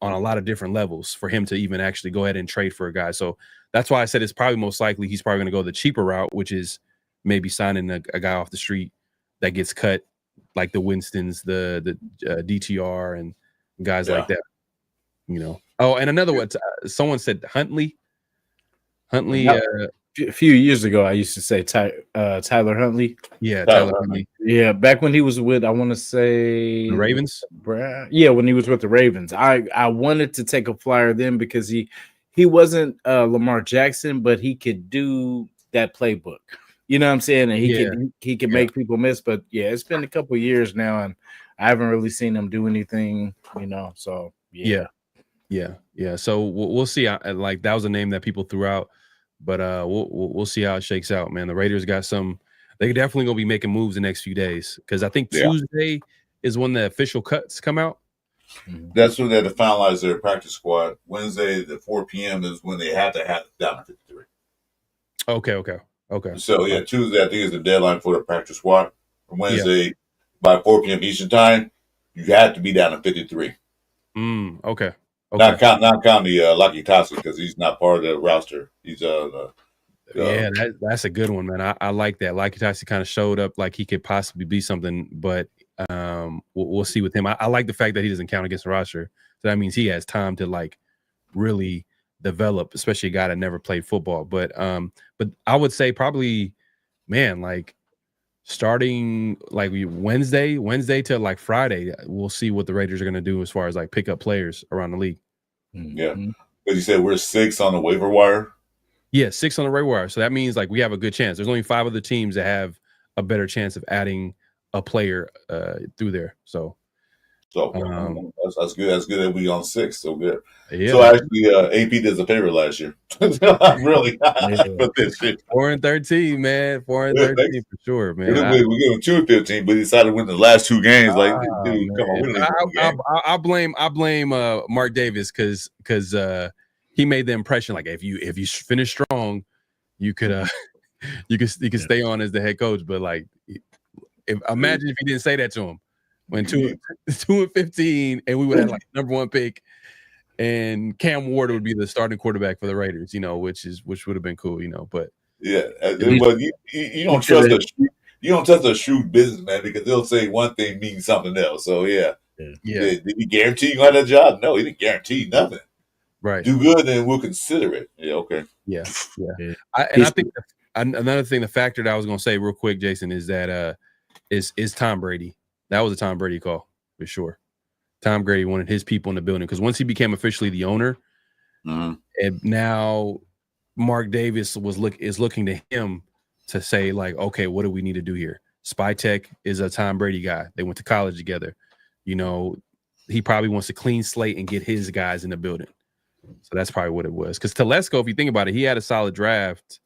a lot of different levels for him to even actually go ahead and trade for a guy. So that's why I said it's probably most likely he's probably going to go the cheaper route, which is maybe signing a guy off the street that gets cut, like the Winstons, the DTR and guys like that. Oh, and another one. Someone said Huntley. A few years ago, I used to say Tyler Huntley. Yeah, Tyler Huntley. Yeah, back when he was with, I want to say the Ravens. Yeah, when he was with the Ravens, I wanted to take a flyer then because he wasn't Lamar Jackson, but he could do that playbook. You know what I'm saying? And he can make people miss. But yeah, it's been a couple of years now, and I haven't really seen him do anything. So yeah. So we'll see. Like that was a name that people threw out. But we'll see how it shakes out, man. The Raiders got some. They're definitely gonna be making moves the next few days because I think Tuesday is when the official cuts come out. That's when they have to finalize their practice squad. Wednesday at 4 p.m. is when they have to have it down to 53. Okay. So yeah, Tuesday I think is the deadline for the practice squad. Wednesday by 4 p.m. Eastern time, you have to be down to 53. Okay. Not counting the Lucky Tassi because he's not part of the roster. He's that's a good one, man. I like that. Lucky Tassi kind of showed up like he could possibly be something, but we'll see with him. I like the fact that he doesn't count against the roster, so that means he has time to like really develop, especially a guy that never played football. But I would say probably, man, like starting like Wednesday to like Friday, we'll see what the Raiders are going to do as far as like pick up players around the league. Yeah, because you said we're 6 on the waiver wire. Yeah, 6 on the waiver wire. So that means like we have a good chance. There's only 5 other teams that have a better chance of adding a player through there. So that's good. That's good that we on 6. So good. Yeah. So actually, AP does a favor last year. Really, for this shit. 4-13, man. 4-13 for sure, man. We gave him 2-15, but he decided to win the last 2 games. Like, dude, come on. I blame Mark Davis because he made the impression like if you finish strong, you could stay on as the head coach. But like, imagine if he didn't say that to him. When 2-15, and we would have like number 1 pick, and Cam Ward would be the starting quarterback for the Raiders, which would have been cool, But but you don't trust a shrewd businessman because they'll say one thing means something else. So yeah. Did he guarantee you got that job? No, he didn't guarantee nothing. Right. Do good, and we'll consider it. Yeah. Okay. Yeah. I think another thing, the factor that I was going to say real quick, Jason, is that is Tom Brady. That was a Tom Brady call for sure. Tom Brady wanted his people in the building because once he became officially the owner, and now Mark Davis is looking to him to say like, okay, what do we need to do here? Spytek is a Tom Brady guy. They went to college together. he probably wants a clean slate and get his guys in the building. So that's probably what it was. Because Telesco, if you think about it, he had a solid draft,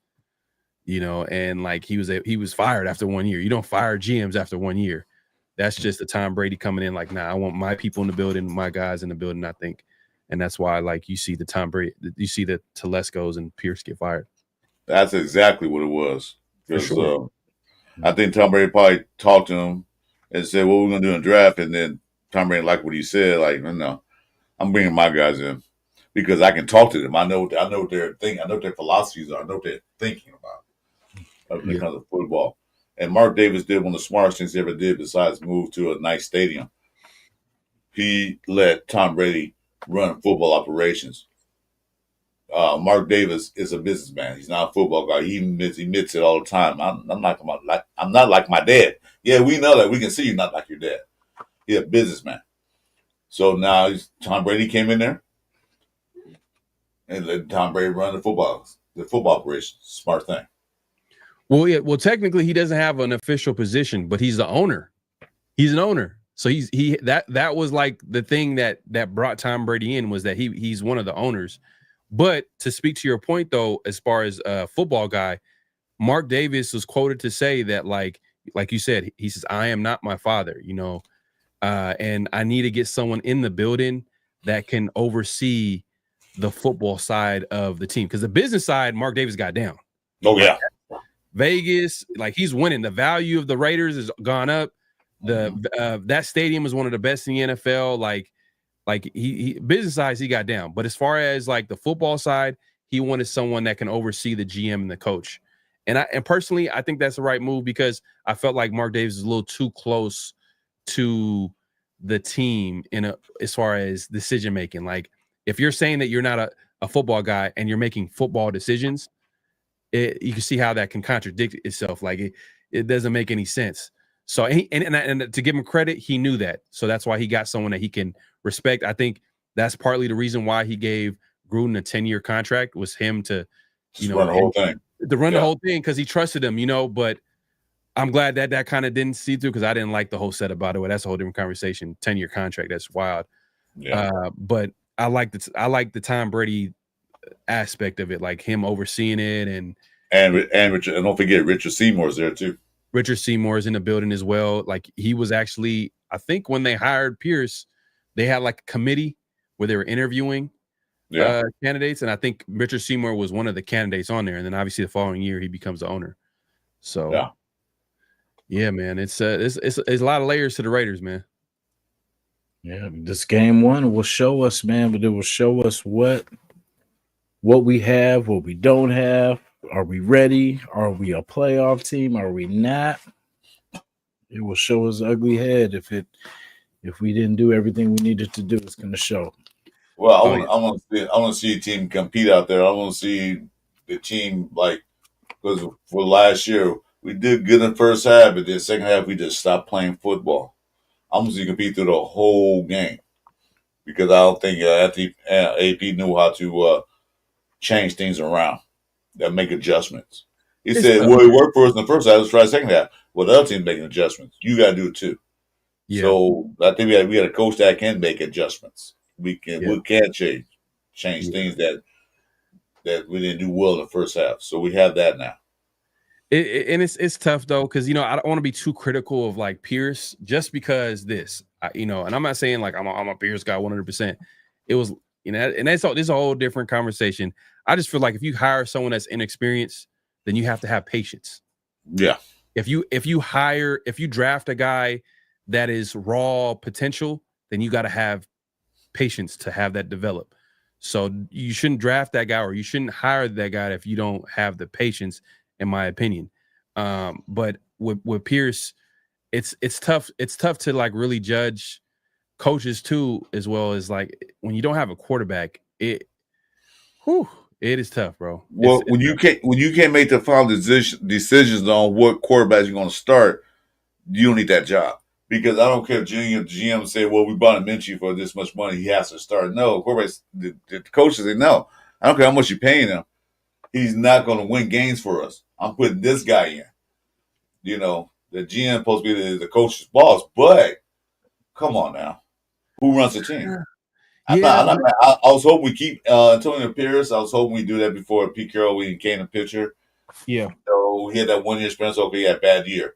and like he was fired after 1 year. You don't fire GMs after 1 year. That's just the Tom Brady coming in like, nah, I want my people in the building, my guys in the building, I think. And that's why, like, you see the Tom Brady, you see the Telescos and Pierce get fired. That's exactly what it was. For sure. I think Tom Brady probably talked to him and said, what we're going to do in the draft. And then Tom Brady liked what he said. Like, no, I'm bringing my guys in because I can talk to them. I know what they're thinking. I know what their philosophies are. I know what they're thinking about when it comes to football. And Mark Davis did one of the smartest things he ever did besides move to a nice stadium. He let Tom Brady run football operations. Mark Davis is a businessman. He's not a football guy. He admits it all the time. I'm not like my dad. Yeah, we know that. We can see you're not like your dad. He's a businessman. So now Tom Brady came in there and let Tom Brady run the football operations. Smart thing. Well, yeah. Well, technically, he doesn't have an official position, but he's the owner. He's an owner. So that was like the thing that brought Tom Brady in, was that he's one of the owners. But to speak to your point, though, as far as a football guy, Mark Davis was quoted to say that, like you said, he says, I am not my father, and I need to get someone in the building that can oversee the football side of the team. Because the business side, Mark Davis got down. Oh, yeah. Vegas, like, he's winning. The value of the Raiders has gone up. That stadium is one of the best in the NFL. Like he business size, he got down. But as far as like the football side, he wanted someone that can oversee the GM and the coach. And personally, I think that's the right move, because I felt like Mark Davis is a little too close to the team as far as decision making. Like, if you're saying that you're not a football guy and you're making football decisions, you can see how that can contradict itself. Like, it doesn't make any sense. So, and to give him credit, he knew that. So that's why he got someone that he can respect. I think that's partly the reason why he gave Gruden a 10-year contract, was him to, run the whole thing. To run the whole thing, because he trusted him, But I'm glad that kind of didn't see through, because I didn't like the whole setup, by the way. That's a whole different conversation. 10-year contract, that's wild. Yeah. But I like the Tom Brady aspect of it, like him overseeing it, and Richard, and don't forget Richard Seymour's there too. Richard Seymour is in the building as well. Like, he was actually, I think when they hired Pierce, they had like a committee where they were interviewing candidates, and I think Richard Seymour was one of the candidates on there. And then obviously the following year he becomes the owner. So yeah, man, it's a lot of layers to the Raiders, man. Yeah, this game one will show us, man, but it will show us what we have, what we don't have. Are we ready? Are we a playoff team? Are we not? It will show us ugly head if we didn't do everything we needed to do. It's going to show. Well, I want to see a team compete out there. I want to see the team, like, because for last year we did good in the first half, but then second half we just stopped playing football. I want to see compete through the whole game, because I don't think AP knew how to change things around. That make adjustments. He said, well, it worked for us in the first half. Let's try the second half. Well, the other team's making adjustments. You got to do it too. Yeah. So I think we got a coach that can make adjustments. We can change things that we didn't do well in the first half. So we have that now. And it's tough though, because I don't want to be too critical of like Pierce, just because and I'm not saying like I'm a Pierce guy 100%. It was and this is a whole different conversation. I just feel like if you hire someone that's inexperienced, then you have to have patience. Yeah. If you draft a guy that is raw potential, then you got to have patience to have that develop. So you shouldn't draft that guy, or you shouldn't hire that guy if you don't have the patience, in my opinion. But with Pierce, it's tough. It's tough to like really judge coaches too, as well as like when you don't have a quarterback, it is tough, bro. Well, when you can't make the final decisions on what quarterbacks you're going to start, you don't need that job. Because I don't care if GM say, well, we bought a Minchie for this much money, he has to start. No, quarterbacks, the coaches say, no, I don't care how much you're paying him. He's not going to win games for us. I'm putting this guy in. The GM supposed to be the coach's boss, but come on now. Who runs the team? Yeah, I was hoping we keep Antonio Pierce. I was hoping we do that before Pete Carroll. We came in the picture. yeah. So he had that 1 year experience. Okay, he had a bad year.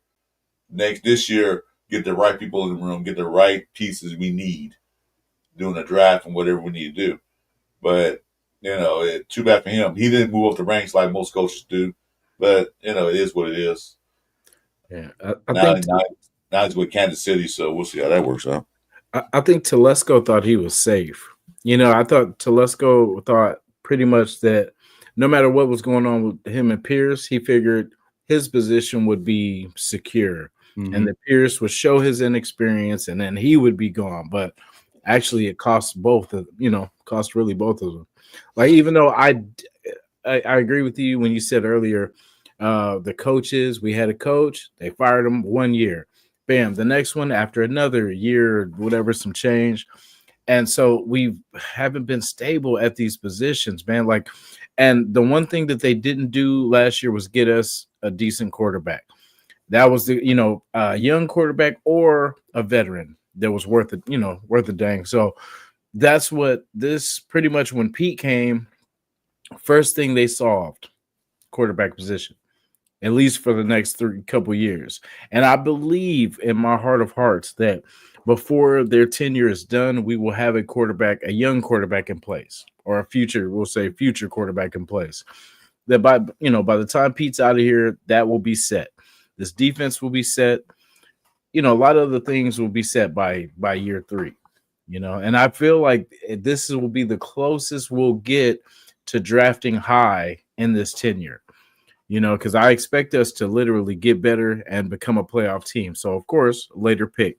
This year, get the right people in the room, get the right pieces we need, doing a draft and whatever we need to do. But too bad for him. He didn't move up the ranks like most coaches do. But it is what it is. Yeah, I think now he's with Kansas City, so we'll see how that works out. I think Telesco thought he was safe. I thought Telesco thought pretty much that no matter what was going on with him and Pierce, he figured his position would be secure, and that Pierce would show his inexperience, and then he would be gone. But actually, it cost both of cost really both of them. Like, even though I agree with you when you said earlier, the coaches, we had a coach, they fired him 1 year. Bam, the next one after another year, whatever, some change. And so we haven't been stable at these positions, man. Like, and the one thing that they didn't do last year was get us a decent quarterback. That was the, a young quarterback or a veteran that was worth it, worth a dang. So that's what this pretty much, when Pete came, first thing they solved, quarterback position, at least for the next couple years. And I believe in my heart of hearts that before their tenure is done, we will have a young quarterback in place, or a future quarterback in place. That by the time Pete's out of here, that will be set. This defense will be set. A lot of the things will be set by year 3. And I feel like this will be the closest we'll get to drafting high in this tenure. Because I expect us to literally get better and become a playoff team. So, of course, later pick.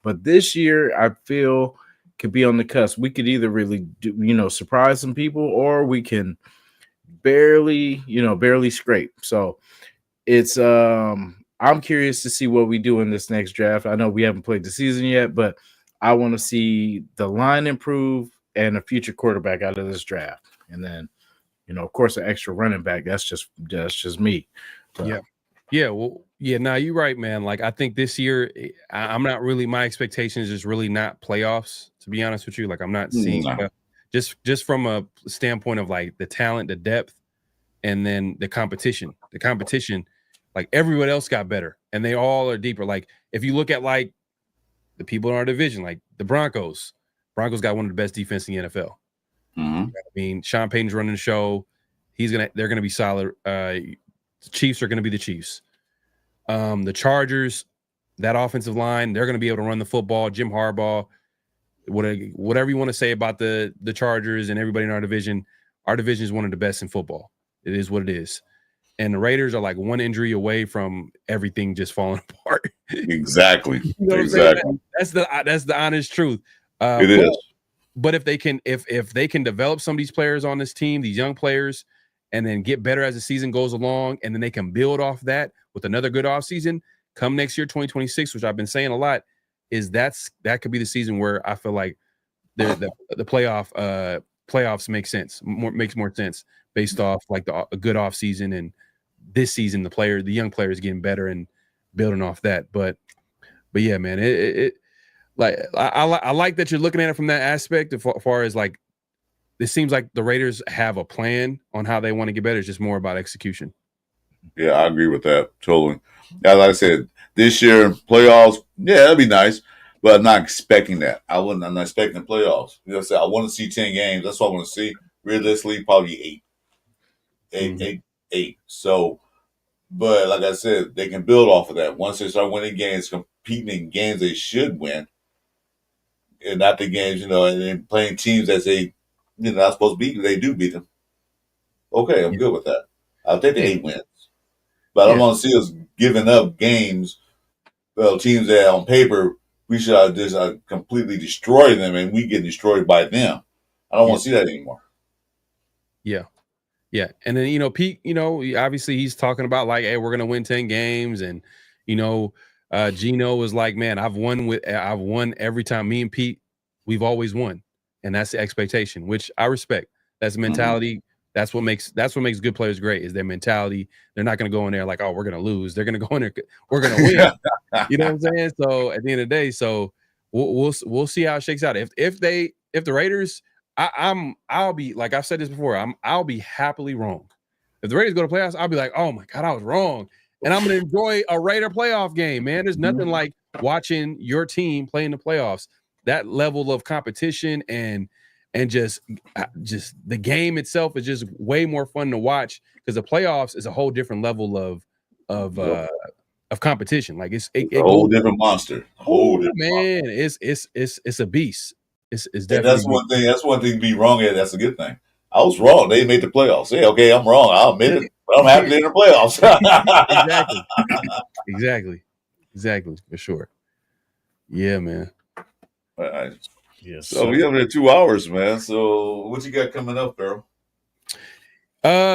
But this year, I feel could be on the cusp. We could either really surprise some people, or we can barely scrape. So it's I'm curious to see what we do in this next draft. I know we haven't played the season yet, but I want to see the line improve and a future quarterback out of this draft. And then, of course, an extra running back. That's just me. But, yeah. Well, yeah. Now you're right, man. Like, I think this year, I'm not really. My expectations is really not playoffs. To be honest with you, like, I'm not seeing just from a standpoint of like the talent, the depth, and then the competition. The competition, like, everyone else got better, and they all are deeper. Like, if you look at like the people in our division, like the Broncos got one of the best defense in the NFL. I mean, Sean Payton's running the show. They're gonna be solid. The Chiefs are gonna be the Chiefs. The Chargers, that offensive line, they're gonna be able to run the football. Jim Harbaugh, whatever you want to say about the Chargers and everybody in our division is one of the best in football. It is what it is. And the Raiders are like one injury away from everything just falling apart. Exactly. Exactly. That's the honest truth. It is. But if they can develop some of these players on this team, these young players, and then get better as the season goes along, and then they can build off that with another good offseason, come next year, 2026, which I've been saying a lot, that could be the season where I feel like the playoffs make sense, makes more sense based off like a good offseason, and this season the young players getting better and building off that. But yeah, man, it like I like that you're looking at it from that aspect. As far as like, it seems like the Raiders have a plan on how they want to get better. It's just more about execution. Yeah, I agree with that totally. Yeah, like I said, this year playoffs, yeah, that'd be nice, but I'm not expecting that. I'm not expecting playoffs. I said, I want to see 10 games. That's what I want to see. Realistically, probably 8. So, but like I said, they can build off of that. Once they start winning games, competing in games they should win, and not the games, and then playing teams that they, not supposed to beat, they do beat them. Okay, I'm good with that. I'll take the 8 wins. But I don't want to see us giving up games, teams that on paper we should just completely destroy them, and we get destroyed by them. I don't want to see that anymore. Yeah. Yeah. And then, Pete, obviously he's talking about like, hey, we're going to win 10 games. And, Gino was like, man, I've won every time. Me and Pete, we've always won. And that's the expectation, which I respect. That's the mentality. Mm-hmm. That's what makes good players great, is their mentality. They're not going to go in there like, oh, we're going to lose. They're going to go in there, we're going to win. You know what I'm saying? So at the end of the day, we'll see how it shakes out. If the Raiders, I'll be like I've said this before. I'll be happily wrong. If the Raiders go to playoffs, I'll be like, oh my God, I was wrong. And I'm gonna enjoy a Raider playoff game, man. There's nothing like watching your team play in the playoffs. That level of competition and just the game itself is just way more fun to watch because the playoffs is a whole different level of competition. Like it's a whole different monster. Man, it's a beast. It's And definitely that's one thing to be wrong at. That's a good thing. I was wrong. They made the playoffs. Yeah, okay, I'm wrong. I'll admit it. But I'm happy they're in the playoffs. Exactly, for sure. Yeah, man. All right. Yes. So we have here 2 hours, man. So what you got coming up, Pharoah?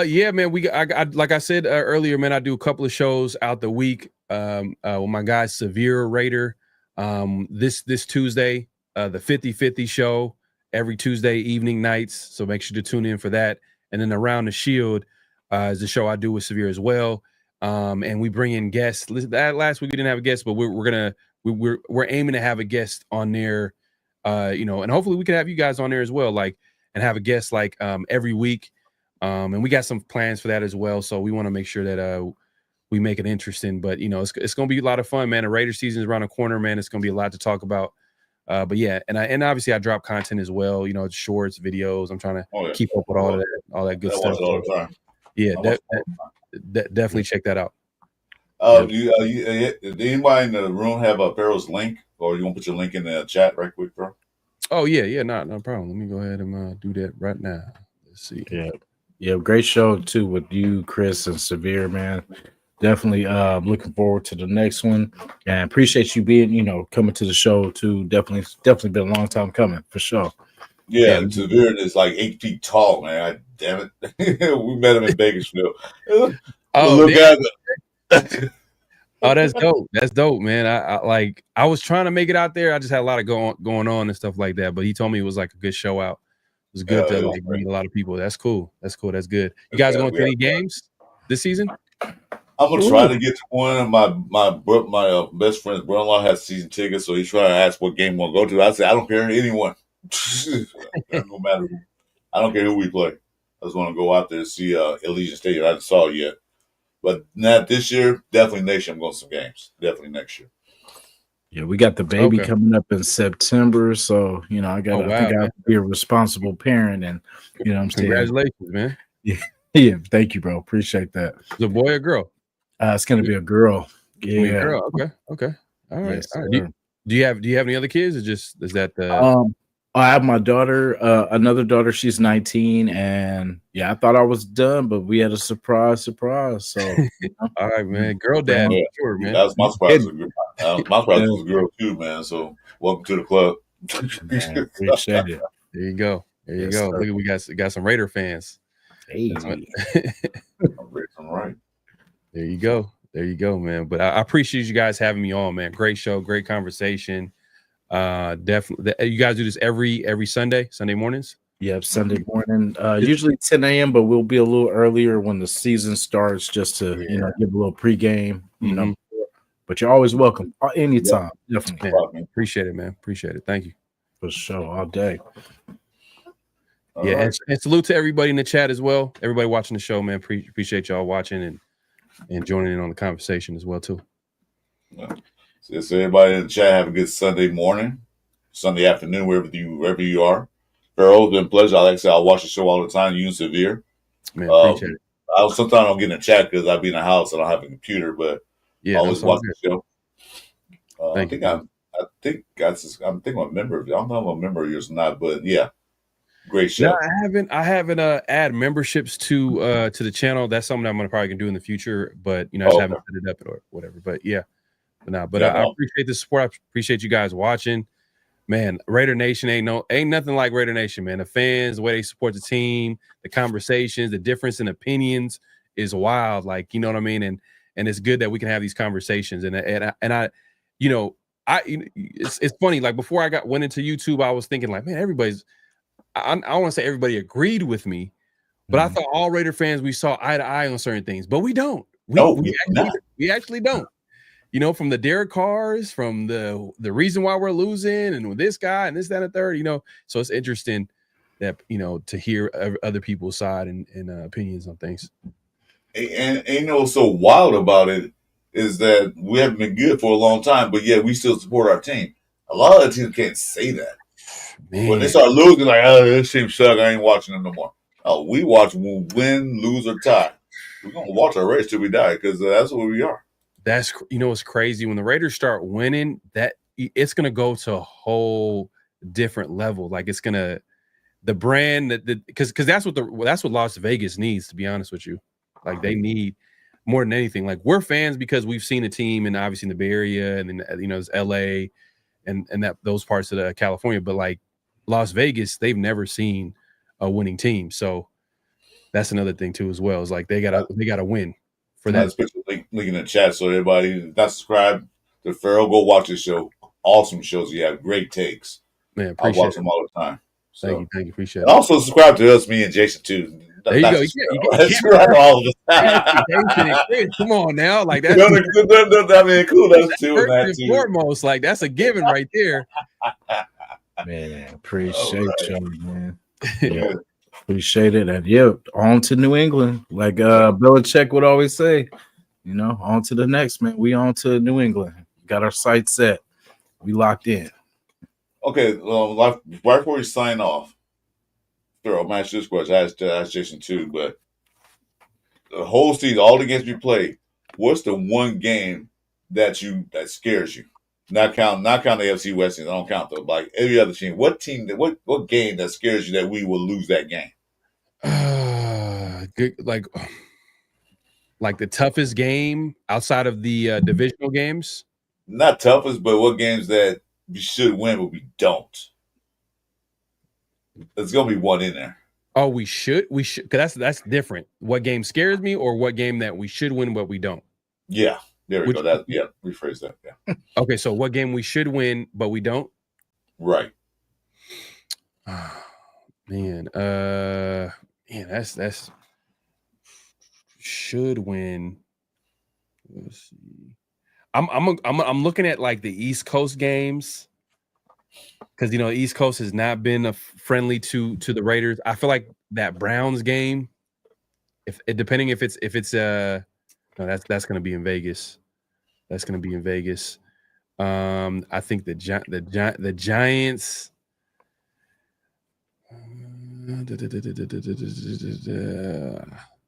Yeah, man. I like I said earlier, man. I do a couple of shows out the week. With my guy Severe Raider. This Tuesday, the 50-50 show every Tuesday evening nights. So make sure to tune in for that. And then Around the Shield is the show I do with Severe as well. And we bring in guests. Last week we didn't have a guest, but we're aiming to have a guest on there. And hopefully we can have you guys on there as well, and have a guest every week. And we got some plans for that as well. So we want to make sure that we make it interesting. But it's going to be a lot of fun, man. The Raider season is around the corner, man. It's going to be a lot to talk about. But yeah, and obviously I drop content as well. Shorts, videos. I'm trying to keep up with all that good stuff. All the time. Yeah, definitely check that out. Do anybody in the room have a Pharoah's link, or you want to put your link in the chat right quick, bro? Oh yeah, no problem. Let me go ahead and do that right now. Let's see. Yeah, great show too with you, Chris, and Severe, man. Definitely looking forward to the next one, and appreciate you being, coming to the show too. Definitely been a long time coming for sure. Yeah, Severe is like 8 feet tall, man. Damn it, we met him in Bakersfield. Oh, that's dope. That's dope, man. I was trying to make it out there. I just had a lot of going on and stuff like that. But he told me it was like a good show out. It was good to meet a lot of people. That's cool. That's good. You guys going to any games this season? I'm gonna try to get to one. My best friend's brother-in-law has season tickets, so he's trying to ask what game we'll go to. I said I don't care anyone. No matter who. I don't care who we play. I just want to go out there and see Allegiant Stadium. I haven't saw it yet, but not this year. Definitely next year. I'm going to some games. Definitely next year. Yeah, we got the baby coming up in September, so I think I have to be a responsible parent, and I'm saying congratulations, man. Yeah, thank you, bro. Appreciate that. Is it a boy or girl? It's gonna be a girl. Yeah, girl. Okay. All right. Yes, All right. Do you have any other kids, or is that I have my daughter, another daughter. She's 19, and I thought I was done, but we had a surprise. So, all right, man. Girl dad, sure, man. That's my surprise. My surprise was a girl too, man. So, welcome to the club. Man, appreciate it. There you go. Look, at we got some Raider fans. Hey, I'm right. There you go, man. But I appreciate you guys having me on, man. Great show, great conversation. Definitely. You guys do this every Sunday mornings? Yep, Sunday morning. Usually 10 a.m., but we'll be a little earlier when the season starts, just to give a little pregame. But you're always welcome anytime. Definitely. Man, appreciate it, man. Appreciate it. Thank you. For sure, all day. All right. right. And salute to everybody in the chat as well. Everybody watching the show, man. Appreciate y'all watching and joining in on the conversation as well too. So everybody in the chat, have a good Sunday morning, Sunday afternoon, wherever you are. Pharoah, it's been a pleasure. Like I said, I watch the show all the time. You and Severe. Man, appreciate it. Sometimes I don't get in the chat because I be in the house. I don't have a computer, but I always watch the show. I think I'm a member of you. I don't know if I'm a member of yours or not, but yeah. Great show. No, I haven't add memberships to the channel. That's something I'm probably gonna do in the future, but I just haven't set it up or whatever. But I appreciate the support. I appreciate you guys watching. Man, Raider Nation ain't nothing like Raider Nation, man. The fans, the way they support the team, the conversations, the difference in opinions is wild. Like, you know what I mean? And it's good that we can have these conversations. And I it's funny. Like before I went into YouTube, I was thinking like, man, I don't want to say everybody agreed with me, but I thought all Raider fans, we saw eye to eye on certain things, but we don't. We actually don't. from the Derek Carrs, from the reason why we're losing, and with this guy and this, that, and the third, So it's interesting that to hear other people's side and opinions on things. And what's so wild about it is that we haven't been good for a long time, but yet we still support our team. A lot of the teams can't say that. Man. When they start losing, like, oh, this team suck, I ain't watching them no more. Oh, we watch win, lose, or tie. We're gonna watch our race till we die because that's what we are. That's what's crazy when the Raiders start winning, that it's gonna go to a whole different level. Like it's gonna the brand that because that's what Las Vegas needs, to be honest with you. Like they need more than anything. Like we're fans because we've seen a team and obviously in the Bay Area and then it's LA and that those parts of the California, but like Las Vegas, they've never seen a winning team. So that's another thing too as well. Is like they gotta win for that. Especially link in the chat, so everybody not subscribed to Pharoah, go watch this show. Awesome shows. You have great takes. Man, I watch them all the time. So. Thank you, appreciate it. And also subscribe to us, me and Jason too. There you go. Subscribe to all of us. Come on now, like that's I mean, cool. That's too. First and foremost, like that's a given right there. Man, appreciate you, man. Yeah. Appreciate it. And on to New England. Like Belichick would always say, on to the next, man. We on to New England. Got our sights set. We locked in. Okay, right before we sign off, Pharoah, I'm asking this question. I asked Jason too, but the whole season, all the games we played, what's the one game that scares you? Not count the AFC West teams. I don't count them. Like every other team. What game that scares you that we will lose that game? Good, like the toughest game outside of the divisional games. Not toughest, but what games that we should win, but we don't. There's gonna be one in there. Oh, we should, because that's different. What game scares me, or what game that we should win but we don't? Yeah, there we go. Rephrase that. Yeah. Okay, so what game we should win but we don't? Right. Man, that's should win. Let's see. I'm looking at like the East Coast games. Because East Coast has not been friendly to the Raiders. I feel like that Browns game, depending if it's no, that's going to be in Vegas. That's going to be in Vegas. I think the Giants.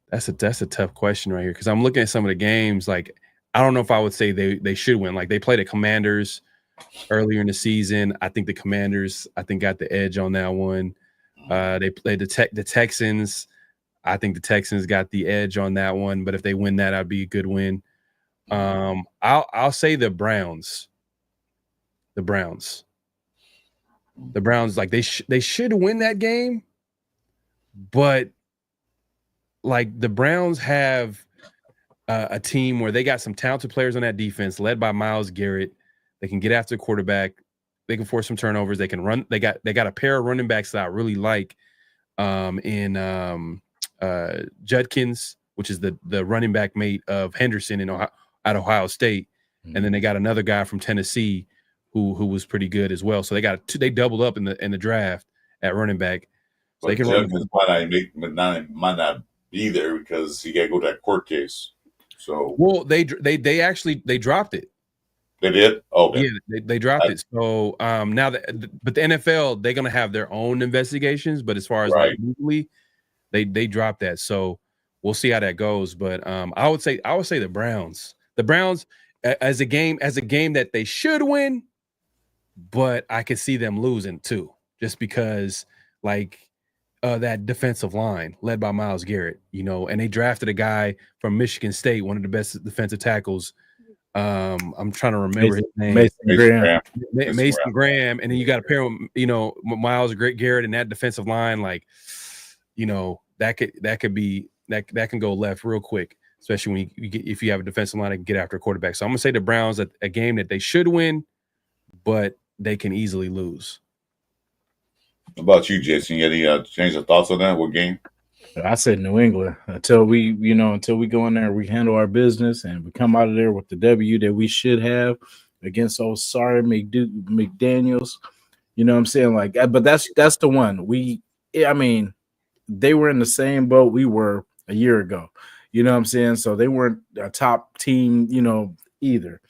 That's a tough question right here because I'm looking at some of the games. Like I don't know if I would say they should win. Like they played the Commanders earlier in the season. I think the Commanders, got the edge on that one. They played the Texans. I think the Texans got the edge on that one. But if they win that, that'd be a good win. I'll say the Browns. The Browns, like they should win that game, but like the Browns have a team where they got some talented players on that defense, led by Myles Garrett. They can get after the quarterback. They can force some turnovers. They can run. They got a pair of running backs that I really like in Judkins, which is the running back mate of Henderson at Ohio State. Mm-hmm. And then they got another guy from Tennessee who was pretty good as well. So they doubled up in the draft at running back. So but they can Judkins might not be there because he got to go to that court case. So they dropped it. They did? Okay. Yeah, they dropped it. So now but the NFL, they're gonna have their own investigations. But as far as like legally, they dropped that. So we'll see how that goes. But I would say the Browns. The Browns as a game that they should win, but I could see them losing too, just because that defensive line led by Myles Garrett, and they drafted a guy from Michigan State, one of the best defensive tackles. I'm trying to remember his name. Mason Graham. And then you got a pair of, Myles Garrett in that defensive line. That can go left real quick, especially when if you have a defensive line that can get after a quarterback. So I'm going to say the Browns at a game that they should win, but they can easily lose. What about you, Jason? You got any change of thoughts on that? What game? I said New England until we go in there, we handle our business, and we come out of there with the W that we should have against those sorry McDaniels. You know what I'm saying? Like, but that's the one. I mean, they were in the same boat we were a year ago. You know what I'm saying? So they weren't a top team, either.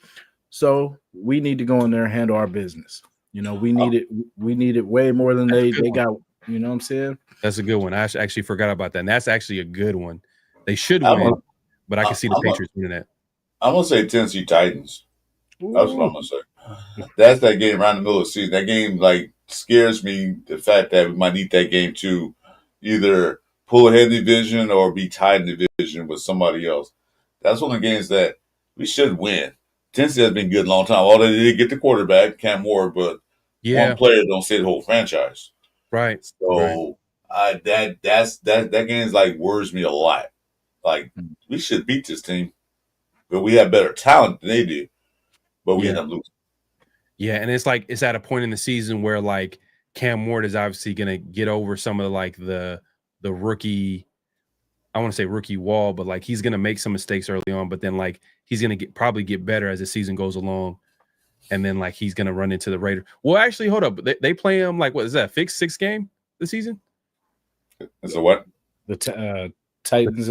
So we need to go in there and handle our business. We need it way more than they got. You know what I'm saying? That's a good one. I actually forgot about that. And that's actually a good one. They should win, but I can see the Patriots winning that. I'm going to say Tennessee Titans. That's what I'm going to say. That's that game around the middle of the season. That game, scares me, the fact that we might need that game to either pull ahead in the division or be tied in the division with somebody else. That's one of the games that we should win. Tennessee has been good a long time. Although they did get the quarterback, Cam Moore, but one player don't save the whole franchise. Right. So that game's worries me a lot. We should beat this team, but we have better talent than they do. But we end up losing. Yeah, and it's at a point in the season where Cam Ward is obviously going to get over some of the rookie. I want to say rookie wall, but he's going to make some mistakes early on, but then he's going to probably get better as the season goes along. And then he's going to run into the Raiders. Well, actually, hold up. They play him what is that? Fixed 6 game this season? It's a what? The Titans.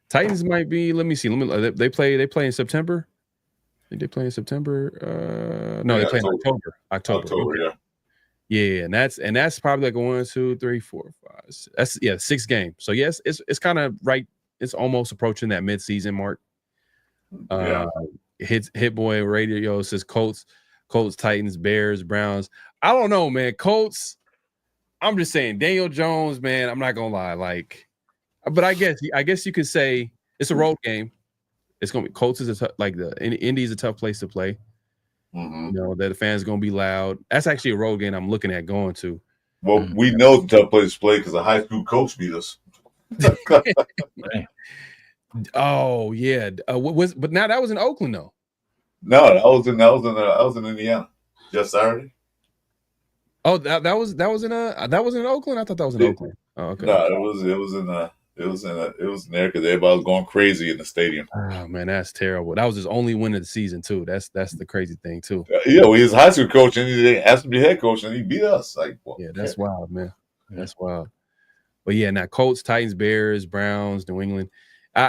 Titans might be. Let me see. They play in September. I think they play in September. No, they play in October. October, okay. Yeah, and that's probably 1, 2, 3, 4, 5. That's 6 games. So yes, it's kind of right. It's almost approaching that midseason mark. Hit boy radio says Colts, Titans, Bears, Browns. I don't know, man. Colts. I'm just saying Daniel Jones, man. I'm not gonna lie, but I guess you could say it's a road game. It's gonna be Colts is Indy's a tough place to play. Mm-hmm. That the fans are gonna be loud. That's actually a road game I'm looking at going to. Well, we know it's a tough place to play because a high school coach beat us. Oh yeah, but now that was in Oakland though. No, I was in Indiana just Saturday. Oh, that was in Oakland. I thought that was in Oakland. Oh, okay. No, it was in there because everybody was going crazy in the stadium. Oh man, that's terrible. That was his only win of the season too. That's the crazy thing too. Yeah, well, he was a high school coach and he asked him to be head coach and he beat us. That's wild, man. That's wild. But yeah, now Colts, Titans, Bears, Browns, New England.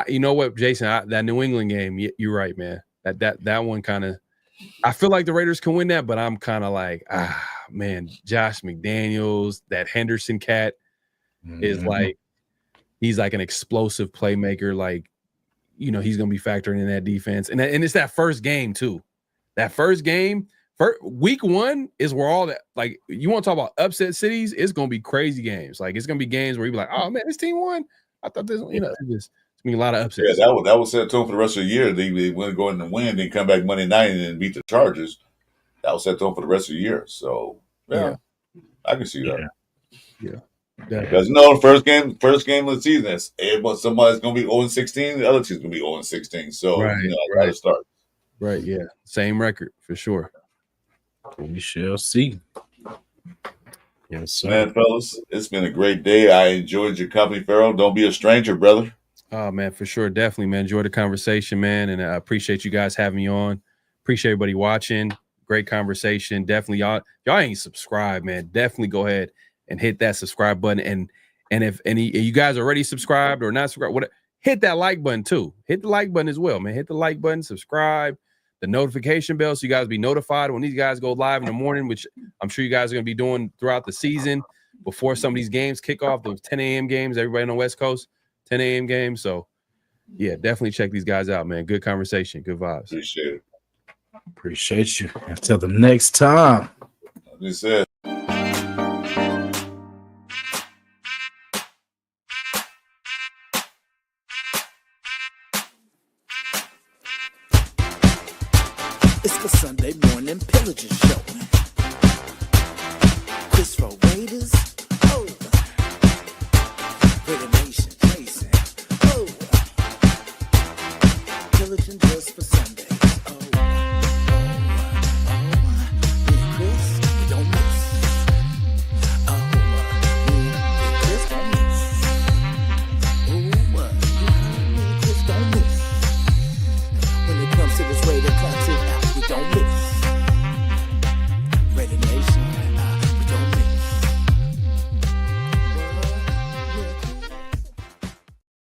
You know what, Jason? That New England game, you're right, man. That one kind of, I feel like the Raiders can win that, but I'm kind of man, Josh McDaniels, that Henderson cat is he's an explosive playmaker. He's gonna be factoring in that defense, and it's that first game too. That first game, week 1 is where all that you want to talk about upset cities. It's gonna be crazy games. It's gonna be games where you be like, oh man, this team won. I thought this, it's a lot of upsets. Yeah, that was set tone for the rest of the year. They want to go in and win, then come back Monday night and then beat the Chargers. That was set tone for the rest of the year. So yeah. I can see that. Yeah. Because the first game of the season, somebody's going to be 0-16, the other team's going to be 0-16. So I got to start. Right. Yeah. Same record for sure. We shall see. Yes, sir. Man, fellas, it's been a great day. I enjoyed your company, Pharoah. Don't be a stranger, brother. Oh, man, for sure. Definitely, man. Enjoy the conversation, man. And I appreciate you guys having me on. Appreciate everybody watching. Great conversation. Definitely, y'all ain't subscribed, man. Definitely go ahead and hit that subscribe button. And if you guys are already subscribed or not subscribed, hit that like button too. Hit the like button as well, man. Hit the like button, subscribe, the notification bell so you guys be notified when these guys go live in the morning, which I'm sure you guys are going to be doing throughout the season before some of these games kick off, those 10 a.m. games, everybody on the West Coast. 10 a.m. game. So, yeah, definitely check these guys out, man. Good conversation. Good vibes. Appreciate it. Appreciate you. Until the next time. That's it. It's the Sunday Morning Pillaging Show. Chris for Raiders